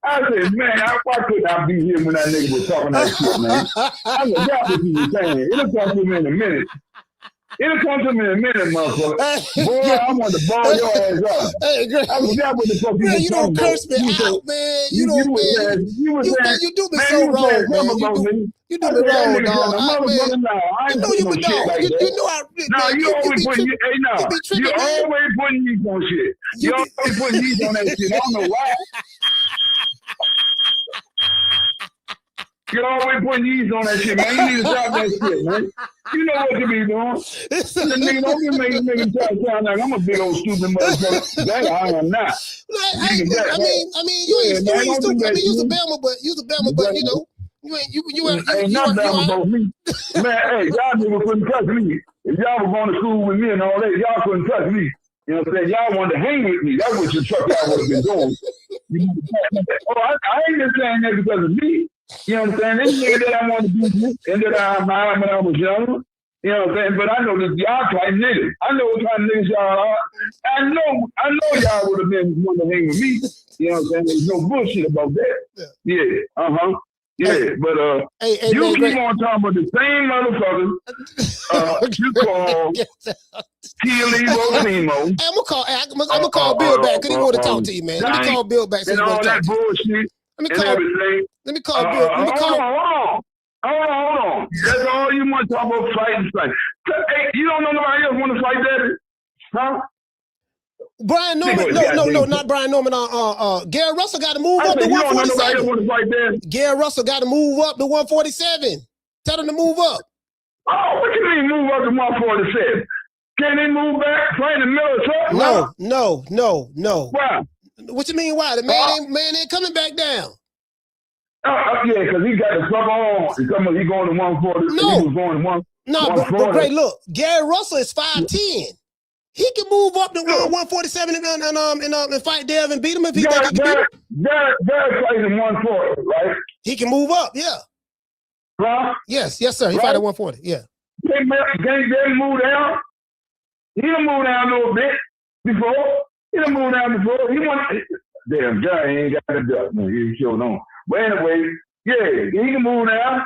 I said, man, why couldn't I be here when that nigga was talking that shit, man? I forgot what he was saying. It'll come to me in a minute. Motherfucker. Boy, I want to ball your ass up. I forgot what the fuck you was you don't curse me out, man. You do me so wrong, man. You do me wrong, dog. You know you would dog. You know I. No, you always putting you always putting yeast on shit. You always putting yeast on that shit. I don't know why. You always putting yeast on that shit, man. You need to stop that shit, man. You know what you be doing. Nigga, don't be making niggas sound like I'm a big old stupid motherfucker. That I am not. I mean, you ain't stupid. I mean, you's a Bama, but you know, you ain't nothing about me. Man, hey, y'all niggas couldn't touch me. If y'all was going to school with me and all that, y'all couldn't touch me. You know what I'm saying? Y'all wanted to hang with me. That's what your truck y'all would have been doing. I ain't just saying that because of me. You know what I'm saying? This nigga that I wanted to be with, and that I admired when I was younger. You know what I'm saying? But I know that y'all type niggas. I know what kind of niggas y'all are. I know y'all would have been wanting to hang with me. You know what I'm saying? There's no bullshit about that. Yeah. Yeah, but you keep on talking about the same motherfuckers you call Teofimo. I'm gonna call Bill back because he want to talk to you, man. Let me call Bill back. And all that bullshit. Let me call Bill. Hold on. That's all you want to talk about, fighting. Hey, you don't know nobody else want to fight that? Huh? Brian Norman, no, not Brian Norman. Gary Russell got to move up to 147. Gary Russell got to move up to 147. Tell him to move up. Oh, what you mean move up to 147? Can they move back, play in the middle of something? No. Why? What you mean? Why the man ain't coming back down? Yeah, because he got the fuck on. He going to 140. No, he was going to but great. Look, Gary Russell is 5'10". He can move up to 147 and fight Dev and beat him if he think he can beat him. Derek plays in 140, right? He can move up, yeah. Right? Yes, sir. He fight at 140, yeah. Can he move down? He done moved down a little bit before. He won. Damn, Johnny ain't got the duck. No, he sure don't. But anyway, yeah, he can move down.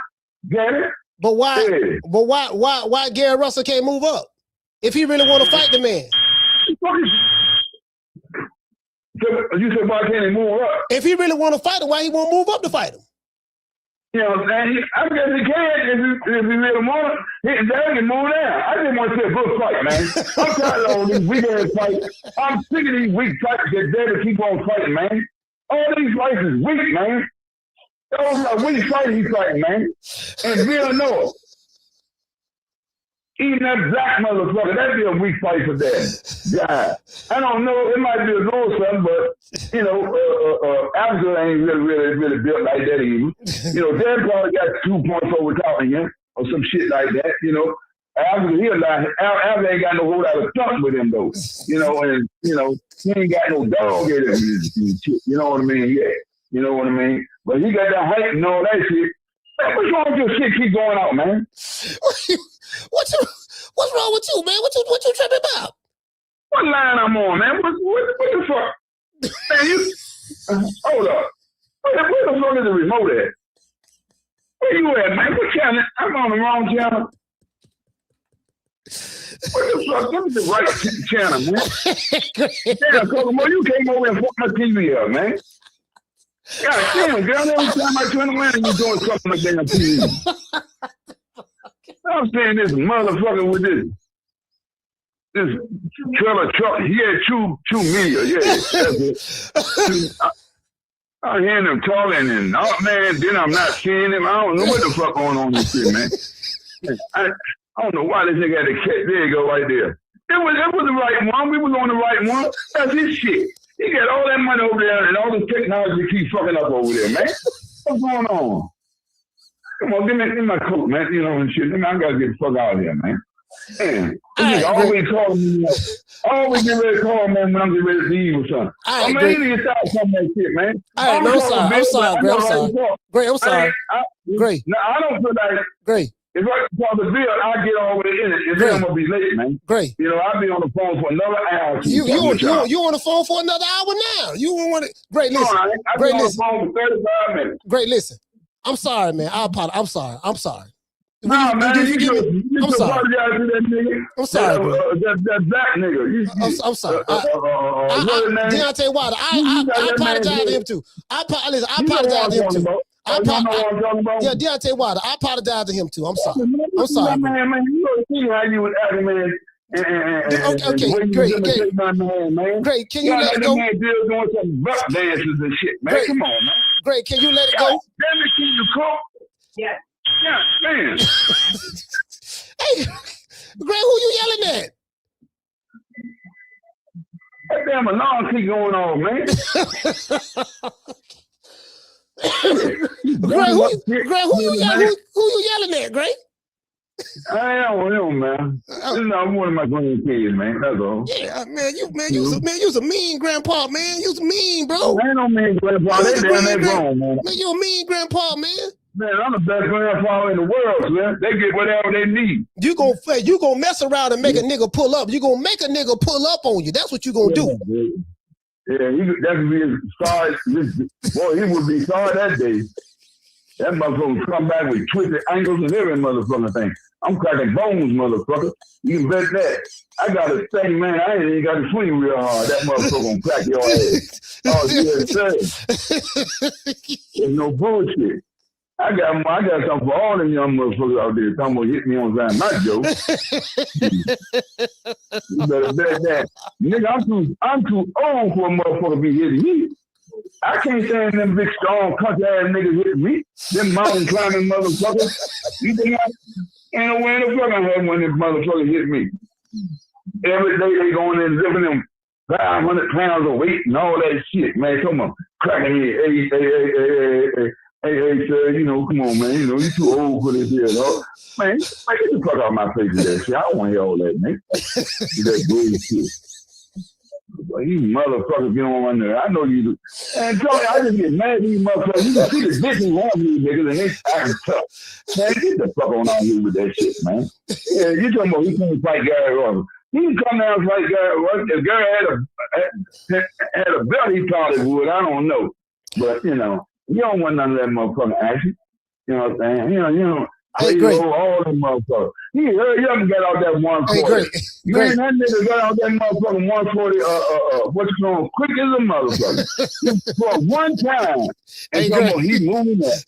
Get it? But why? Yeah. But why Gary Russell can't move up? If he really want to fight the man. You said why can't he move up? If he really want to fight him, why he won't move up to fight him? You know what I'm saying? I guess he can if he really want to. He can move down. I just want to see a good fight, man. I'm tired of all these weak ass fights. I'm sick of these weak fights that they keep on fighting, man. All these fights is weak, man. Which fight he fighting, man? And Bill Noah. Eating that black motherfucker, that'd be a weak fight for that. Yeah. I don't know, it might be a little something, but, you know, Africa ain't really built like that even. You know, Dan probably got 2 points over top of him, or some shit like that, you know. Africa ain't got no whole lot of stuff with him, though. You know, and, you know, he ain't got no dog in him, you know what I mean? Yeah. You know what I mean? But he got that height and all that shit. What's wrong with your shit keep going out, man? What's What's wrong with you, man? What you tripping about? What line I'm on, man? What the fuck? Man, you hold up. Where the fuck is the remote at? Where you at, man? What channel? I'm on the wrong channel. What the fuck? This is the right channel, man. Damn, Kokomo, you came over and fucked my TV up, man. God damn, girl, every time I turn around, you doing something like damn TV. I'm saying this motherfucker with this trailer truck. He had 2 million. Yeah, that's it. I'm hearing him talking, and oh man, then I'm not seeing him. I don't know what the fuck going on this shit, man. I don't know why this nigga had to catch. There you go, right there. It was the right one. We was on the right one. That's his shit. He got all that money over there, and all the technology keep fucking up over there, man. What's going on? Come on, give me my coat, man. You know and shit. I gotta get the fuck out of here, man. Man, always calling me. Always get ready to call, man, when I'm getting ready to leave or something. I mean, you need to stop some of that shit, man. All right, I'm sorry, Gray. I'm sorry. Gray. No, I don't feel like Gray. If I call the bill, I get all the way in it, and then I'm gonna be late, man. Gray. You know, I'll be on the phone for another hour. You on the phone for another hour now? You don't want to? Gray, listen. I've been on the phone for 35 minutes. Gray, listen. I'm sorry, man. I apologize. I'm sorry. Nah, man, you I'm sorry. Apologize to that nigga. I'm sorry, bro. That black nigga. I'm sorry. Deontay Wilder. I apologize to him too. I apologize to him too. Yeah, Deontay Wilder. I apologize to him too. I'm sorry. I'm sorry. Man, you don't see how you was acting, man. Okay, great. Can you let it go? Man still doing some butt dances and shit, man. Great. Come on, man. Great. Can you let it go? Damn it, can you cook? Yeah. Yeah, man. Hey, Gray, who you yelling at? That damn alarm keep going on, man. Gray, who you yelling at, Gray? I don't know, man. I'm one of my grandkids, man. That's all. Yeah, man. You's a mean grandpa, man. You's mean, bro. I ain't no mean grandpa. They damn that grown, man. Man, you a mean grandpa, man. Man, I'm the best grandpa in the world, man. They get whatever they need. You gonna mess around and make a nigga pull up. You gonna make a nigga pull up on you. That's what you gonna do. Yeah, that could be sorry. Boy, he would be sorry that day. That motherfucker would come back with twisted ankles and every motherfucking thing. I'm cracking bones, motherfucker. You can bet that. I got a thing, man. I ain't even got to swing real hard. That motherfucker gonna crack your ass. Oh, yeah, there's no bullshit. I got something for all them young motherfuckers out there. Talking about hit me on the my joke. You better bet that. Nigga, I'm too old for a motherfucker to be hitting me. I can't stand them big strong country ass niggas hitting me. Them mountain climbing motherfuckers. You think ain't no way in the fuck I had one of them motherfuckers hit me. Every day they going in lifting them 500 pounds of weight and all that shit, man. Come on. Cracking me. Hey, sir, you know, come on, man. You know, you too old for this here, dog. Man, get the fuck out of my face with that shit. I don't want to hear all that, man. That bullshit. You motherfuckers get on my nerve. I know you do. And tell me, I just get mad at these motherfuckers. You can see the dick in one of these niggas and they acting tough. Man, get the fuck on out here with that shit, man. Yeah, you talking about he can't fight Gary Russell. He can come down and fight Gary Russell. If Gary had a belt, he probably would. I don't know. But, you know, you don't want none of that motherfucking action. You know what I'm saying? You know. Hey, all them motherfuckers. He hurry up and get out that 140. Man, that nigga got out that motherfucking 140, what you call quick as a motherfucker. For one time. And he moving that.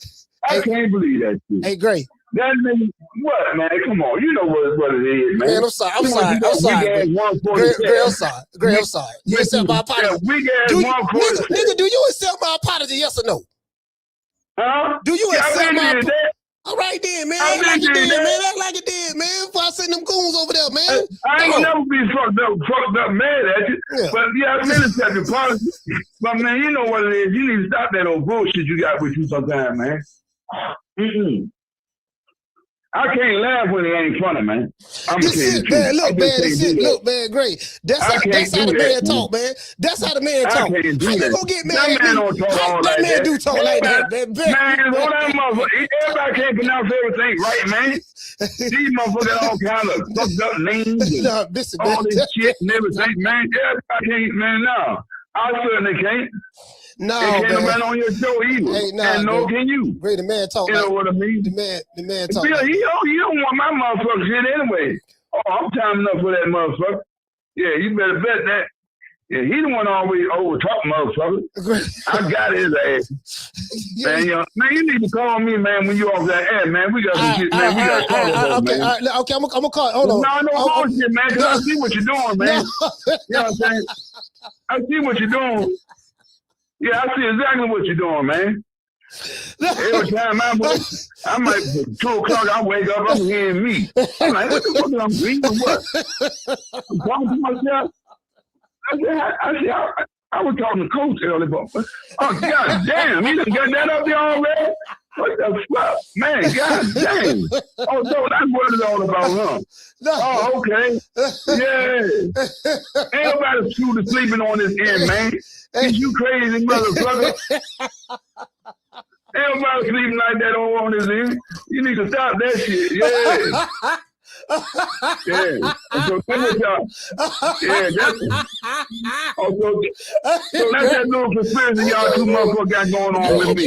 I can't believe that shit. Hey, Gray. That nigga, what, man? Come on. You know what it is, man. Man, I'm sorry. Gray, I'm sorry. You accept my apology? Nigga, do you accept my apology, yes or no? Huh? Do you accept my apology? All right then, man. Act like it did, man. Before I send them goons over there, man. I ain't gonna never be fucked up mad at you. Yeah. But yeah, I mean, accept your apology. But man, you know what it is. You need to stop that old bullshit you got with you sometimes, man. I can't laugh when it ain't funny, man. I'm This shit, man. Look, man. This shit, look, man. Great. That's how the man talk, man. That's how the man talk. How you gonna get mad at me? That man don't talk all like that. That man do talk like that, man. Man, all that motherfucker. Everybody can't pronounce everything right, man. These motherfuckers all kind of fucked up names and all this shit and everything, man. Everybody can't, man. No, I certainly can't. No, can't nobody on your show either. Hey, and no can you. Great, the man talk. You know what I mean? The man talk. He don't want my motherfucker shit anyway. Oh, I'm time enough for that motherfucker. Yeah, you better bet that. Yeah, he the one always over talk motherfucker. I got his ass. Man, you need to call me, man, when you off that ass, man. We got some shit, man. We got to talk about, man. Okay, I'm gonna call. Hold on. No bullshit, man, because I see what you're doing, man. You know what I'm saying? I see what you're doing. Yeah, I see exactly what you're doing, man. Every time I might 2 o'clock, I wake up, I'm hearing me. I'm like, what the fuck am I doing? What? I'm talking to myself. I was talking to Coach earlier, but oh god damn, he done got that up there already. What the fuck, man? God damn. Oh, so that's what it's all about, huh? Oh, okay. Yeah. Ain't nobody shooting sleeping on this end, man. You crazy motherfucker. Ain't nobody sleeping like that on this end. You need to stop that shit. Yeah. Yeah. So that's y'all. Yeah, so that's that little conspiracy y'all two motherfuckers got going on with me.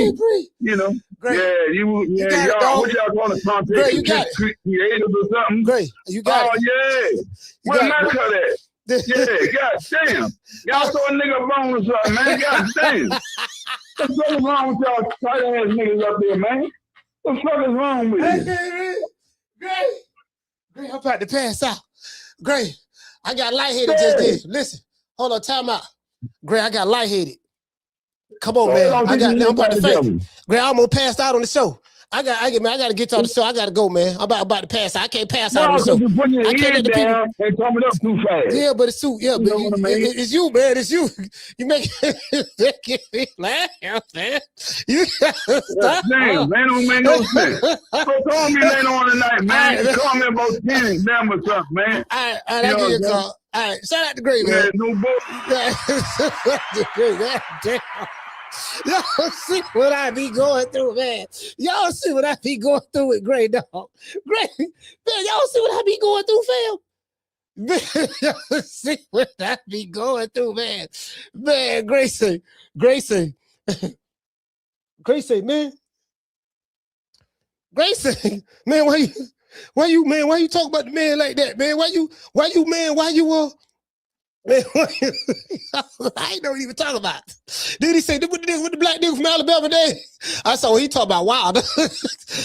You know? Great. Yeah, y'all, what y'all call it? Content creators or something? Great. You got it. Oh, yeah. Where my cut at? Yeah, god damn. Y'all throw a nigga bone or something, man. God damn. What's wrong with y'all tight ass niggas up there, man? What the fuck is wrong with you? Great, I'm about to pass out. Great, I got lightheaded just then. Listen, hold on, time out. Great, I got lightheaded. Come on, man. I'm about to faint. Great, I'm gonna pass out on the show. I got to get on the show. I got to go, man. I'm about to pass out. I can't pass out on the show. You put your head down and coming up too fast. Yeah, but it's too. Yeah, but it's you, man. It's you. You make me laugh, man. You gotta stop. Damn, man, don't make no sense. So call me later on tonight, man. Right, call me about 10 damn or something, man. All right, I'll give you a call. All right, shout out to Great, man. No bullshit. Great, damn. Y'all see what I be going through, man. Y'all see what I be going through with Gray, dog. Gray, man, y'all see what I be going through, fam? Man, y'all see what I be going through, man. Man, Gracie, man. Gracie, man, why you talk about the man like that, man? Man, I ain't don't even talk about it. Then he said, what the black nigga from Alabama did? I said, oh, he talking about Wilder.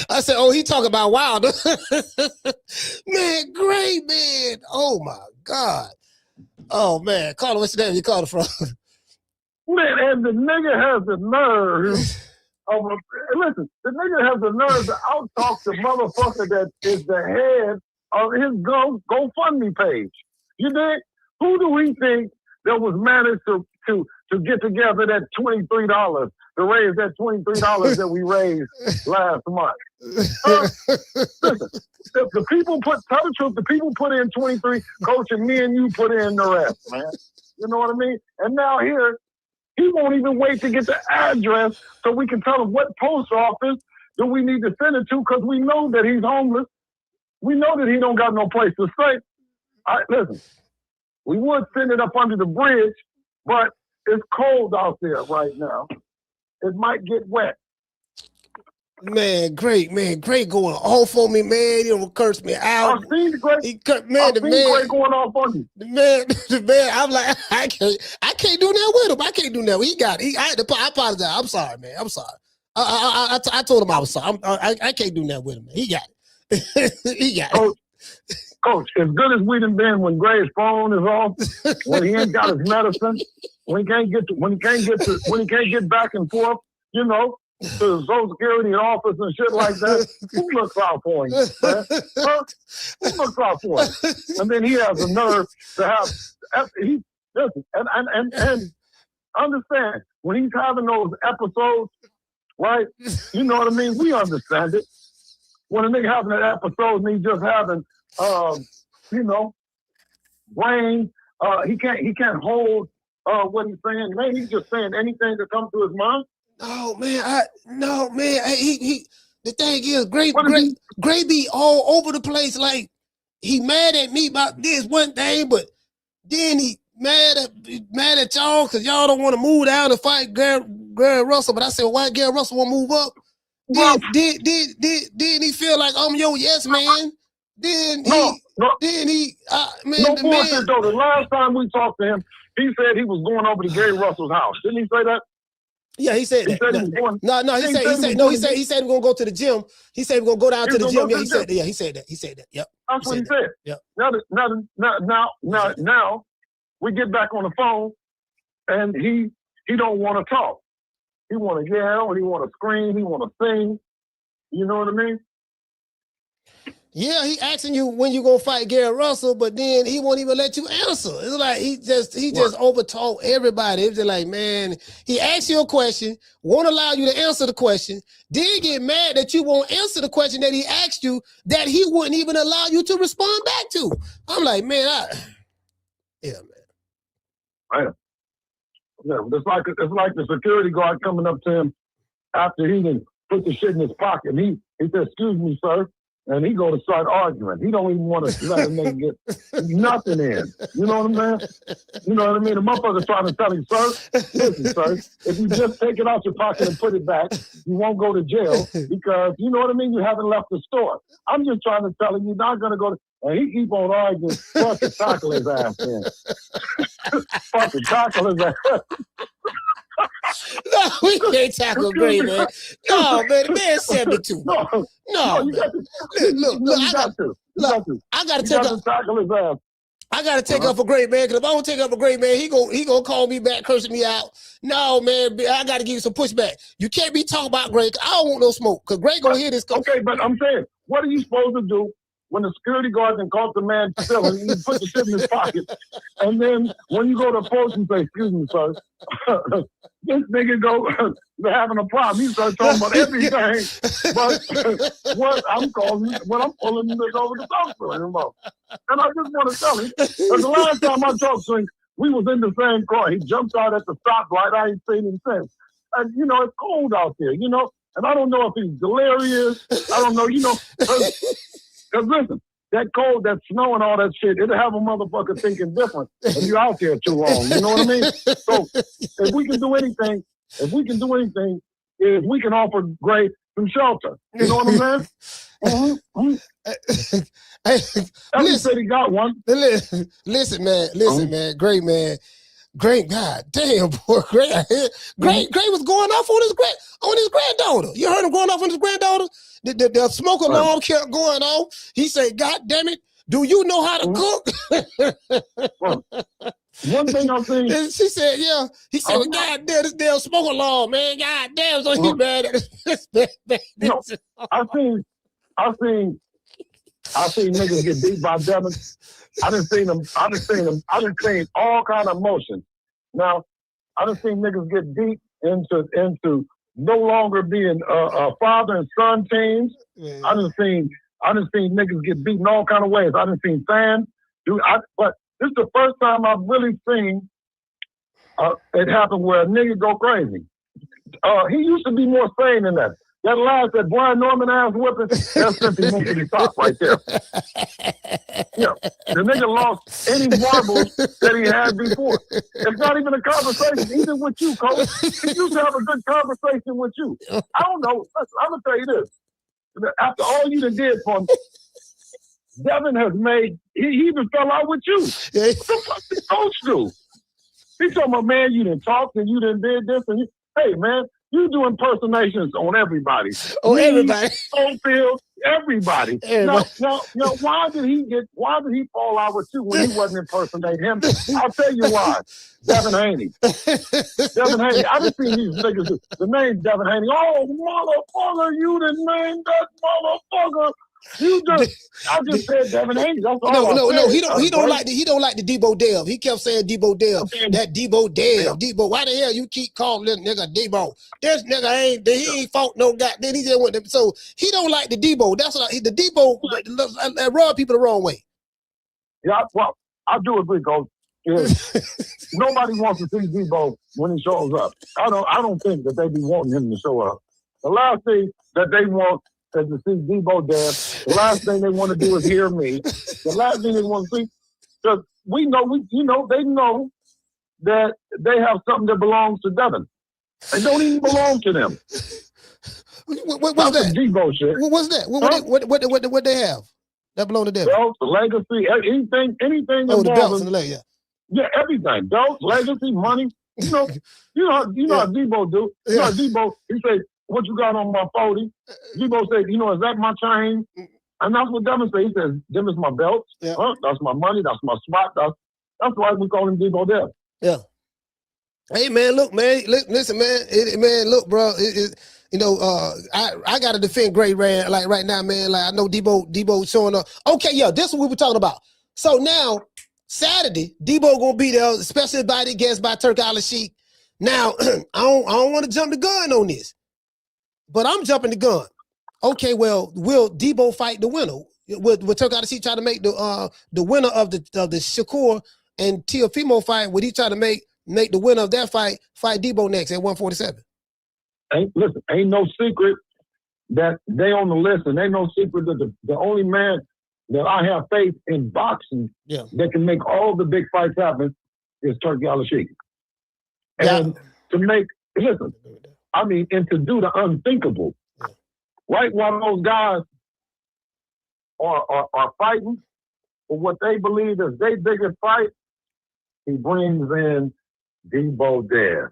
I said, oh, he talking about Wilder. Man, great, man. Oh, my God. Oh, man. Carter, what's your name? You called from? Man, and the nigga has the nerve. Listen, the nigga has the nerve to out-talk the motherfucker that is the head of his GoFundMe page. You dig? Who do we think that was managed to get together that $23 to raise that $23 that we raised last month? Listen, the people tell the truth, the people put in 23, Coach, and me and you put in the rest, man. You know what I mean? And now here, he won't even wait to get the address so we can tell him what post office that we need to send it to, because we know that he's homeless. We know that he don't got no place to stay. Listen. We would send it up under the bridge, but it's cold out there right now. It might get wet. Man, great going off on me, man. You don't curse me out. I've seen Great going off on you. The man, I'm like, I can't do that with him. I can't do that. He got it. I apologize. I'm sorry, man. I'm sorry. I told him I was sorry. I can't do that with him. Man. He got it. He got it. Coach, as good as we done been when Gray's phone is off, when he ain't got his medicine, when he can't get back and forth, you know, to the Social Security office and shit like that, who looks out for him, man? Huh? Who looks out for him? And then he has the nerve to have and understand when he's having those episodes, right? You know what I mean? We understand it. when a nigga having an episode and he just having, you know, brain, he can't hold what he's saying. Man, he's just saying anything that comes to his mind. No, man. He the thing is, Gray be all over the place. Like, he mad at me about this one thing, but then he mad at y'all because y'all don't want to move down and fight Gary Russell. But I said, why Gary Russell won't move up? Then he feel like I'm your yes man. Then he no bullshit though. The last time we talked to him, he said he was going over to Gary Russell's house. Didn't he say that? Yeah, he said that. He said he said we're gonna go to the gym. He said we're gonna go down to the gym. Yeah, he said that. He said that. Yep. That's what he said. Yep. Now we get back on the phone and he don't want to talk. He want to yell, he want to scream, he want to sing. You know what I mean? Yeah, he asking you when you gonna fight Gary Russell, but then he won't even let you answer. It's like he just overtalk everybody. It's just like, man, he asks you a question, won't allow you to answer the question, then get mad that you won't answer the question that he asked you that he wouldn't even allow you to respond back to. I'm like, man, yeah, it's like the security guard coming up to him after he done put the shit in his pocket. And he said, "Excuse me, sir." And he go to start arguing. He don't even want to let him get nothing in. You know what I mean? You know what I mean? The motherfucker's trying to tell him, sir, listen, sir, if you just take it out your pocket and put it back, you won't go to jail because, you know what I mean? You haven't left the store. I'm just trying to tell him you're not going to go to, and he keep on arguing, fucking tackle his ass in. Fucking tackle his ass. No, we can't tackle Gray, man. No, man, the man's 72. No, you got to. Look, I got to take up. Tackle his ass. I got to take up for Gray, man, because if I don't take up for Gray, man, he gonna call me back, cursing me out. No, man, I got to give you some pushback. You can't be talking about Gray. I don't want no smoke, because Gray gonna hear this. Okay, but I'm saying, what are you supposed to do when the security guard then caught the man stealing, he put the shit in his pocket, and then when you go to post and say, "Excuse me, sir," this nigga go, they're having a problem. He starts talking about everything, but what I'm pulling this over the top to him about. And I just want to tell him, because the last time I talked to him, we was in the same car. He jumped out at the stoplight. I ain't seen him since. And, you know, it's cold out there, you know, and I don't know if he's delirious. I don't know, you know, because listen, that cold, that snow and all that shit, it'll have a motherfucker thinking different if you're out there too long. You know what I mean? So if we can do anything, is we can offer Gray some shelter. You know what I'm saying? Ellie said he got one. Listen, man. Gray, god damn, boy. Gray was going off on his granddaughter. You heard him going off on his granddaughter? The smoke alarm kept going off. He said, "God damn it, do you know how to cook?" One thing I'm saying. She said, "Yeah." He said, "God damn, this damn smoke alarm, man. God damn, so he mad at this." No, I seen niggas get beat by Devin. I done seen all kind of emotions. Now, I done seen niggas get deep into no longer being a father and son teams. Yeah. I done seen niggas get beat in all kind of ways. I done seen fans but this is the first time I've really seen it happen where a nigga go crazy. He used to be more sane than that. That last, that Brian Norman ass whipping, that's simply moving the top right there. Yeah, the nigga lost any marbles that he had before. It's not even a conversation, even with you, Coach. He used to have a good conversation with you. I don't know. Listen, I'm going to tell you this. After all you done did for him, Devin has made, he even fell out with you. What the fuck did Coach do? He told my man, you done talked and you done did this. And hey, man, you do impersonations on everybody. Everybody. Oldfield, everybody. Now, why did he fall out with you when he wasn't impersonating him? I'll tell you why. Devin Haney. Devin Haney. I just seen these niggas, the name Devin Haney. Oh, motherfucker, you done named that motherfucker I just said Devin Haney. That's all No. He don't like the Deebo Dev. He kept saying Deebo Dev. That Deebo Dev. Yeah. Deebo. Why the hell you keep calling this nigga Deebo? This nigga ain't fought no guy. Then he just went them. So he don't like the Deebo. That's what the Deebo rub people the wrong way. Yeah, well, I do agree, Coach. Yeah. Nobody wants to see Deebo when he shows up. I don't think that they be wanting him to show up. The last thing that they want is to see Deebo Dev. The last thing they want to do is hear me. The last thing they want to see, because they know that they have something that belongs to Devin. It don't even belong to them. What's that? Deebo shit. What's that? What they have that belong to Devin? Belts, legacy, anything. Oh, the belts and the leg, yeah. Yeah, everything. Belts, legacy, money. You know how Deebo do. You know how Deebo, he say, what you got on my 40? Deebo said, is that my chain? And that's what Devin said. He says, them is my belts. Yeah. That's my money. That's my spot. That's why we call him Deebo Dev. Yeah. Hey, man, look, man. Listen, man. Look, bro. I got to defend Gray Rand, like, right now, man. Like, I know Deebo showing up. Okay, yeah, this is what we were talking about. So now, Saturday, Deebo gonna be there, especially invited guest by Turki Alashikh. Now, I don't want to jump the gun on this, but I'm jumping the gun. Okay, well, will Deebo fight the winner? Will Turki Alashikh try to make the winner of the Shakur and Teofimo fight? Would he try to make the winner of that fight Deebo next at 147? Ain't no secret that they on the list, and ain't no secret that the only man that I have faith in boxing that can make all the big fights happen is Turki Alashikh. And to do the unthinkable, right while those guys are fighting for what they believe is their biggest fight, he brings in Deebo Dev.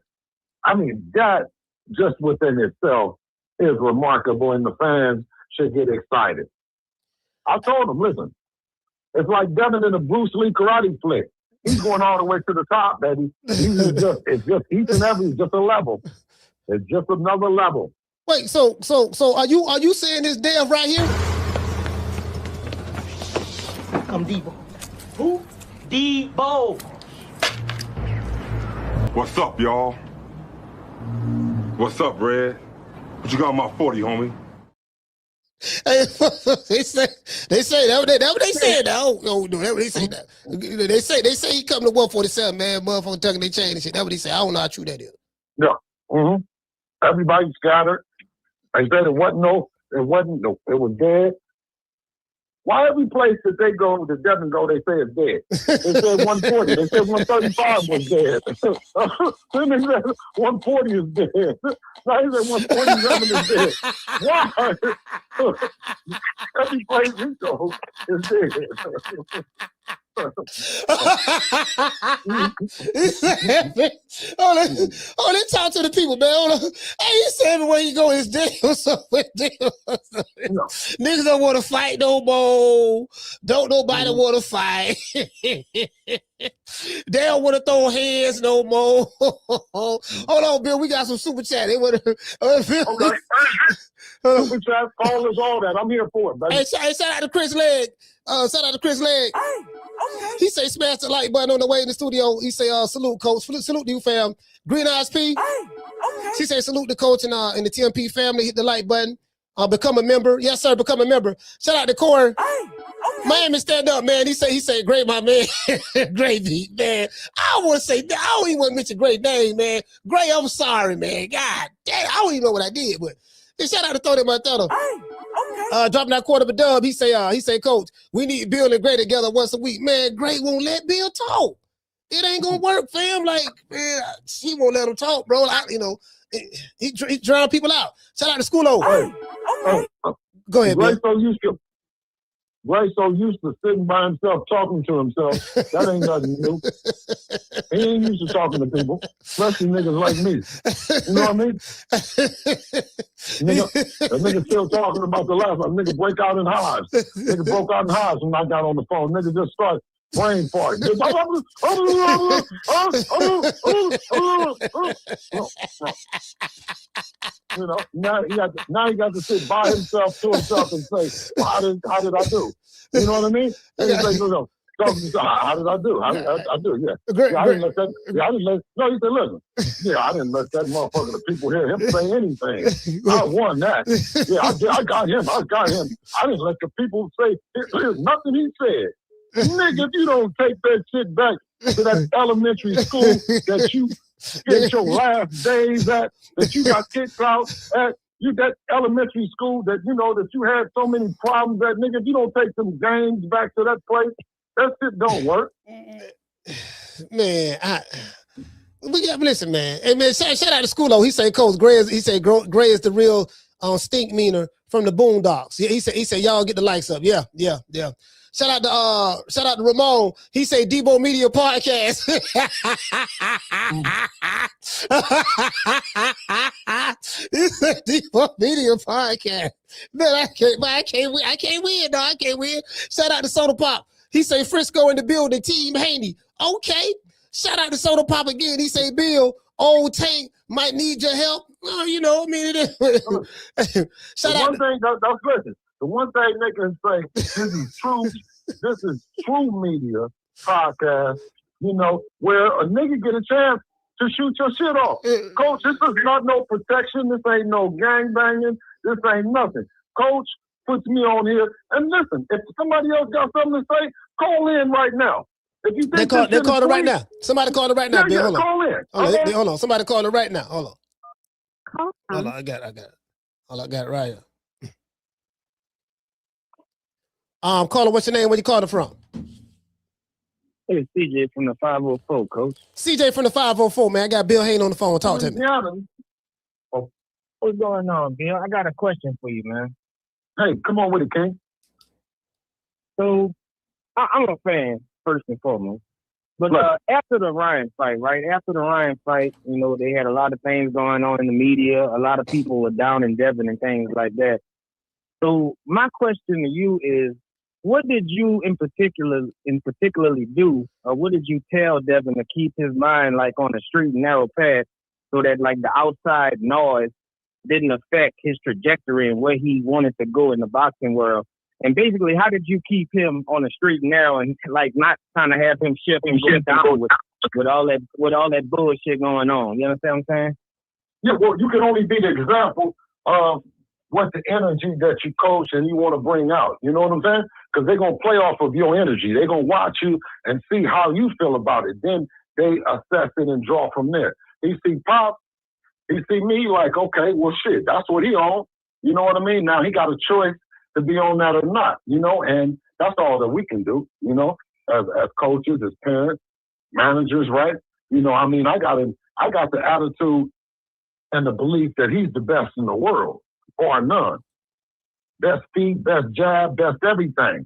I mean, that just within itself is remarkable, and the fans should get excited. I told him, listen, it's like Devin in a Bruce Lee karate flick. He's going all the way to the top, baby. It's just each and every, just a level. It's just another level. Wait, so are you saying this Dev right here? Come Deebo. Who? Deebo. What's up, y'all? What's up, Red? What you got on my 40, homie? They say that what they said. No, that what they say now. They say he come to 147, man. Motherfucker tucking their chain and shit. That's what they say. I don't know how true that is. Yeah. Mm-hmm. Everybody scattered. They said it was dead. Why every place that they go, that Devin go, they say it's dead? They said 140. They said 135 was dead. Then they said 140 is dead. Now they said 147 is dead. Why? Every place we go is dead. Let's talk to the people, man. Hey, you say everywhere you go is dead. Niggas don't want to fight no more. Don't nobody want to fight. They don't want to throw hands no more. Hold on, Bill. We got some super chat. They want to. Okay. Super chat, call us all that. I'm here for it, baby. Hey, shout out to Chris Legg. Shout out to Chris Legg. Hey, okay. He say smash the like button on the way in the studio. He say salute, coach. Salute to you, fam. Green Eyes P. Hey, okay. She say salute the coach and the TMP family. Hit the like button. Become a member. Yes, sir. Become a member. Shout out to Corey. Hey, okay. Miami, stand up, man. He say great, my man. Gravy, man. I don't want to say. I don't even want to mention great name, man. Gray, I'm sorry, man. God damn, I don't even know what I did, but shout out to Throw That Martano. Hey, okay. Dropping that quarter of a dub. He say, Coach, we need Bill and Gray together once a week. Man, Gray won't let Bill talk. It ain't gonna work, fam. Like, man, he won't let him talk, bro. He drown people out. Shout out to Schoolo. Hey, okay. Go ahead, Gray Bill. Gray so used to sitting by himself, talking to himself. That ain't nothing new. He ain't used to talking to people, especially niggas like me. You know what I mean? Nigga still talking about the last one. Nigga break out in hives. Nigga broke out in hives when I got on the phone. Nigga just started. brain fart. You know, now he got to sit by himself to himself and say, well, how did I do? You know what I mean? And he's like, no. How did I do? How did I do? Yeah. I didn't let that. Yeah, I didn't let. No, he said, listen. Yeah, I didn't let that motherfucker. The people hear him say anything. I won that. Yeah, I got him. I didn't let the people say nothing he said. Nigga, if you don't take that shit back to that elementary school that you spent your last days at, that you got kicked out at, that elementary school that you know that you had so many problems at, nigga, if you don't take some games back to that place, that shit don't work. Man, listen, man. Hey, man, shout out to school though. He said, Coach Gray is the real stink meaner from the Boondocks. Yeah, he said, y'all get the likes up. Yeah. Shout out to Ramon. He said Deebo Media Podcast. He said Deebo Media Podcast. Man, I can't win, dog. I can't win. Shout out to Soda Pop. He say Frisco in the building, Team Haney. Okay. Shout out to Soda Pop again. He say, Bill, old Tank might need your help. Oh, you know, I mean, it is. Shout out. Listen. The one thing they can say, this is true media podcast, you know, where a nigga get a chance to shoot your shit off. Coach, this is not no protection. This ain't no gang banging. This ain't nothing. Coach puts me on here. And listen, if somebody else got something to say, call in right now. If you think they called it right now. Somebody called it right now, Bill. Hold on. Call in. Hold on. Somebody called it right now. Hold on. Hold on. I got it. Hold on. I got it right here. Caller, what's your name? Where you calling from? Hey, CJ from the 504, Coach. CJ from the 504, man. I got Bill Haney on the phone. Talk to me. What's going on, Bill? I got a question for you, man. Hey, come on with it, King. So, I'm a fan, first and foremost. But after the Ryan fight, right? After the Ryan fight, you know, they had a lot of things going on in the media. A lot of people were down in Devin and things like that. So, my question to you is, what did you in particularly do, or what did you tell Devin to keep his mind like on a straight and narrow path so that like the outside noise didn't affect his trajectory and where he wanted to go in the boxing world? And basically, how did you keep him on a straight and narrow and like not trying to have him shift down with all that bullshit going on? You understand what I'm saying? Yeah, well, you can only be the example of what the energy that you coach and you want to bring out. You know what I'm saying? Because they're going to play off of your energy. They're going to watch you and see how you feel about it. Then they assess it and draw from there. He see Pop, he see me like, okay, well, shit, that's what he on. You know what I mean? Now he got a choice to be on that or not, you know, and that's all that we can do, you know, as coaches, as parents, managers, right? You know, I mean, I got the attitude and the belief that he's the best in the world. Or none. Best feet, best jab, best everything.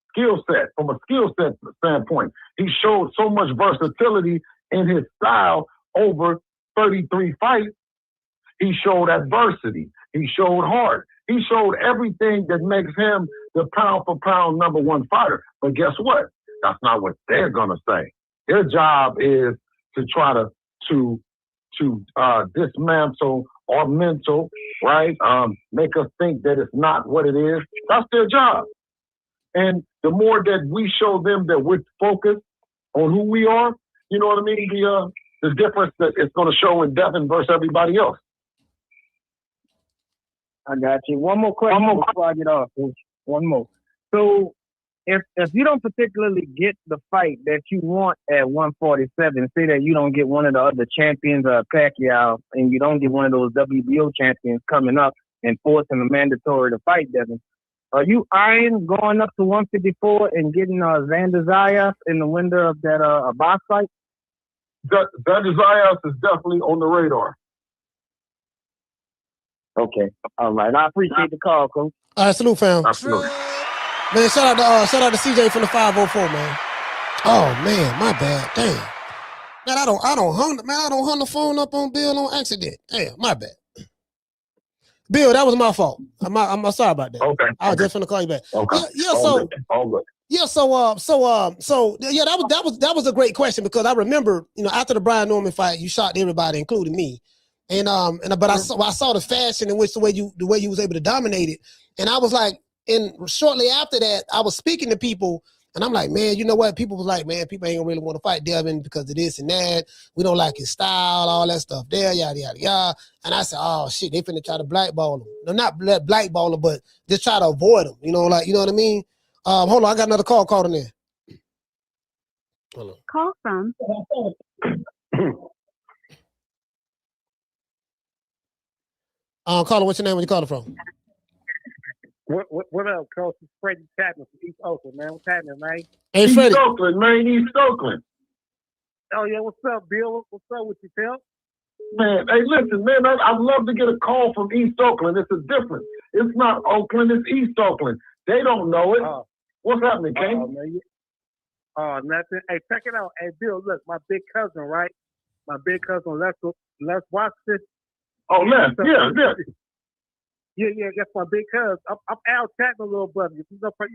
Skill set, from a skill set standpoint, he showed so much versatility in his style over 33 fights. He showed adversity. He showed heart. He showed everything that makes him the pound for pound number one fighter. But guess what? That's not what they're gonna say. Their job is to try to dismantle our mental, right? Make us think that it's not what it is. That's their job. And the more that we show them that we're focused on who we are, you know what I mean? The difference that it's going to show in Devin versus everybody else. I got you. One more question before I get off. One more. So if you don't particularly get the fight that you want at 147, say that you don't get one of the other champions, Pacquiao, and you don't get one of those WBO champions coming up and forcing a mandatory to fight Devin, are you eyeing going up to 154 and getting Xander Zayas in the window of that a box fight? Xander Zayas is definitely on the radar. Okay. All right. I appreciate the call, Coach. All right, salute, fam. Absolutely. Man, shout out to CJ from the 504, man. Oh man, my bad. Damn. Man, I don't hung the phone up on Bill on accident. Damn, my bad. Bill, that was my fault. I'm sorry about that. Okay. I was just gonna call you back. Okay. Yeah, so all good. Yeah, so yeah, that was a great question because I remember, after the Brian Norman fight, you shocked everybody, including me. But I saw the fashion in which the way you was able to dominate it. And I was like, and shortly after that, I was speaking to people, and I'm like, man, you know what? People was like, man, people ain't gonna really want to fight Devin because of this and that. We don't like his style, all that stuff there, yada yada yada. And I said, oh shit, they finna try to blackball him. No, not blackball him, but just try to avoid him. You know what I mean? Hold on, I got another call in there. Hold on. Call from. Caller, what's your name? Where you calling from? What up, Coach? It's Freddie Chapman from East Oakland, man. What's happening, man? Hey, East Freddie. Oakland, man. East Oakland. Oh, yeah. What's up, Bill? What's up with you, Phil? Man, hey, listen, man. I'd love to get a call from East Oakland. It's a difference. It's not Oakland. It's East Oakland. They don't know it. What's happening, King? Oh, nothing. Hey, check it out. Hey, Bill, look, my big cousin, right? My big cousin, Les Watson. Oh, Les. Yeah. Yeah, that's my big cousin. I'm Al Chapman, little brother. You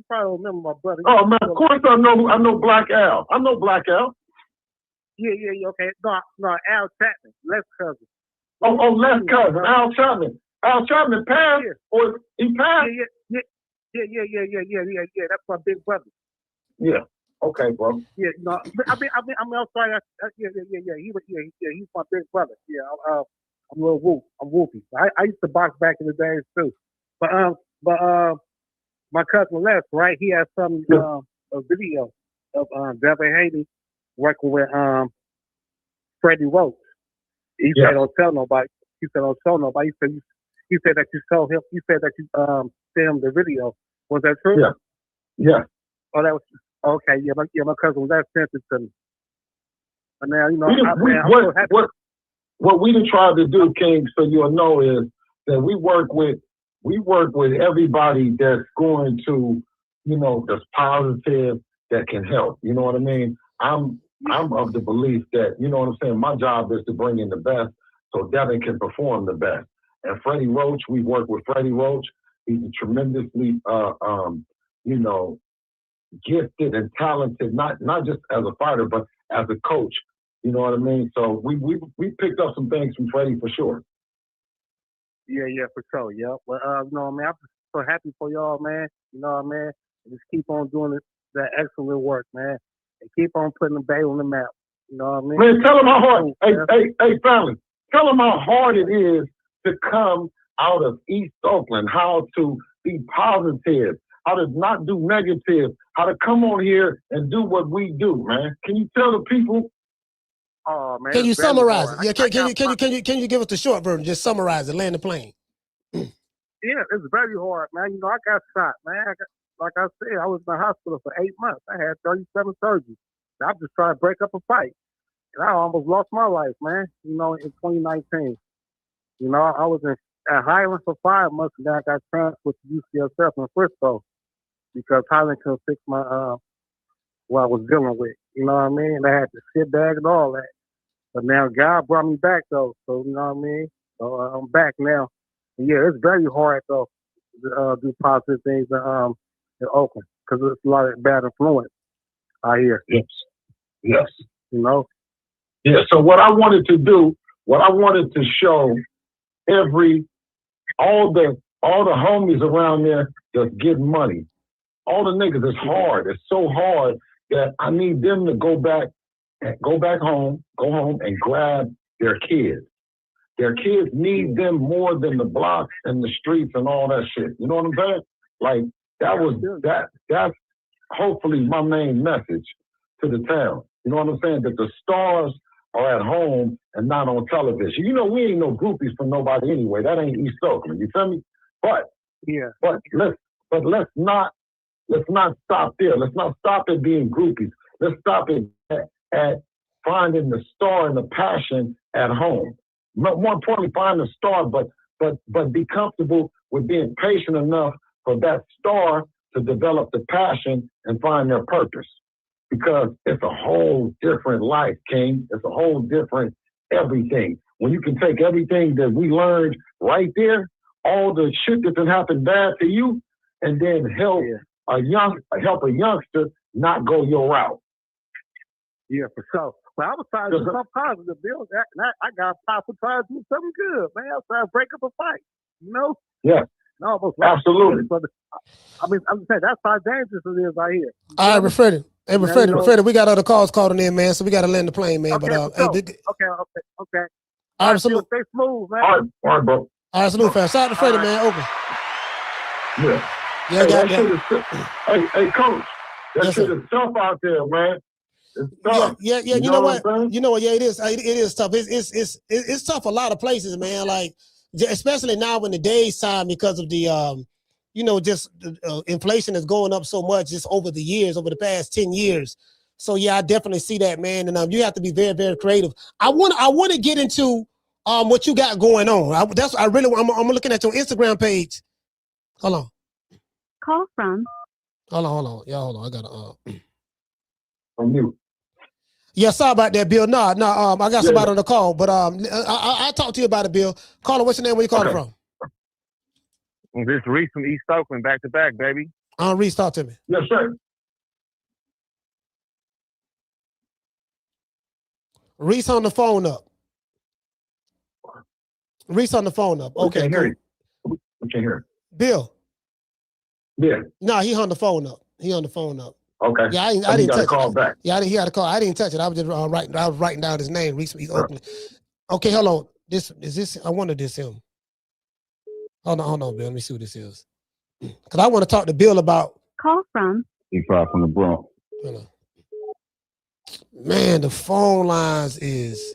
probably remember my brother. Oh, man, of course I know Black Al. I know Black Al. Yeah, okay. No, Al Chapman, Les cousin. Oh, Les cousin, Al Chapman. Al Chapman passed, or he passed? Yeah. That's my big brother. Yeah. Okay, bro. Yeah, no, I'm sorry. He's my big brother. Yeah, I'm a little whoop. I'm whoopy. I used to box back in the days too, but my cousin Les, right? He has a video of Devin Haney working with Freddie Roach. He said don't tell nobody. He said don't tell nobody. He said that you told him. He said that you sent him the video. Was that true? Yeah. Oh, that was okay. Yeah, my cousin Les sent it to me. And now what we tried to do, King, so you'll know, is that we work with everybody that's going to, that's positive, that can help. You know what I mean? I'm of the belief that, you know what I'm saying, my job is to bring in the best so Devin can perform the best. And Freddie Roach, we work with Freddie Roach. He's a tremendously, gifted and talented, not just as a fighter, but as a coach. You know what I mean? So we picked up some things from Freddie for sure. Yeah, for sure. Yeah. Well, man, I'm just so happy for y'all, man. You know what I mean? Just keep on doing that excellent work, man. And keep on putting the Bay on the map. You know what I mean? Man, tell them how hard. Hey, family. Tell them how hard it is to come out of East Oakland. How to be positive. How to not do negative. How to come on here and do what we do, man. Can you tell the people? Oh, man, can you summarize it? Yeah, can you give us the short version? Just summarize it, land the plane. Yeah, it's very hard, man. I got shot, man. Like I said, I was in the hospital for 8 months. I had 37 surgeries. I just tried to break up a fight. And I almost lost my life, man, in 2019. I was at Highland for 5 months, and then I got transferred to UCSF in Frisco because Highland couldn't fix my what I was dealing with. You know what I mean? I had to sit back and all that. But now God brought me back, though. So, you know what I mean? So I'm back now. And yeah, it's very hard, though, to do positive things in Oakland because there's a lot of bad influence out here. Yes. Yeah, so what I wanted to show all the homies around there that's getting money. All the niggas, it's hard. It's so hard that I need them to go home and grab their kids. Their kids need them more than the blocks and the streets and all that shit. You know what I'm saying? Like that's hopefully my main message to the town. You know what I'm saying? That the stars are at home and not on television. We ain't no groupies for nobody anyway. That ain't East Oakland. You feel me? But let's not stop there. Let's not stop at being groupies. Let's stop at finding the star and the passion at home. More importantly, find the star, but be comfortable with being patient enough for that star to develop the passion and find their purpose. Because it's a whole different life, King. It's a whole different everything. When you can take everything that we learned right there, all the shit that can happen bad to you, and then help help a youngster not go your route. Yeah, for sure. Well, I was trying to do something positive, Bill. I got power for trying to do something good, man. I was trying to break up a fight, you know? Yeah. Absolutely. I'm just saying, that's how dangerous it is out here. All right, Freddie. Hey, Freddie, we got other calls calling in, man, so we got to land the plane, man. Okay, But okay. All right, salute. Stay smooth, man. All right, bro. All right, salute, fam. Shout out to Freddie, man. Open. Yeah. Yeah, that shit is, hey, coach. That shit is tough out there, man. It's tough. Yeah. You know what? You know what? Yeah, it is. It is tough. It's tough a lot of places, man. Like, especially now in the day's time because of the just inflation is going up so much just over the years, over the past 10 years. So yeah, I definitely see that, man. And you have to be very, very creative. I want to get into what you got going on. I'm looking at your Instagram page. Hold on. Call from. Hold on. Yeah, hold on. I gotta on mute. Yeah, sorry about that, Bill. No, I got somebody on the call, but I'll talk to you about it, Bill. Caller, what's your name? Where you calling from? This Reese from East Oakland, back to back, baby. Reese, talk to me. Yes, sir. Reese on the phone up. Reese on the phone up. Okay, we can't hear you. We can't hear you. Bill. Yeah. No, he on the phone up. He on the phone up. Okay. Yeah, I didn't touch call it. Back. Yeah, he had a call. I didn't touch it. I was just writing down his name. Reese from East Oakland. Okay, hold on. Is this? I wonder this him. Hold on, Bill. Let me see what this is. Because I want to talk to Bill about. Call from. He's from the Bronx. Man, the phone lines is,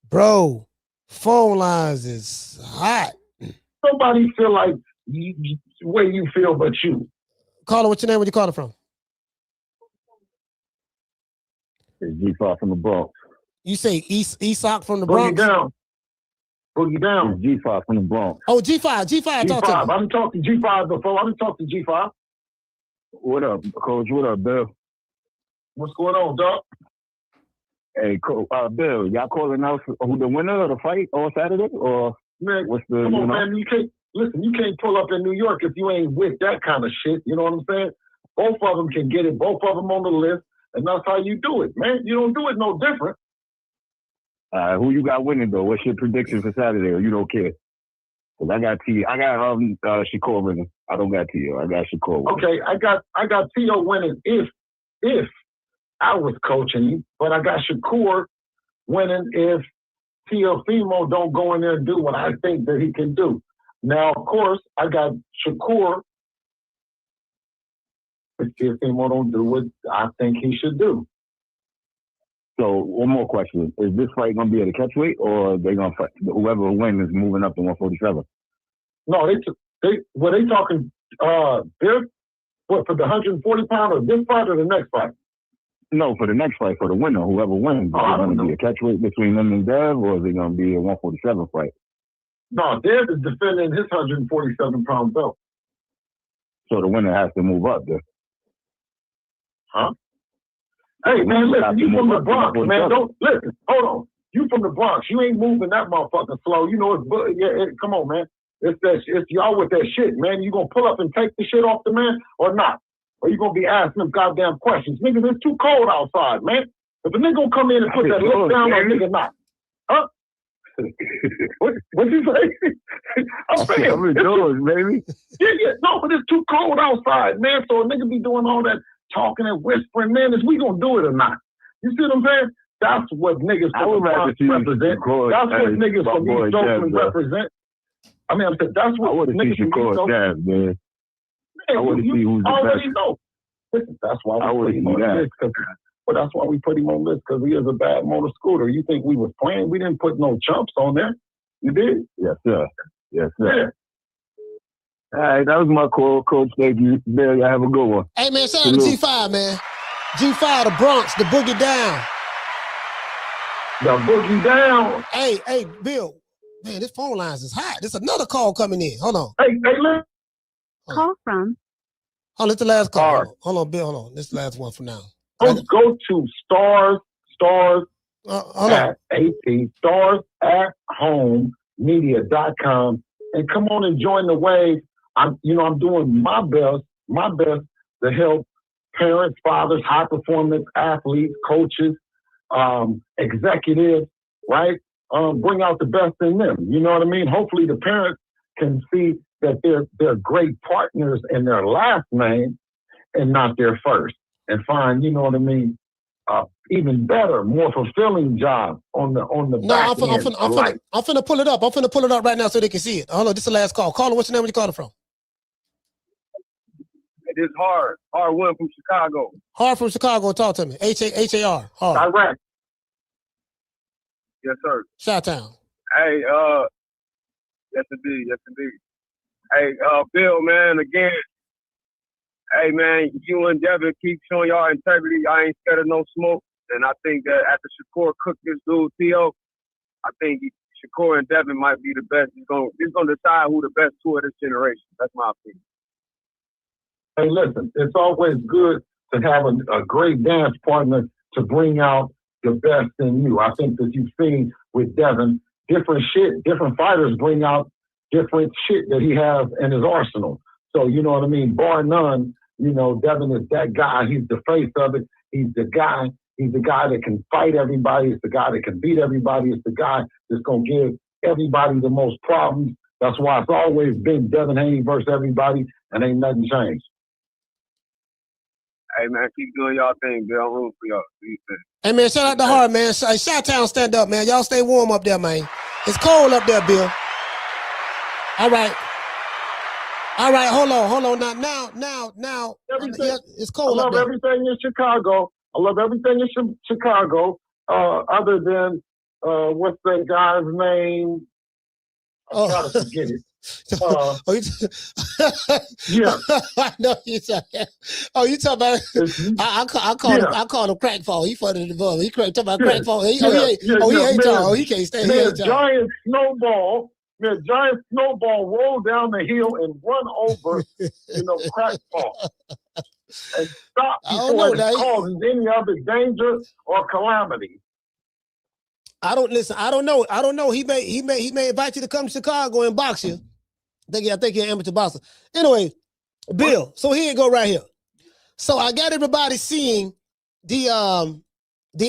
bro. Phone lines is hot. Nobody feel like the way you feel, but you. Caller, what's your name? Where you calling from? It's G5 from the Bronx. You say Esoc from the Bronx? Boogie down. It's G5 from the Bronx. Oh, G5. Talk to me. I've been talking to G5 before. I've been talking to G5. What up, Coach? What up, Bill? What's going on, Doc? Hey, Bill, y'all calling out who the winner of the fight on Saturday? Or man, what's the, come on, man. You can't pull up in New York if you ain't with that kind of shit. You know what I'm saying? Both of them can get it. Both of them on the list. And that's how you do it, man. You don't do it no different. Who you got winning, though? What's your prediction for Saturday, or you don't care? Because I got Shakur winning. I don't got Teo. I got Shakur winning. Okay, I got Teo winning if I was coaching you, but I got Shakur winning if Teofimo don't go in there and do what I think that he can do. Now, of course, I got Shakur if Teofimo don't do what I think he should do. So, one more question. Is this fight going to be at a catchweight, or are they going to fight? Whoever wins is moving up to 147? No, they talking, they're, what, for the 140 pound or this fight or the next fight? No, for the next fight, for the winner, whoever wins. Is it going to be a catchweight between them and Dev, or is it going to be a 147 fight? No, Dev is defending his 147 pound belt. So the winner has to move up there. Huh? Hey, man, listen, you from the Bronx, man. Don't listen. Hold on. You from the Bronx. You ain't moving that motherfucking slow. You know come on, man. It's y'all with that shit, man. You gonna pull up and take the shit off the man or not? Or you gonna be asking them goddamn questions? Niggas, it's too cold outside, man. If a nigga gonna come in and put that lip down on nigga not. Huh? What you say? I'm saying I'm indoors, baby. Yeah. No, but it's too cold outside, man. So a nigga be doing all that talking and whispering, man. Is we gonna do it or not? You see what I'm saying? That's what niggas from the Bronx represent. That's what niggas from East Oakland represent. I mean, that's what niggas from East Oakland. Man, I want to see who's the already best. know. Listen, that's why we put him on list. But that's why we put him on list, because he is a bad motor scooter. You think we was playing? We didn't put no chumps on there. You did? Yes, sir. Yes, sir. Yeah. All right, that was my call, Coach. Thank you. Bill, y'all have a good one. Hey, man, shout out to G5, man. G5, the Bronx, the boogie down. The boogie down. Hey, Bill. Man, this phone lines is hot. There's another call coming in. Hold on. Hey, look. Call from. Hold on, it's the last call. Hold on, Bill. Hold on. This is the last one for now. Go to stars at homemedia.com and come on and join the wave. I'm doing my best to help parents, fathers, high performance athletes, coaches, executives, right? Bring out the best in them. You know what I mean? Hopefully the parents can see that they're great partners in their last name and not their first, and find, you know what I mean, even better, more fulfilling job on the back end. I'm finna pull it up. I'm finna pull it up right now so they can see it. Hold on, this is the last call. Caller, what's your name? Where you calling from? It is hard. Hard one from Chicago. Hard from Chicago. Talk to me. H-A-R. Hard. Direct. Yes, sir. Chi-Town. Hey, yes indeed. Hey, Bill, man, again. Hey, man, you and Devin keep showing y'all integrity. I ain't scared of no smoke. And I think that after Shakur cooked this dude, Teo, I think Shakur and Devin might be the best. He's gonna decide who the best two of this generation. That's my opinion. Hey, listen, it's always good to have a great dance partner to bring out the best in you. I think that you've seen with Devin, different fighters bring out different shit that he has in his arsenal. So, you know what I mean? Bar none, you know, Devin is that guy. He's the face of it. He's the guy that can fight everybody. It's the guy that can beat everybody. It's the guy that's going to give everybody the most problems. That's why it's always been Devin Haney versus everybody, and ain't nothing changed. Hey, man, keep doing y'all thing, Bill. I'm rooting for y'all. Hey, man, shout out to Hard, man. Chi-Town, stand up, man. Y'all stay warm up there, man. It's cold up there, Bill. All right, hold on. Now. It's cold up there. I love everything in Chicago. Other than, what's that guy's name? I gotta forget it. Yeah. No, you talking about? I call him crack fall. He further the ball. He talking about crack fall. He ain't y'all. He can't stay here. Giant snowball roll down the hill and run over, crack fall. And stop before it causes any other danger or calamity. I don't know. He may invite you to come to Chicago and box you. I think you're an amateur boxer. Anyway, Bill, so here you go right here. So I got everybody seeing the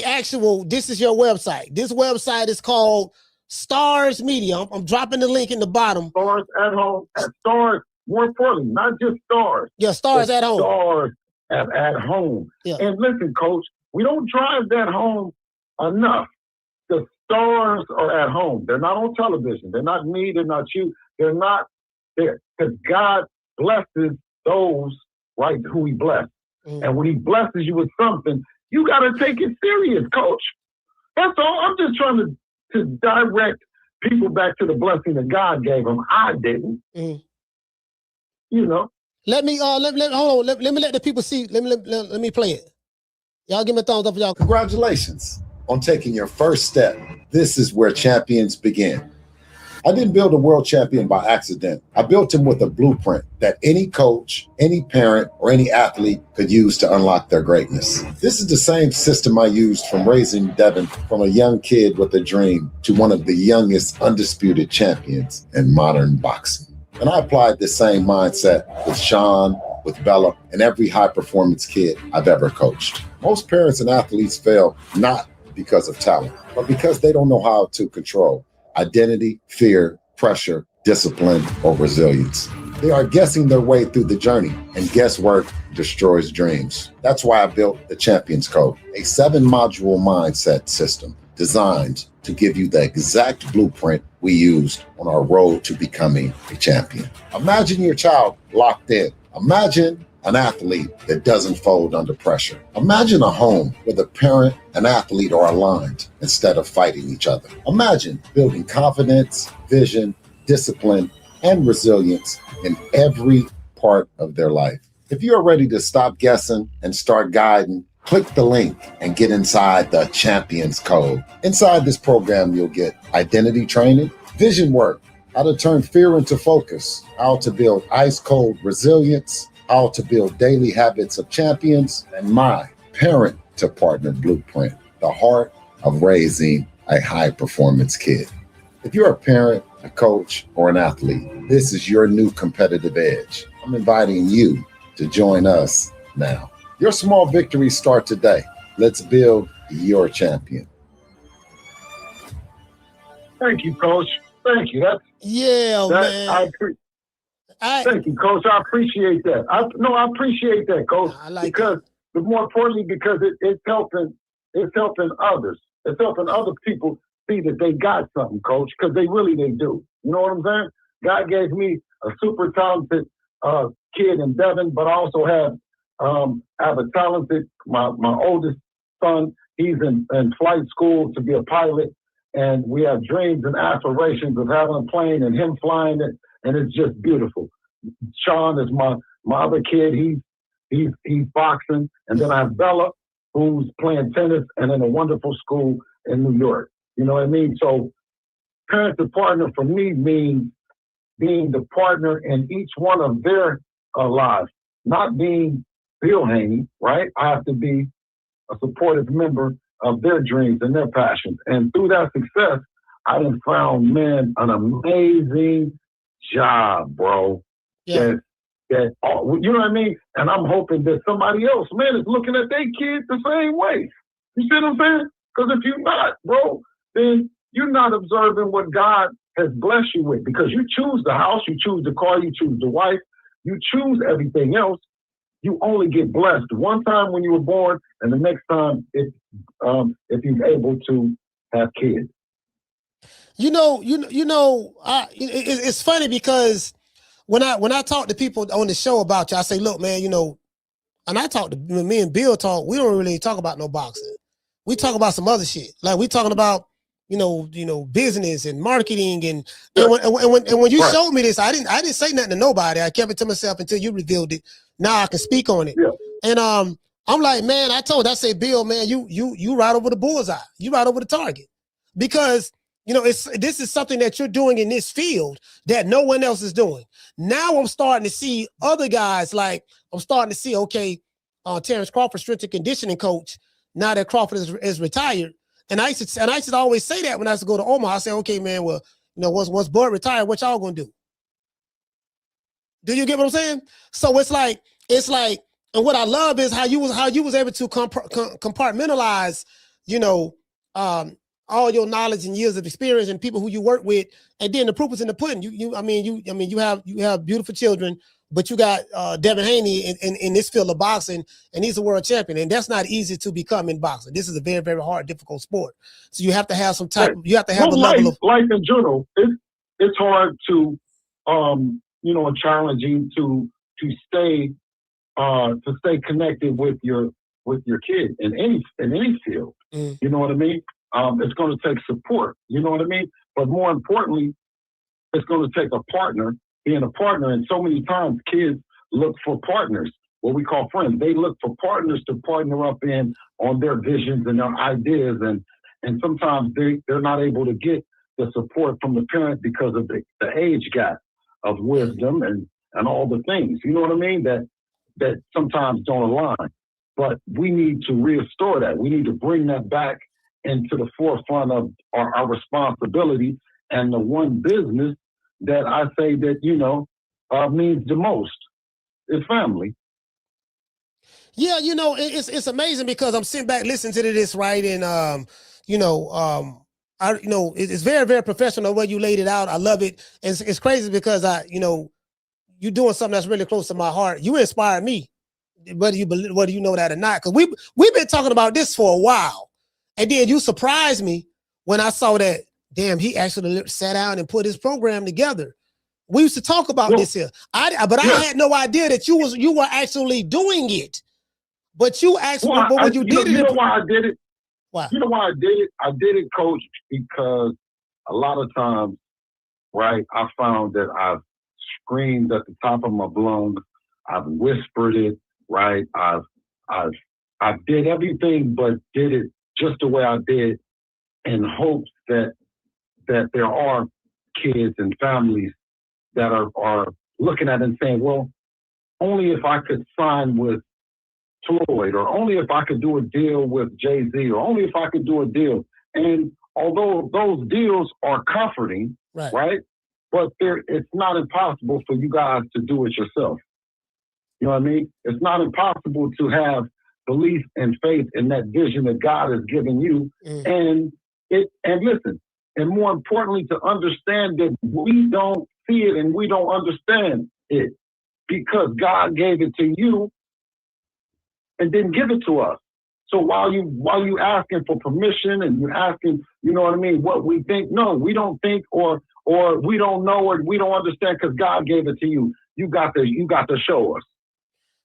actual, this is your website. This website is called Stars Media. I'm dropping the link in the bottom. Stars at home. Stars, more importantly, not just Stars. Yeah, Stars at home. Stars at home. Yeah. And listen, Coach, we don't drive that home enough. The stars are at home. They're not on television. They're not me. They're not you. They're not there. Because God blesses those, right, who he blessed. And when he blesses you with something, you got to take it serious, Coach. That's all. I'm just trying to direct people back to the blessing that God gave them. I didn't. You know. Let me hold on. Let me let the people see. Let me play it. Y'all give me a thumbs up for y'all. Congratulations on taking your first step. This is where champions begin. I didn't build a world champion by accident. I built him with a blueprint that any coach, any parent, or any athlete could use to unlock their greatness. This is the same system I used from raising Devin from a young kid with a dream to one of the youngest undisputed champions in modern boxing. And I applied this same mindset with Sean, with Bella, and every high-performance kid I've ever coached. Most parents and athletes fail not because of talent, but because they don't know how to control identity, fear, pressure, discipline, or resilience. They are guessing their way through the journey, and guesswork destroys dreams. That's why I built the Champions Code, a 7-module mindset system designed to give you the exact blueprint we used on our road to becoming a champion. Imagine your child locked in. Imagine an athlete that doesn't fold under pressure. Imagine a home where the parent and athlete are aligned instead of fighting each other. Imagine building confidence, vision, discipline, and resilience in every part of their life. If you are ready to stop guessing and start guiding, click the link and get inside the Champions Code. Inside this program, you'll get identity training, vision work, how to turn fear into focus, how to build ice-cold resilience, how to build daily habits of champions, and my parent-to-partner blueprint, the heart of raising a high-performance kid. If you're a parent, a coach, or an athlete, this is your new competitive edge. I'm inviting you to join us now. Your small victories start today. Let's build your champion. Thank you, Coach. Thank you. Man. Thank you, Coach. I appreciate that. I appreciate that, Coach. But more importantly, because it's helping others. It's helping other people see that they got something, Coach, because they do. You know what I'm saying? God gave me a super talented kid in Devin, but I also have a talented, my oldest son, he's in flight school to be a pilot, and we have dreams and aspirations of having a plane and him flying it, and it's just beautiful. Sean is my other kid, he's boxing, and then I have Bella, who's playing tennis and in a wonderful school in New York. You know what I mean? So parent to partner for me means being the partner in each one of their lives, not being Bill Haney, right? I have to be a supportive member of their dreams and their passions. And through that success, I have found, man, an amazing job, bro. Yeah. You know what I mean? And I'm hoping that somebody else, man, is looking at their kids the same way. You see what I'm saying? Because if you're not, bro, then you're not observing what God has blessed you with. Because you choose the house, you choose the car, you choose the wife, you choose everything else. You only get blessed one time when you were born, and the next time if you're able to have kids. It's funny because when I talk to people on the show about you, I say, look, man, and I talk to me and Bill talk. We don't really talk about no boxing. We talk about some other shit. Like we talking about business and marketing and when you showed me this, I didn't say nothing to nobody. I kept it to myself until you revealed it. Now I can speak on it. Yeah. And I'm like, man, I say, Bill, man, you right over the bullseye. You right over the target. Because this is something that you're doing in this field that no one else is doing. Now I'm starting to see other guys, like I'm starting to see, Terrence Crawford, strength and conditioning coach, now that Crawford is retired. And I used to always say that when I used to go to Omaha. I say, okay, man, well, once Bud retired, what y'all gonna do? Do you get what I'm saying? So it's like, and what I love is how you was able to compartmentalize, all your knowledge and years of experience and people who you work with, and then the proof is in the pudding. You have beautiful children, but you got Devin Haney in this field of boxing, and he's a world champion, and that's not easy to become in boxing. This is a very, very hard, difficult sport. So you have to have some type. You have to have a level of life in general. It's hard to challenging to stay connected with your kid in any field. You know what I mean? It's going to take support. You know what I mean? But more importantly, it's going to take a partner, being a partner. And so many times kids look for partners, what we call friends. They look for partners to partner up in on their visions and their ideas. And sometimes they're not able to get the support from the parent because of the age gap of wisdom and all the things. You know what I mean? That sometimes don't align. But we need to restore that. We need to bring that back into the forefront of our responsibility, and the one business that I say that, means the most is family. Yeah, it's amazing because I'm sitting back listening to this, right? And, it's very, very professional the way you laid it out. I love it. And it's crazy because you're doing something that's really close to my heart. You inspired me, whether you know that or not, because we've been talking about this for a while. And then you surprised me when I saw that, damn, he actually sat down and put his program together. We used to talk about this here. I had no idea that you were actually doing it. But you actually, you know why I did it? Why? You know why I did it? I did it, Coach, because a lot of times, right, I found that I've screamed at the top of my lungs. I've whispered it, right? I did everything but did it just the way I did, in hopes that there are kids and families that are looking at it and saying, well, only if I could sign with Floyd, or only if I could do a deal with Jay-Z, or only if I could do a deal. And although those deals are comforting, right? But it's not impossible for you guys to do it yourself. You know what I mean? It's not impossible to have belief and faith in that vision that God has given you. And listen, and more importantly, to understand that we don't see it and we don't understand it because God gave it to you and didn't give it to us. So while you asking for permission and you're asking, you know what I mean, what we think, no, we don't think or we don't know or we don't understand because God gave it to you. You got to show us.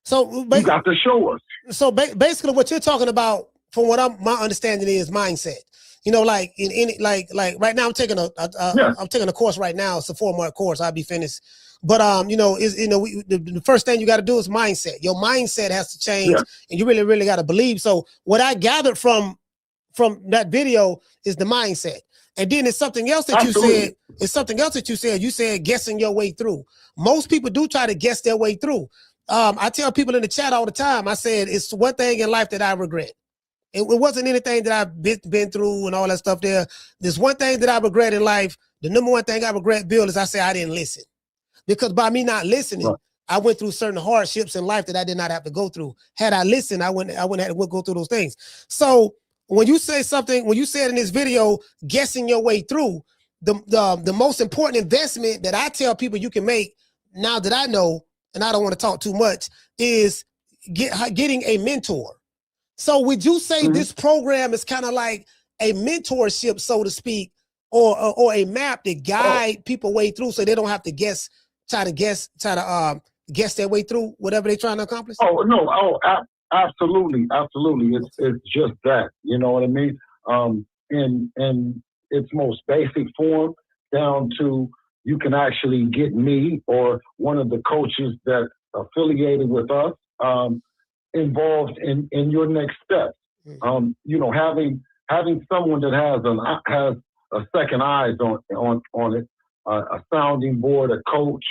So you got to show us. So basically, what you're talking about, from what my understanding is, mindset. You know, like like right now, I'm taking a course right now. It's a 4-month course. I'll be finished. But you know, the first thing you got to do is mindset. Your mindset has to change, and you really got to believe. So what I gathered from that video is the mindset. And then it's something else that you said. It's something else that you said. You said guessing your way through. Most people do try to guess their way through. I tell people in the chat all the time, I said, it's one thing in life that I regret. It wasn't anything that I've been through and all that stuff there. There's one thing that I regret in life. The number one thing I regret, Bill, is I say I didn't listen. Because by me not listening, I went through certain hardships in life that I did not have to go through. Had I listened, I wouldn't have to go through those things. So when you say something, when you said in this video, guessing your way through, the most important investment that I tell people you can make now that I know, and I don't want to talk too much, is getting a mentor. So would you say this program is kind of like a mentorship, so to speak, or a map that guide people way through so they don't have to try to guess their way through whatever they're trying to accomplish? Oh, no. Oh, absolutely. Absolutely. It's just that, you know what I mean? In its most basic form down to you can actually get me or one of the coaches that affiliated with us involved in your next step. You know, having someone that has a second eyes on it, a sounding board, a coach,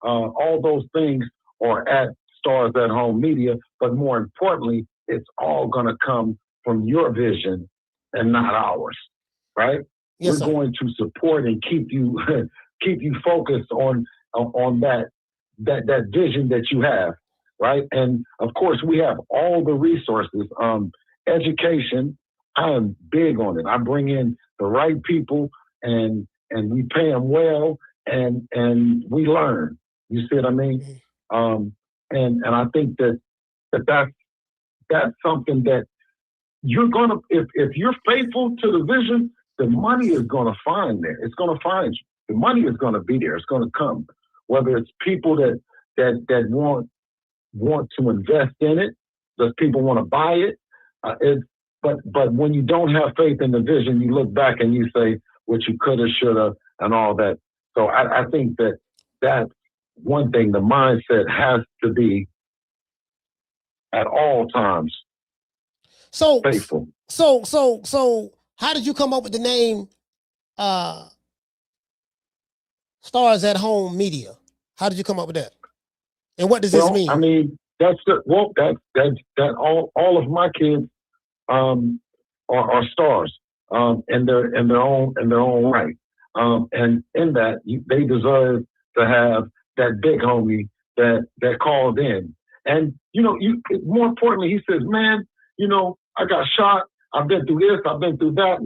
all those things are at Stars at Home Media. But more importantly, it's all going to come from your vision and not ours, right? Yes, We're going to support and keep you focused on that vision that you have, right? And of course, we have all the resources. Education, I am big on it. I bring in the right people, and we pay them well, and we learn. You see what I mean? And I think that's something that you're gonna, if you're faithful to the vision, the money is gonna find there. It's gonna find you. The money is gonna be there. It's gonna come. Whether it's people that want to invest in it, does people want to buy it? But when you don't have faith in the vision, you look back and you say what you coulda, shoulda, and all that. So I think that's one thing. The mindset has to be at all times faithful. So how did you come up with the name Stars at Home Media? How did you come up with that? And what does this mean? I mean, that's all of my kids are stars in their own right. And in that, they deserve to have that big homie that called in. And more importantly, he says, "Man, I got shot. I've been through this. I've been through that."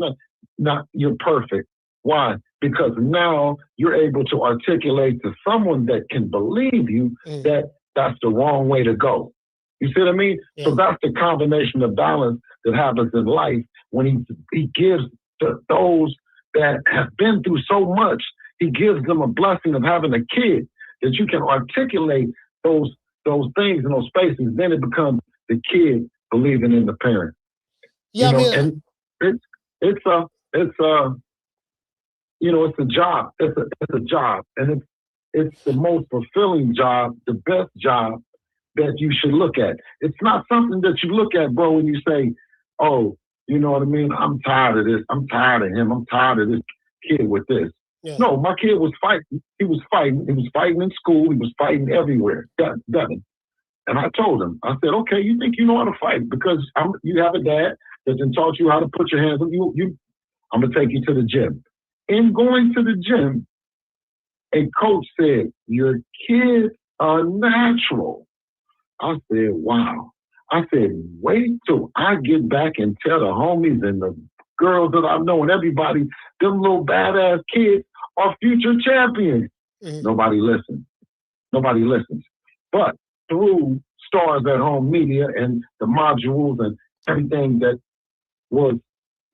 No, you're perfect. Why? Because now you're able to articulate to someone that can believe you that that's the wrong way to go. You see what I mean? Yeah. So that's the combination of balance that happens in life when he gives to those that have been through so much. He gives them a blessing of having a kid that you can articulate those things in those spaces. Then it becomes the kid believing in the parent. Yeah, and it's a job. It's a job, and it's the most fulfilling job, the best job that you should look at. It's not something that you look at, bro, when you say, "Oh, you know what I mean? I'm tired of this. I'm tired of him. I'm tired of this kid with this." Yeah. No, my kid was fighting. He was fighting. He was fighting in school. He was fighting everywhere. Devin. And I told him, I said, "Okay, you think you know how to fight because you have a dad that then taught you how to put your hands on you. I'm gonna take you to the gym." In going to the gym, a coach said, "Your kids are natural. I said, wow. I said, wait till I get back and tell the homies and the girls that I know and everybody, them little badass kids are future champions. Nobody listens. Nobody listens. But through Stars at Home Media and the modules and everything that was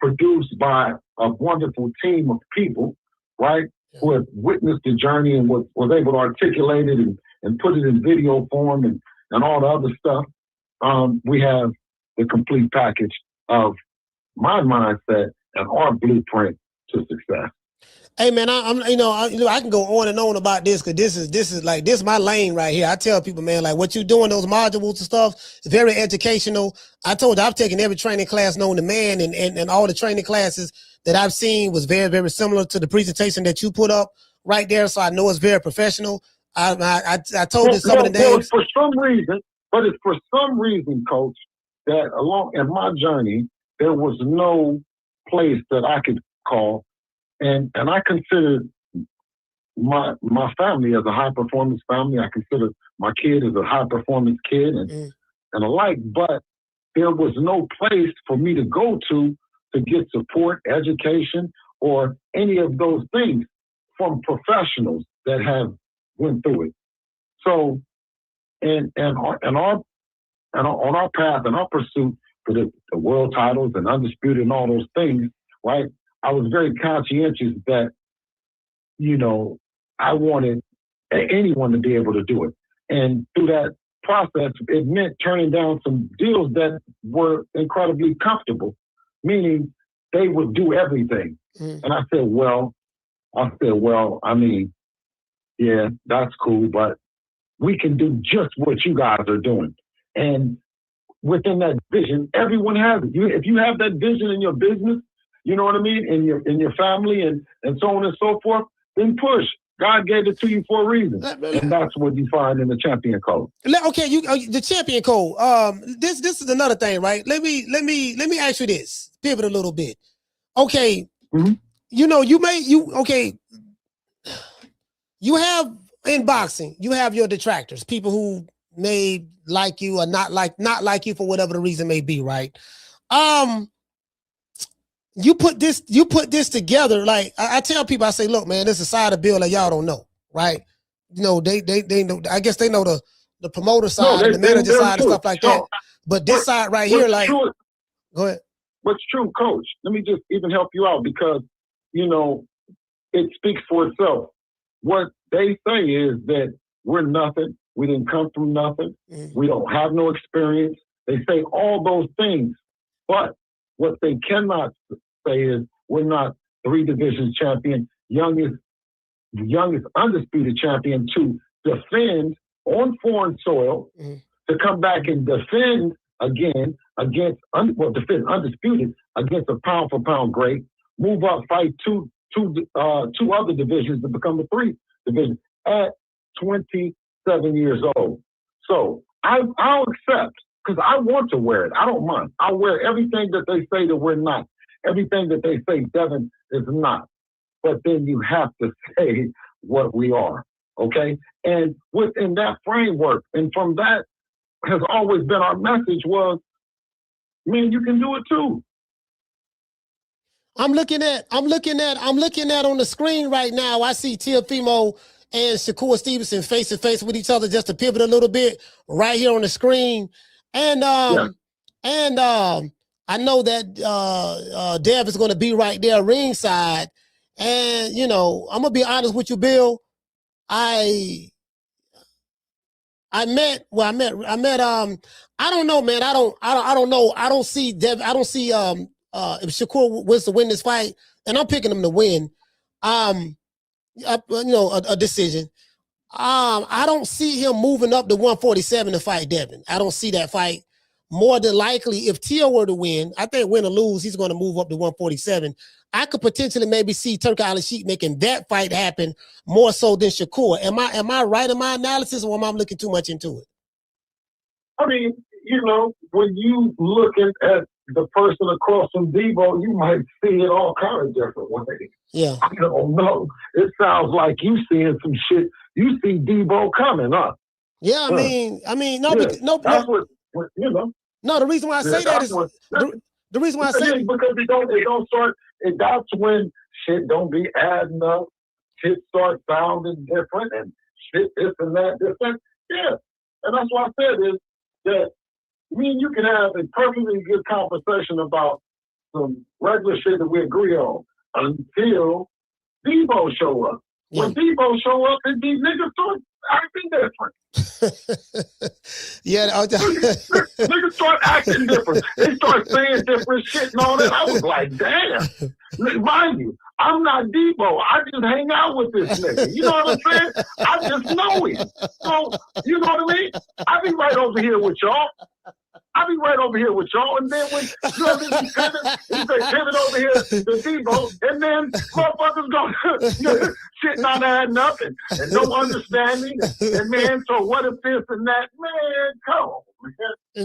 produced by a wonderful team of people, right, who have witnessed the journey and was able to articulate it and put it in video form and all the other stuff, we have the complete package of my mindset and our blueprint to success. Hey man, I can go on and on about this because this is my lane right here. I tell people, man, like what you doing, those modules and stuff, very educational. I told you I've taken every training class known to man, and all the training classes that I've seen was very, very similar to the presentation that you put up right there. So I know it's very professional. I told you some of the names. For some reason, Coach, that along in my journey, there was no place that I could call. And I consider my family as a high performance family. I consider my kid as a high performance kid and alike. But there was no place for me to go to get support, education, or any of those things from professionals that have went through it. So, and on our path and our pursuit for the world titles and undisputed and all those things, right? I was very conscientious that, I wanted anyone to be able to do it. And through that process, it meant turning down some deals that were incredibly comfortable, meaning they would do everything. And I said, yeah, that's cool, but we can do just what you guys are doing. And within that vision, everyone has it. If you have that vision in your business, you know what I mean, in your family and so on and so forth, then push. God gave it to you for a reason, and that's what you find in the champion code. Okay, the champion code. This is another thing, right? Let me ask you this. Pivot a little bit. Okay, you have in boxing, you have your detractors, people who may like you or not like you for whatever the reason may be, right? You put this together. Like I tell people, I say, look, man, this is a side of Bill that y'all don't know, right? They know. I guess they know the promoter side, and the manager side, and stuff like that. But this side right here, like, go ahead. What's true, Coach? Let me just even help you out because it speaks for itself. What they say is that we're nothing. We didn't come from nothing. We don't have no experience. They say all those things, but what they cannot say is we're not 3 divisions champion, youngest undisputed champion to defend on foreign soil, to come back and defend again defend undisputed against a pound for pound great, move up, fight two other divisions to become the 3 division at 27 years old. So I'll accept. Because I want to wear it. I don't mind. I'll wear everything that they say that we're not. Everything that they say Devin is not. But then you have to say what we are, okay? And within that framework, and from that has always been our message was, man, you can do it too. I'm looking at on the screen right now. I see Teofimo and Shakur Stevenson face to face with each other, just to pivot a little bit right here on the screen. And I know that Dev is going to be right there ringside. And I'm gonna be honest with you, Bill. I met I don't know, man. I don't know. I don't see Dev. I don't see if Shakur was to win this fight, and I'm picking him to win. A decision. I don't see him moving up to 147 to fight Devin. I don't see that fight. More than likely, if Teo were to win, I think win or lose, he's going to move up to 147. I could potentially maybe see Turki Alashikh making that fight happen more so than Shakur. Am I right in my analysis, or am I looking too much into it? I mean, when you looking at the person across from Deebo, you might see it all kind of different ways. Yeah. I don't know. It sounds like you seeing some shit. You see Deebo coming up. Yeah, no, yeah, no, that's what you know. No, the reason why I say that is the reason why I say because it don't start. And that's when shit don't be adding up. Shit starts sounding different, and shit this and that different. Yeah, and that's why I said is that me and you can have a perfectly good conversation about some regular shit that we agree on until Deebo show up. When Deebo show up, and these niggas start acting different. Niggas start acting different. They start saying different shit and all that. I was like, damn. Mind you, I'm not Deebo. I just hang out with this nigga. You know what I'm saying? I just know him. So, you know what I mean? I be right over here with y'all. And then when he pivot over here to Deebo, and then motherfuckers go shit not adding up and no understanding. And man, so what if this and that? Man, come on,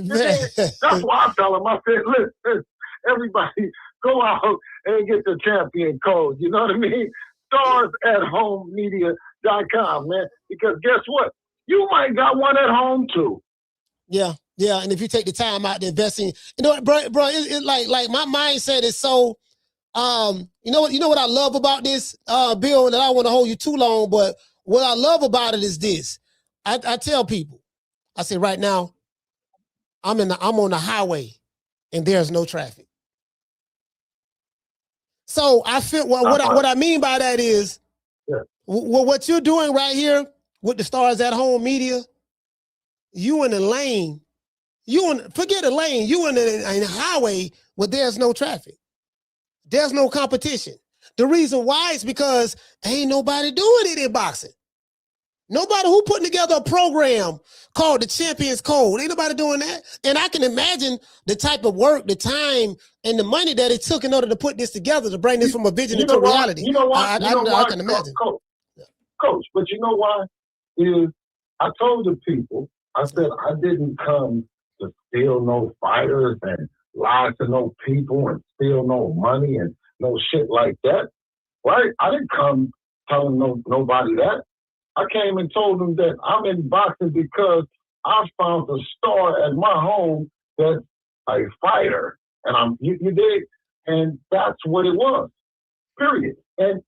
man. That's why I tell him, I said, listen, everybody go out and get the champion code. You know what I mean? StarsAtHomeMedia.com, man. Because guess what? You might got one at home too. Yeah. Yeah, and if you take the time out to invest in, you know what, bro, it's like my mindset is so, you know what I love about this, Bill, and I don't want to hold you too long, but what I love about it is this. I tell people, I say right now, I'm on the highway, and there's no traffic. So I feel what I mean by that is, what you're doing right here with the Stars at Home Media, you in the lane. Forget a lane. You in the highway where there's no traffic. There's no competition. The reason why is because ain't nobody doing it in boxing. Nobody who putting together a program called the Champions Code. Ain't nobody doing that. And I can imagine the type of work, the time, and the money that it took in order to put this together, to bring this from a vision into reality. You know why? I can imagine. Coach, but you know why? Is I told the people, I said I didn't come to steal no fighters and lie to no people and steal no money and no shit like that, right? I didn't come telling nobody that. I came and told them that I'm in boxing because I found a star at my home that's a fighter, and you dig, and that's what it was. Period. And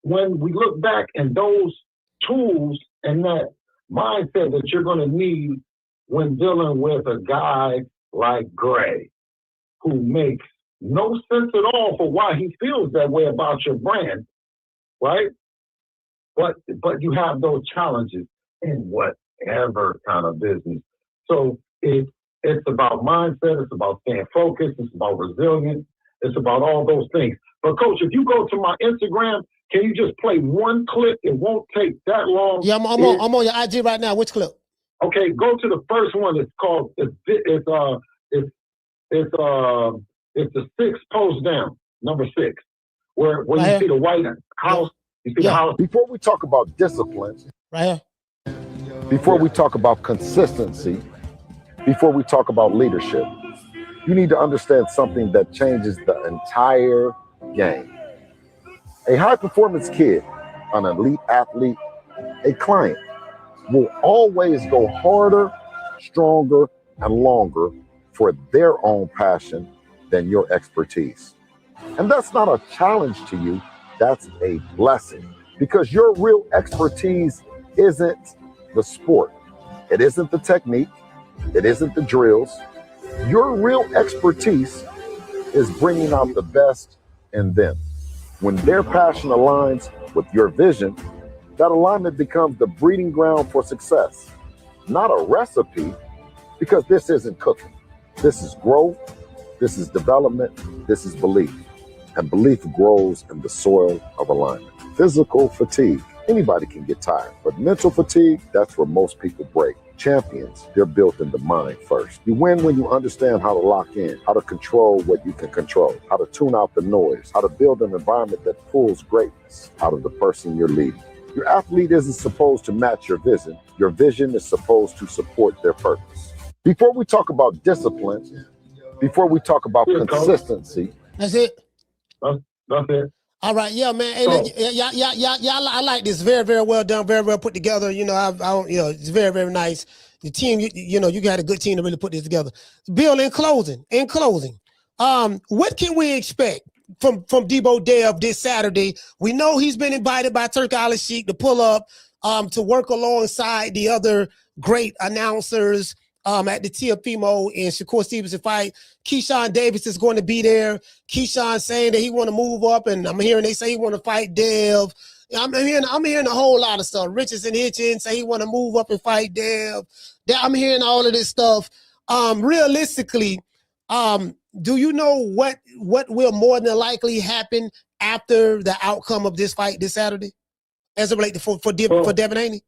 when we look back and those tools and that mindset that you're going to need when dealing with a guy like Gray, who makes no sense at all for why he feels that way about your brand, right? But you have those challenges in whatever kind of business. So it's about mindset, it's about staying focused, it's about resilience, it's about all those things. But Coach, if you go to my Instagram, can you just play one clip? It won't take that long. Yeah, I'm on your IG right now. Which clip? Okay, go to the first one. It's called it's the 6th post down, number 6, where you see the white house. You see the house. Before we talk about discipline, right here. Before we talk about consistency, before we talk about leadership, you need to understand something that changes the entire game. A high-performance kid, an elite athlete, a client will always go harder, stronger, and longer for their own passion than your expertise. And that's not a challenge to you, that's a blessing, because your real expertise isn't the sport. It isn't the technique. It isn't the drills. Your real expertise is bringing out the best in them. When their passion aligns with your vision, that alignment becomes the breeding ground for success, not a recipe, because this isn't cooking. This is growth, this is development, this is belief. And belief grows in the soil of alignment. Physical fatigue, anybody can get tired, but mental fatigue, that's where most people break. Champions, they're built in the mind first. You win when you understand how to lock in, how to control what you can control, how to tune out the noise, how to build an environment that pulls greatness out of the person you're leading. Your athlete isn't supposed to match your vision. Your vision is supposed to support their purpose. Before we talk about discipline, before we talk about consistency. That's it. That's it. All right, yeah, man. Hey, y'all, I like this. Very, very well done. Very well put together. You know, it's very, very nice. The team, you know, you got a good team to really put this together. Bill, in closing, what can we expect from Deebo Dev this Saturday? We know he's been invited by Turki Alashikh to pull up, to work alongside the other great announcers at the Teofimo and Shakur Stevenson fight. Keyshawn Davis is going to be there. Keyshawn saying that he want to move up, and I'm hearing they say he want to fight Dev. I'm hearing a whole lot of stuff. Richardson Hitchens say he want to move up and fight Dev. I'm hearing all of this stuff. Realistically, do you know what will more than likely happen after the outcome of this fight this Saturday, as it relates for Devin Haney?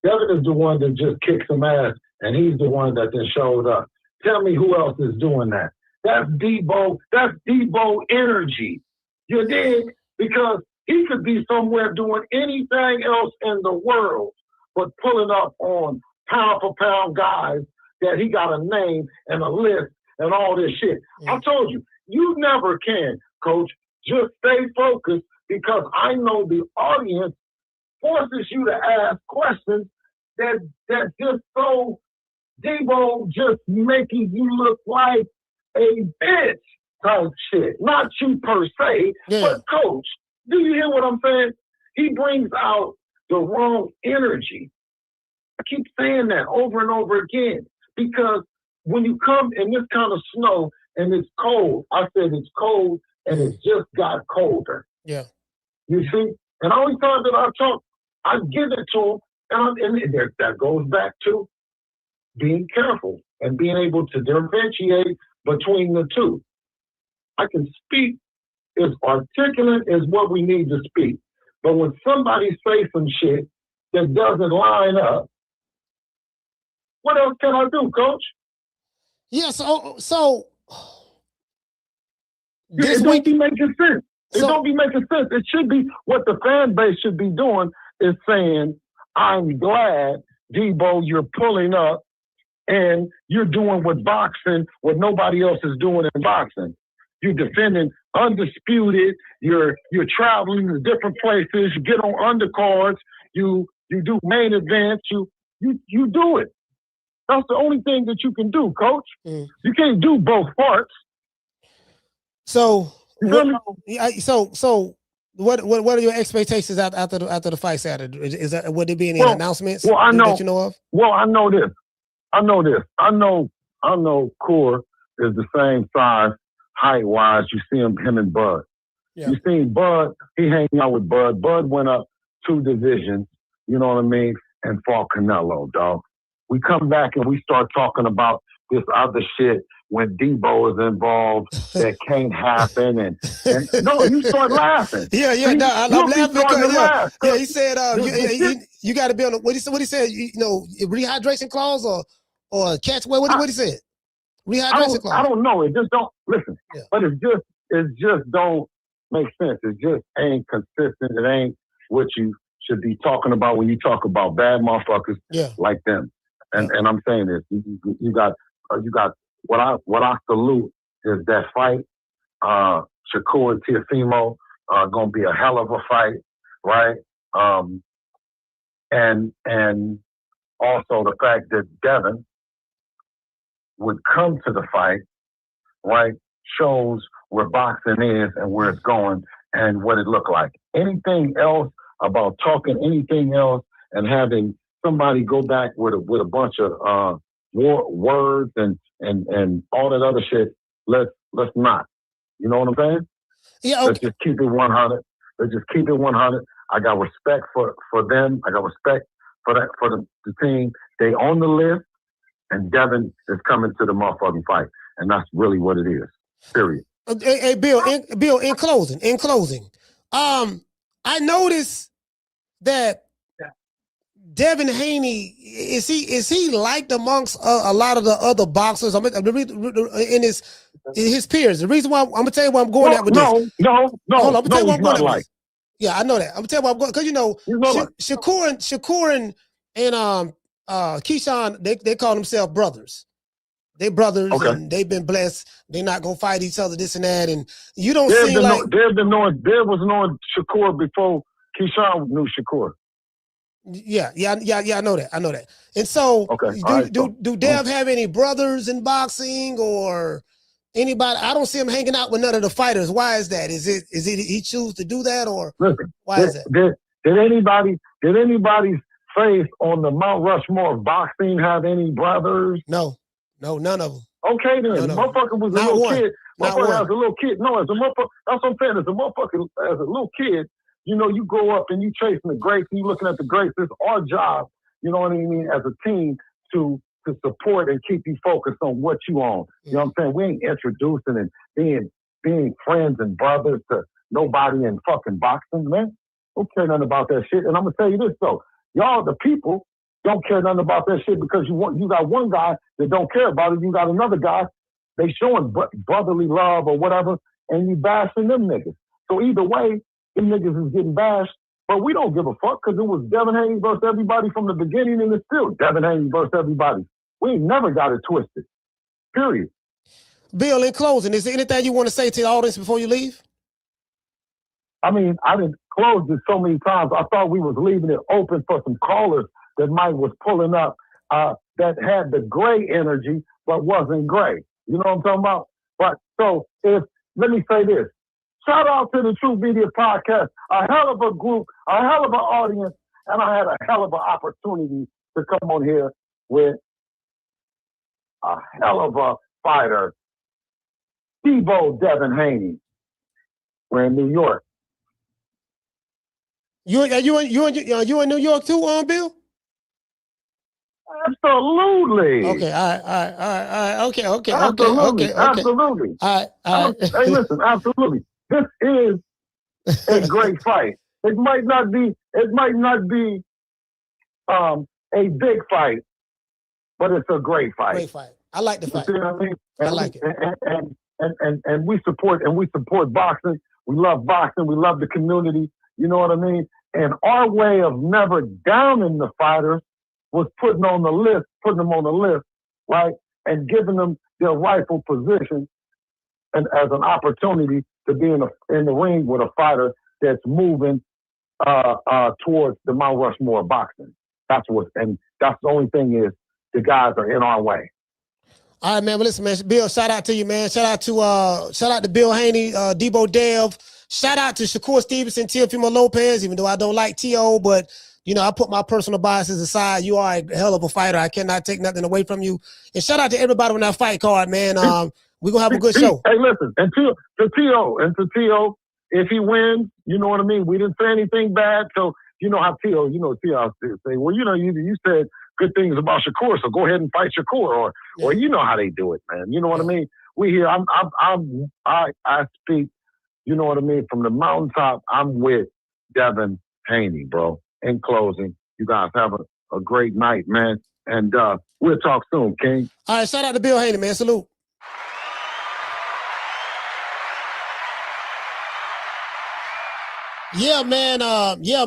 Devin is the one that just kicked some ass, and he's the one that then showed up. Tell me who else is doing that. That's Deebo. That's Deebo energy. You dig? Because he could be somewhere doing anything else in the world but pulling up on pound for pound guys that he got a name and a list and all this shit. I told you, you never can, Coach. Just stay focused, because I know the audience forces you to ask questions that just so Deebo just making you look like a bitch type shit. Not you per se, but Coach, do you hear what I'm saying? He brings out the wrong energy. I keep saying that over and over again, because when you come in this kind of snow and it's cold, I said it's cold and it just got colder. Yeah. You see? And all the time that I talk, I give it to him, and that goes back to being careful and being able to differentiate between the two. I can speak as articulate as what we need to speak, but when somebody says some shit that doesn't line up, what else can I do, Coach? Yeah, so it don't be making sense. It don't be making sense. It should be what the fan base should be doing is saying, I'm glad, Deebo, you're pulling up and you're doing what nobody else is doing in boxing. You're defending undisputed. You're traveling to different places. You get on undercards. You do main events. You do it. That's the only thing that you can do, Coach. You can't do both parts. So what are your expectations after the fight Saturday? Is that, would there be any announcements that you know of? Well, I know this. I know Core is the same size, height-wise. You see him and Bud. Yeah. You seen Bud, he hanging out with Bud. Bud went up 2 divisions, you know what I mean, and fought Canelo, dog. We come back and we start talking about this other shit when Deebo is involved that can't happen, and no, you start laughing. Yeah, no, I'm laughing because he said you got to be on the, what he said, you know, rehydration clause or catch what he said. Rehydration clause. I don't know. It just don't listen. Yeah. But it just don't make sense. It just ain't consistent. It ain't what you should be talking about when you talk about bad motherfuckers like them. And I'm saying this. You got what I salute is that fight. Shakur and Teofimo gonna be a hell of a fight, right? And also the fact that Devin would come to the fight, right, shows where boxing is and where it's going and what it looked like. Anything else about talking anything else and having somebody go back with a bunch of words and all that other shit, let's not. You know what I'm saying? Yeah. Okay. Let's just keep it 100. Let's just keep it 100. I got respect for them. I got respect for the team. They on the list, and Devin is coming to the motherfucking fight, and that's really what it is. Period. Hey, Bill. In closing, I noticed that Devin Haney is he liked amongst a lot of the other boxers? I mean, in his peers. The reason why I'm gonna tell you why I'm going at with this. No. Hold on, I'm gonna tell you why I'm going at this. Yeah, I know that. I'm gonna tell you why I'm going, because you know Shakur and Keyshawn, they call themselves brothers. They brothers, Okay. and they've been blessed. They're not gonna fight each other, this and that. And you don't Dev seem like Dev was knowing Shakur before Keyshawn knew Shakur. yeah. I know that. And so, Okay. do Dev have any brothers in boxing or anybody? I don't see him hanging out with none of the fighters. Why is that? Is it he choose to do that, or Listen, why is that? Did anybody's face on the Mount Rushmore of boxing have any brothers? No, none of them. Okay then, the motherfucker was a little kid. Motherfucker as a little kid. No, as a motherfucker, that's what I'm saying. As a motherfucker, as a little kid, you know, you grow up and you chasing the greats and you looking at the greats. It's our job, you know what I mean, as a team to support and keep you focused on what you own. You know what I'm saying? We ain't introducing and being friends and brothers to nobody in fucking boxing, man. Don't care nothing about that shit. And I'm gonna tell you this though, y'all, the people, don't care nothing about that shit because you got one guy that don't care about it. You got another guy, they showing brotherly love or whatever, and you bashing them niggas. So either way, them niggas is getting bashed, but we don't give a fuck because it was Devin Haney versus everybody from the beginning, and it's still Devin Haney versus everybody. We ain't never got it twisted. Period. Bill, in closing, is there anything you want to say to the audience before you leave? I mean, I didn't close this so many times. I thought we was leaving it open for some callers that Mike was pulling up that had the gray energy but wasn't gray. You know what I'm talking about? But so let me say this. Shout out to the True Media Podcast. A hell of a group, a hell of an audience, and I had a hell of an opportunity to come on here with a hell of a fighter, Deebo Devin Haney. We're in New York. You in New York too, Bill? Absolutely. Okay, all right. Okay. Absolutely. All right. Hey, listen, absolutely. This is a great fight. It might not be a big fight, but it's a great fight. Great fight. I like the fight. You see what I mean? I like it. And we support boxing. We love boxing. We love the community. You know what I mean? And our way of never downing the fighters was putting them on the list, right? And giving them their rightful position and as an opportunity to be in the ring with a fighter that's moving towards the Mount Rushmore of boxing. That's the only thing is the guys are in our way. All right, man. Well, listen, man. Bill, shout out to you, man. Shout out to Bill Haney, Deebo Dev. Shout out to Shakur Stevenson, Teofimo Lopez, even though I don't like Teo, but you know, I put my personal biases aside. You are a hell of a fighter. I cannot take nothing away from you. And shout out to everybody on that fight card, man. We're gonna have a good show. Hey, listen, and to Teo, if he wins, you know what I mean? We didn't say anything bad. So you know how Teo say, well, you know, you said good things about Shakur, so go ahead and fight Shakur, or you know how they do it, man. You know what I mean? We here. I speak. You know what I mean? From the mountaintop, I'm with Devin Haney, bro. In closing, you guys have a great night, man. And we'll talk soon, King. All right, shout out to Bill Haney, man. Salute. Yeah, man. You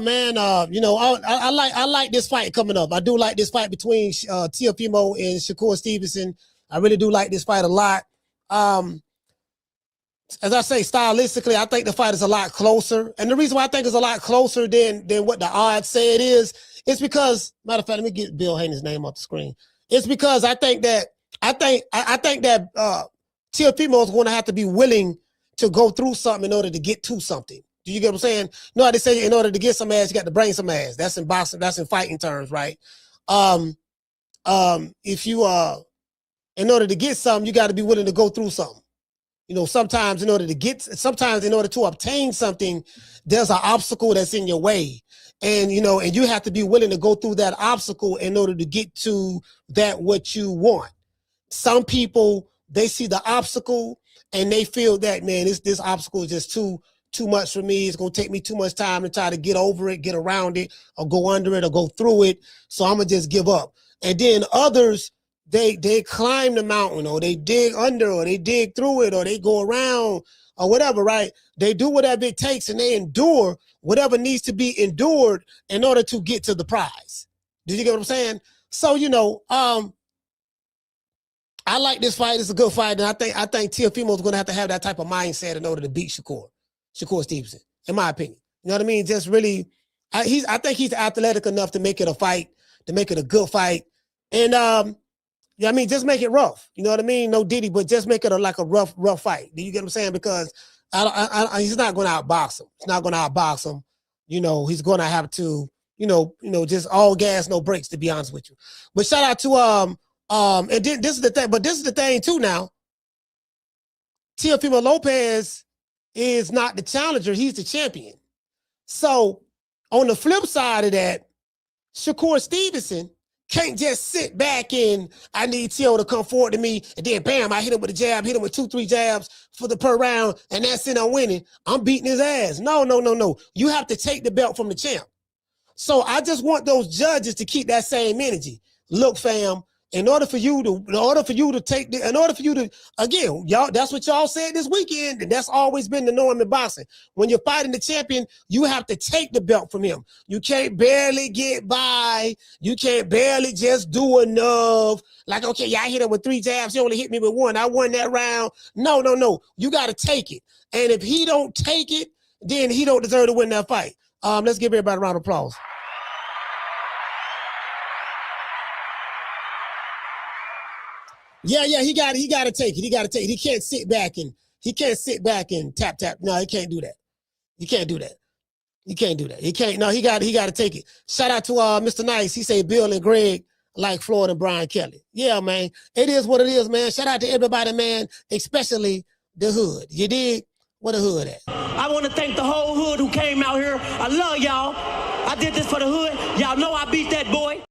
know, I like this fight coming up. I do like this fight between Teofimo and Shakur Stevenson. I really do like this fight a lot. As I say, stylistically, I think the fight is a lot closer. And the reason why I think it's a lot closer than what the odds say it is because, matter of fact, let me get Bill Haney's name off the screen. It's because I think that Teofimo is going to have to be willing to go through something in order to get to something. Do you get what I'm saying? No, they say in order to get some ass, you got to bring some ass. That's in boxing. That's in fighting terms, right? If you in order to get something, you got to be willing to go through something. You know, sometimes in order to obtain something, there's an obstacle that's in your way. And, you know, and you have to be willing to go through that obstacle in order to get to that what you want. Some people, they see the obstacle and they feel that, man, this obstacle is just too much for me. It's going to take me too much time to try to get over it, get around it, or go under it, or go through it. So I'm going to just give up. And then others, they climb the mountain, or they dig under, or they dig through it, or they go around, or whatever, right? They do whatever it takes, and they endure whatever needs to be endured in order to get to the prize. Did you get what I'm saying? So, you know, I I like this fight. It's a good fight, and I think Teofimo's going to have that type of mindset in order to beat Shakur Stevenson, in my opinion. You know what I mean? Just really, I think he's athletic enough to make it a fight, to make it a good fight, and yeah, I mean, just make it rough. You know what I mean? No Diddy, but just make it a rough fight. Do you get what I'm saying? Because he's not going to outbox him. He's not going to outbox him. You know, he's going to have to, you know, just all gas, no brakes, to be honest with you. But shout out to and then this is the thing, but this is the thing too now. Teofimo Lopez is not the challenger, he's the champion. So on the flip side of that, Shakur Stevenson can't just sit back and I need Teo to come forward to me and then bam, I hit him with a jab, hit him with 2-3 jabs per round, and that's it, I'm winning. I'm beating his ass. No. You have to take the belt from the champ. So I just want those judges to keep that same energy. Look, fam, in order for you to again, y'all, that's what y'all said this weekend, and that's always been the norm in boxing. When you're fighting the champion, you have to take the belt from him. You can't barely get by. You can't barely just do enough. Like, okay, yeah, I hit him with 3 jabs. He only hit me with 1. I won that round. No. You got to take it. And if he don't take it, then he don't deserve to win that fight. Let's give everybody a round of applause. Yeah, he got to take it. He got to take it. He can't sit back and tap. No, he can't do that. He can't do that. He can't. No, he got to take it. Shout out to Mr. Nice. He say Bill and Greg like Floyd and Brian Kelly. Yeah, man. It is what it is, man. Shout out to everybody, man, especially the hood. You dig? Where the hood at? I want to thank the whole hood who came out here. I love y'all. I did this for the hood. Y'all know I beat that boy.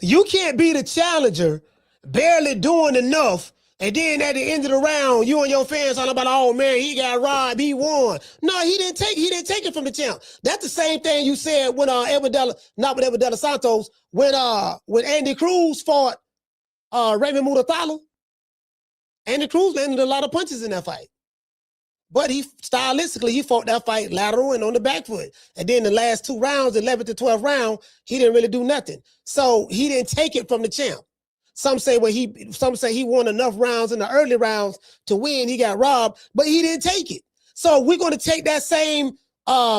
You can't be the challenger barely doing enough, and then at the end of the round, you and your fans talking about, oh man, he got robbed, he won. No, he didn't take it from the champ. That's the same thing you said when Ever Della Santos, when Andy Cruz fought Raymond Murathala. Andy Cruz landed a lot of punches in that fight. But stylistically, he fought that fight lateral and on the back foot. And then the last 2 rounds, 11th to 12th round, he didn't really do nothing. So he didn't take it from the champ. Some say he won enough rounds in the early rounds to win. He got robbed, but he didn't take it. So we're going to take that same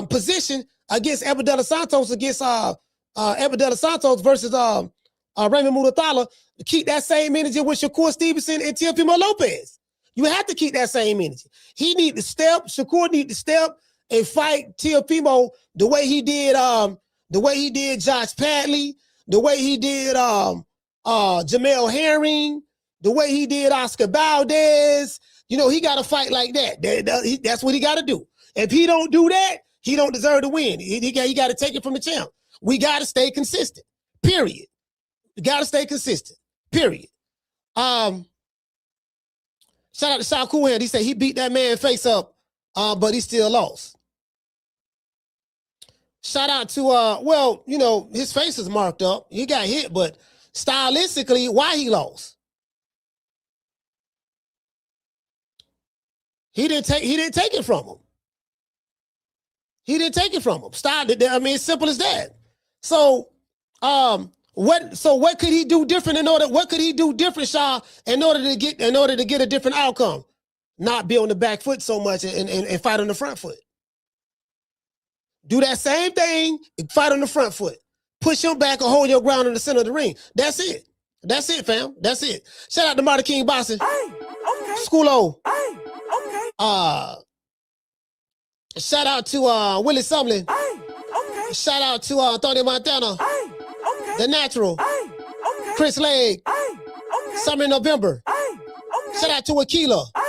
position against Ever Della Santos, Ever Della Santos versus Raymond Murathala. Keep that same energy with Shakur Stevenson and Teofimo Lopez. You have to keep that same energy. Shakur need to step and fight Teofimo the way he did Josh Padley, the way he did Jamel Herring, the way he did Oscar Valdez. You know, he got to fight like that. That's what he got to do. If he don't do that, he don't deserve to win. He got to take it from the champ. We got to stay consistent, period. We got to stay consistent, period. Shout out to Shakur. He said he beat that man face up, but he still lost. Shout out to, well, you know, his face is marked up. He got hit, but stylistically, why he lost? He didn't take it from him. He didn't take it from him. I mean, it's simple as that. So, what could he do different what could he do different, Shaw, in order to get a different outcome? Not be on the back foot so much and fight on the front foot. Do that same thing and fight on the front foot. Push him back or hold your ground in the center of the ring. That's it. That's it, fam. That's it. Shout out to Marty King Boxing. Hey, okay. Schoolo. Hey, okay. Shout out to Willie Sumlin. Hey, okay. Shout out to Tony Montana. Hey, okay. The Natural. Hey, okay. Chris Legg. Hey, okay. Summer in November. Hey, okay. Shout out to Aquila. Hey,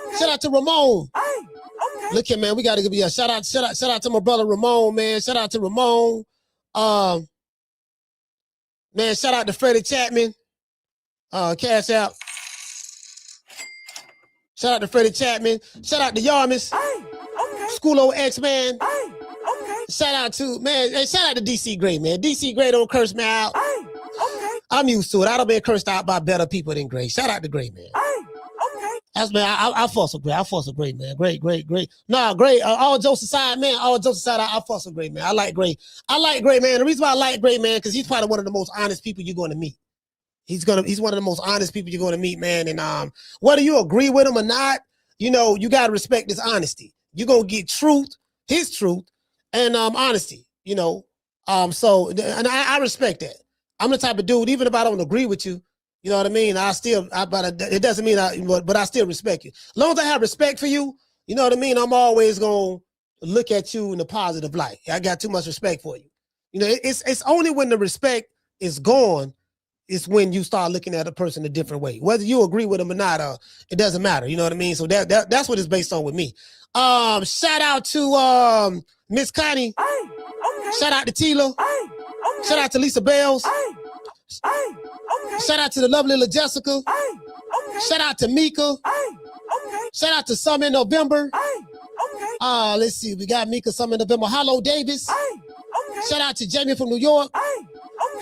okay. Shout out to Ramon. Hey, okay. Look here, man. We gotta give you a shout out to my brother Ramon, man. Shout out to Ramon. Man, shout out to Freddie Chapman. Cash out. Shout out to Freddie Chapman. Shout out to Yarmis. Hey, okay. Schoolo X-Man. Hey, okay. Shout out to DC Gray, man. DC Gray don't curse me out. Hey, okay. I'm used to it. I don't been cursed out by better people than Gray. Shout out to Gray, man. Hey, okay. That's, man, I fuss with Gray. I fuss with Gray, man. Great. Nah, Gray, all jokes aside, man, I fuss with Gray, man. I like Gray. Man. The reason why I like Gray, man, because he's probably one of the most honest people you're going to meet. He's one of the most honest people you're gonna meet, man. And whether you agree with him or not, you know, you gotta respect his honesty. You're gonna get truth, his truth, and honesty, you know. So and I respect that. I'm the type of dude, even if I don't agree with you, you know what I mean? But it doesn't mean but I still respect you. As long as I have respect for you, you know what I mean? I'm always gonna look at you in a positive light. I got too much respect for you. You know, it's only when the respect is gone, it's when you start looking at a person a different way. Whether you agree with them or not, it doesn't matter. You know what I mean? So that's what it's based on with me. Shout out to Miss Connie. Shout out to Tila. Shout out to Lisa Bells. Shout out to the lovely La Jessica. Shout out to Mika. Shout out to Some in November. Let's see. We got Mika Some in November. Hello, Davis. Shout out to Jamie from New York.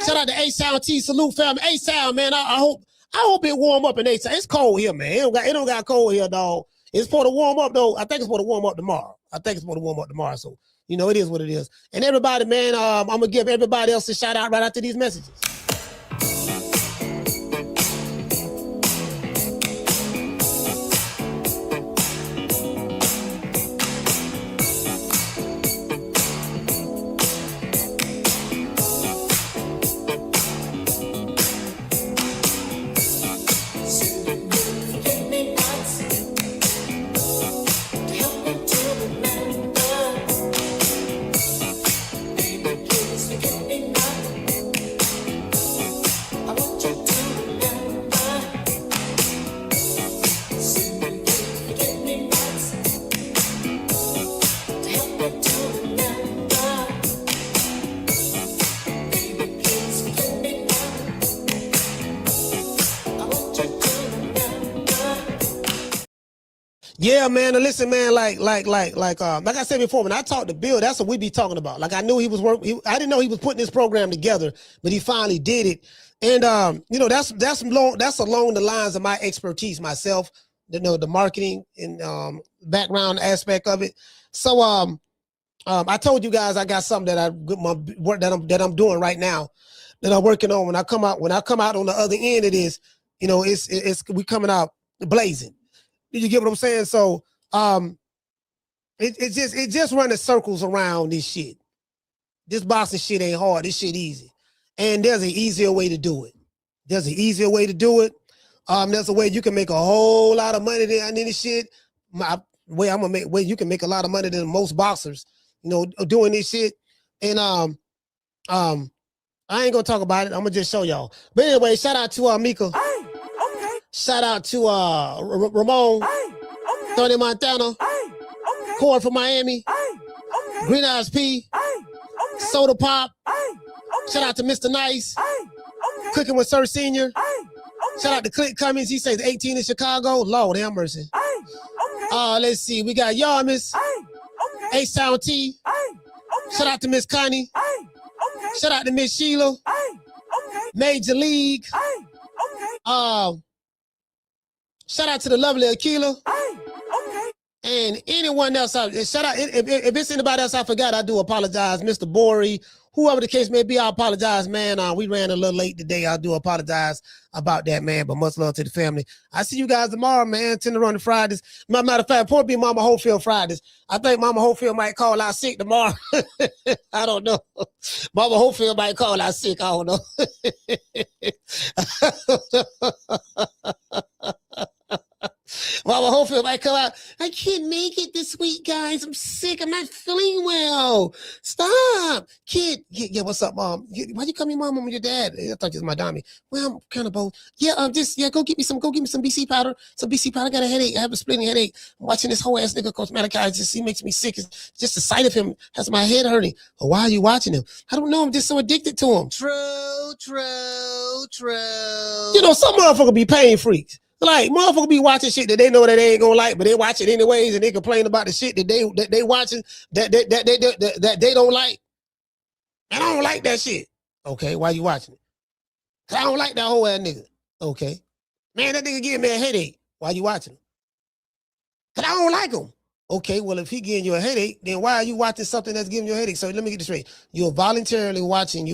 Shout out to A-Sound T. Salute, family. A-Sound, man. I hope it warm up in A-Sound. It's cold here, man. It don't got cold here, dog. It's supposed to warm up, though. I think it's supposed to warm up tomorrow. So, you know, it is what it is. And everybody, man, I'm going to give everybody else a shout out right after these messages. Yeah, man. And listen, man. Like I said before, when I talked to Bill, that's what we be talking about. Like I knew he was working. I didn't know he was putting this program together, but he finally did it. And you know, that's along the lines of my expertise myself. You know, the marketing and background aspect of it. So I told you guys I got something that I'm doing right now that I'm working on. When I come out on the other end of this, you know, we coming out blazing. You get what I'm saying? So it just running circles around this shit. This boxing shit ain't hard. This shit easy. And there's an easier way to do it. There's a way a way you can make a whole lot of money than this shit. Way you can make a lot of money than most boxers, you know, doing this shit. And I ain't gonna talk about it. I'm gonna just show y'all. But anyway, shout out to Mika. Shout out to Ramon, Tony Montana, Cord from Miami, Green Eyes P, Soda Pop. Shout out to Mr. Nice, Cooking with Sir Senior. Shout out to Clint Cummings. He says 18 in Chicago. Lord have mercy. Let's see. We got Yarmus, A-Sound T. Shout out to Miss Connie. Shout out to Miss Sheila. Major League. Shout out to the lovely Akila. And anyone else out. Shout out. If it's anybody else I forgot, I do apologize. Mr. Borey, whoever the case may be, I apologize, man. We ran a little late today. I do apologize about that, man. But much love to the family. I see you guys tomorrow, man. 10 to run Fridays. Matter of fact, probably be Mama Hopefield Fridays. I think Mama Hopefield might call out sick tomorrow. I don't know. Mama Hopefield might call out sick. I don't know. Mama Hopefield might come out. I can't make it this week, guys. I'm sick. I'm not feeling well. Stop. Kid. Yeah, what's up, Mom? Why you call me Mom when your dad? I thought you was my dummy. Well, I'm kind of both. Yeah, go get me some BC powder. Some BC powder. I got a headache. I have a splitting headache. I'm watching this whole ass nigga, Coach Malachi. He makes me sick. It's just the sight of him has my head hurting. Well, why are you watching him? I don't know. I'm just so addicted to him. True. You know, some motherfucker be pain freaks. Like, motherfucker be watching shit that they know that they ain't gonna like, but they watch it anyways, and they complain about the shit that they watching that they don't like. And I don't like that shit. Okay, why you watching it? Cause I don't like that whole ass nigga. Okay. Man, that nigga giving me a headache. Why you watching him? Cause I don't like him. Okay, well, if he giving you a headache, then why are you watching something that's giving you a headache? So let me get this straight. You're voluntarily watching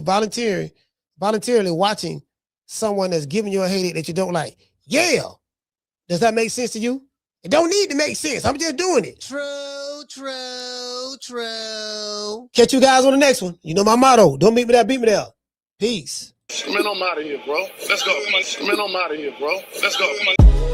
someone that's giving you a headache that you don't like. Yeah. Does that make sense to you? It don't need to make sense. I'm just doing it. True. Catch you guys on the next one. You know my motto. Don't meet me there, beat me there. Peace. Man, I'm out of here, bro. Let's go. Man, I'm out of here, bro. Let's go.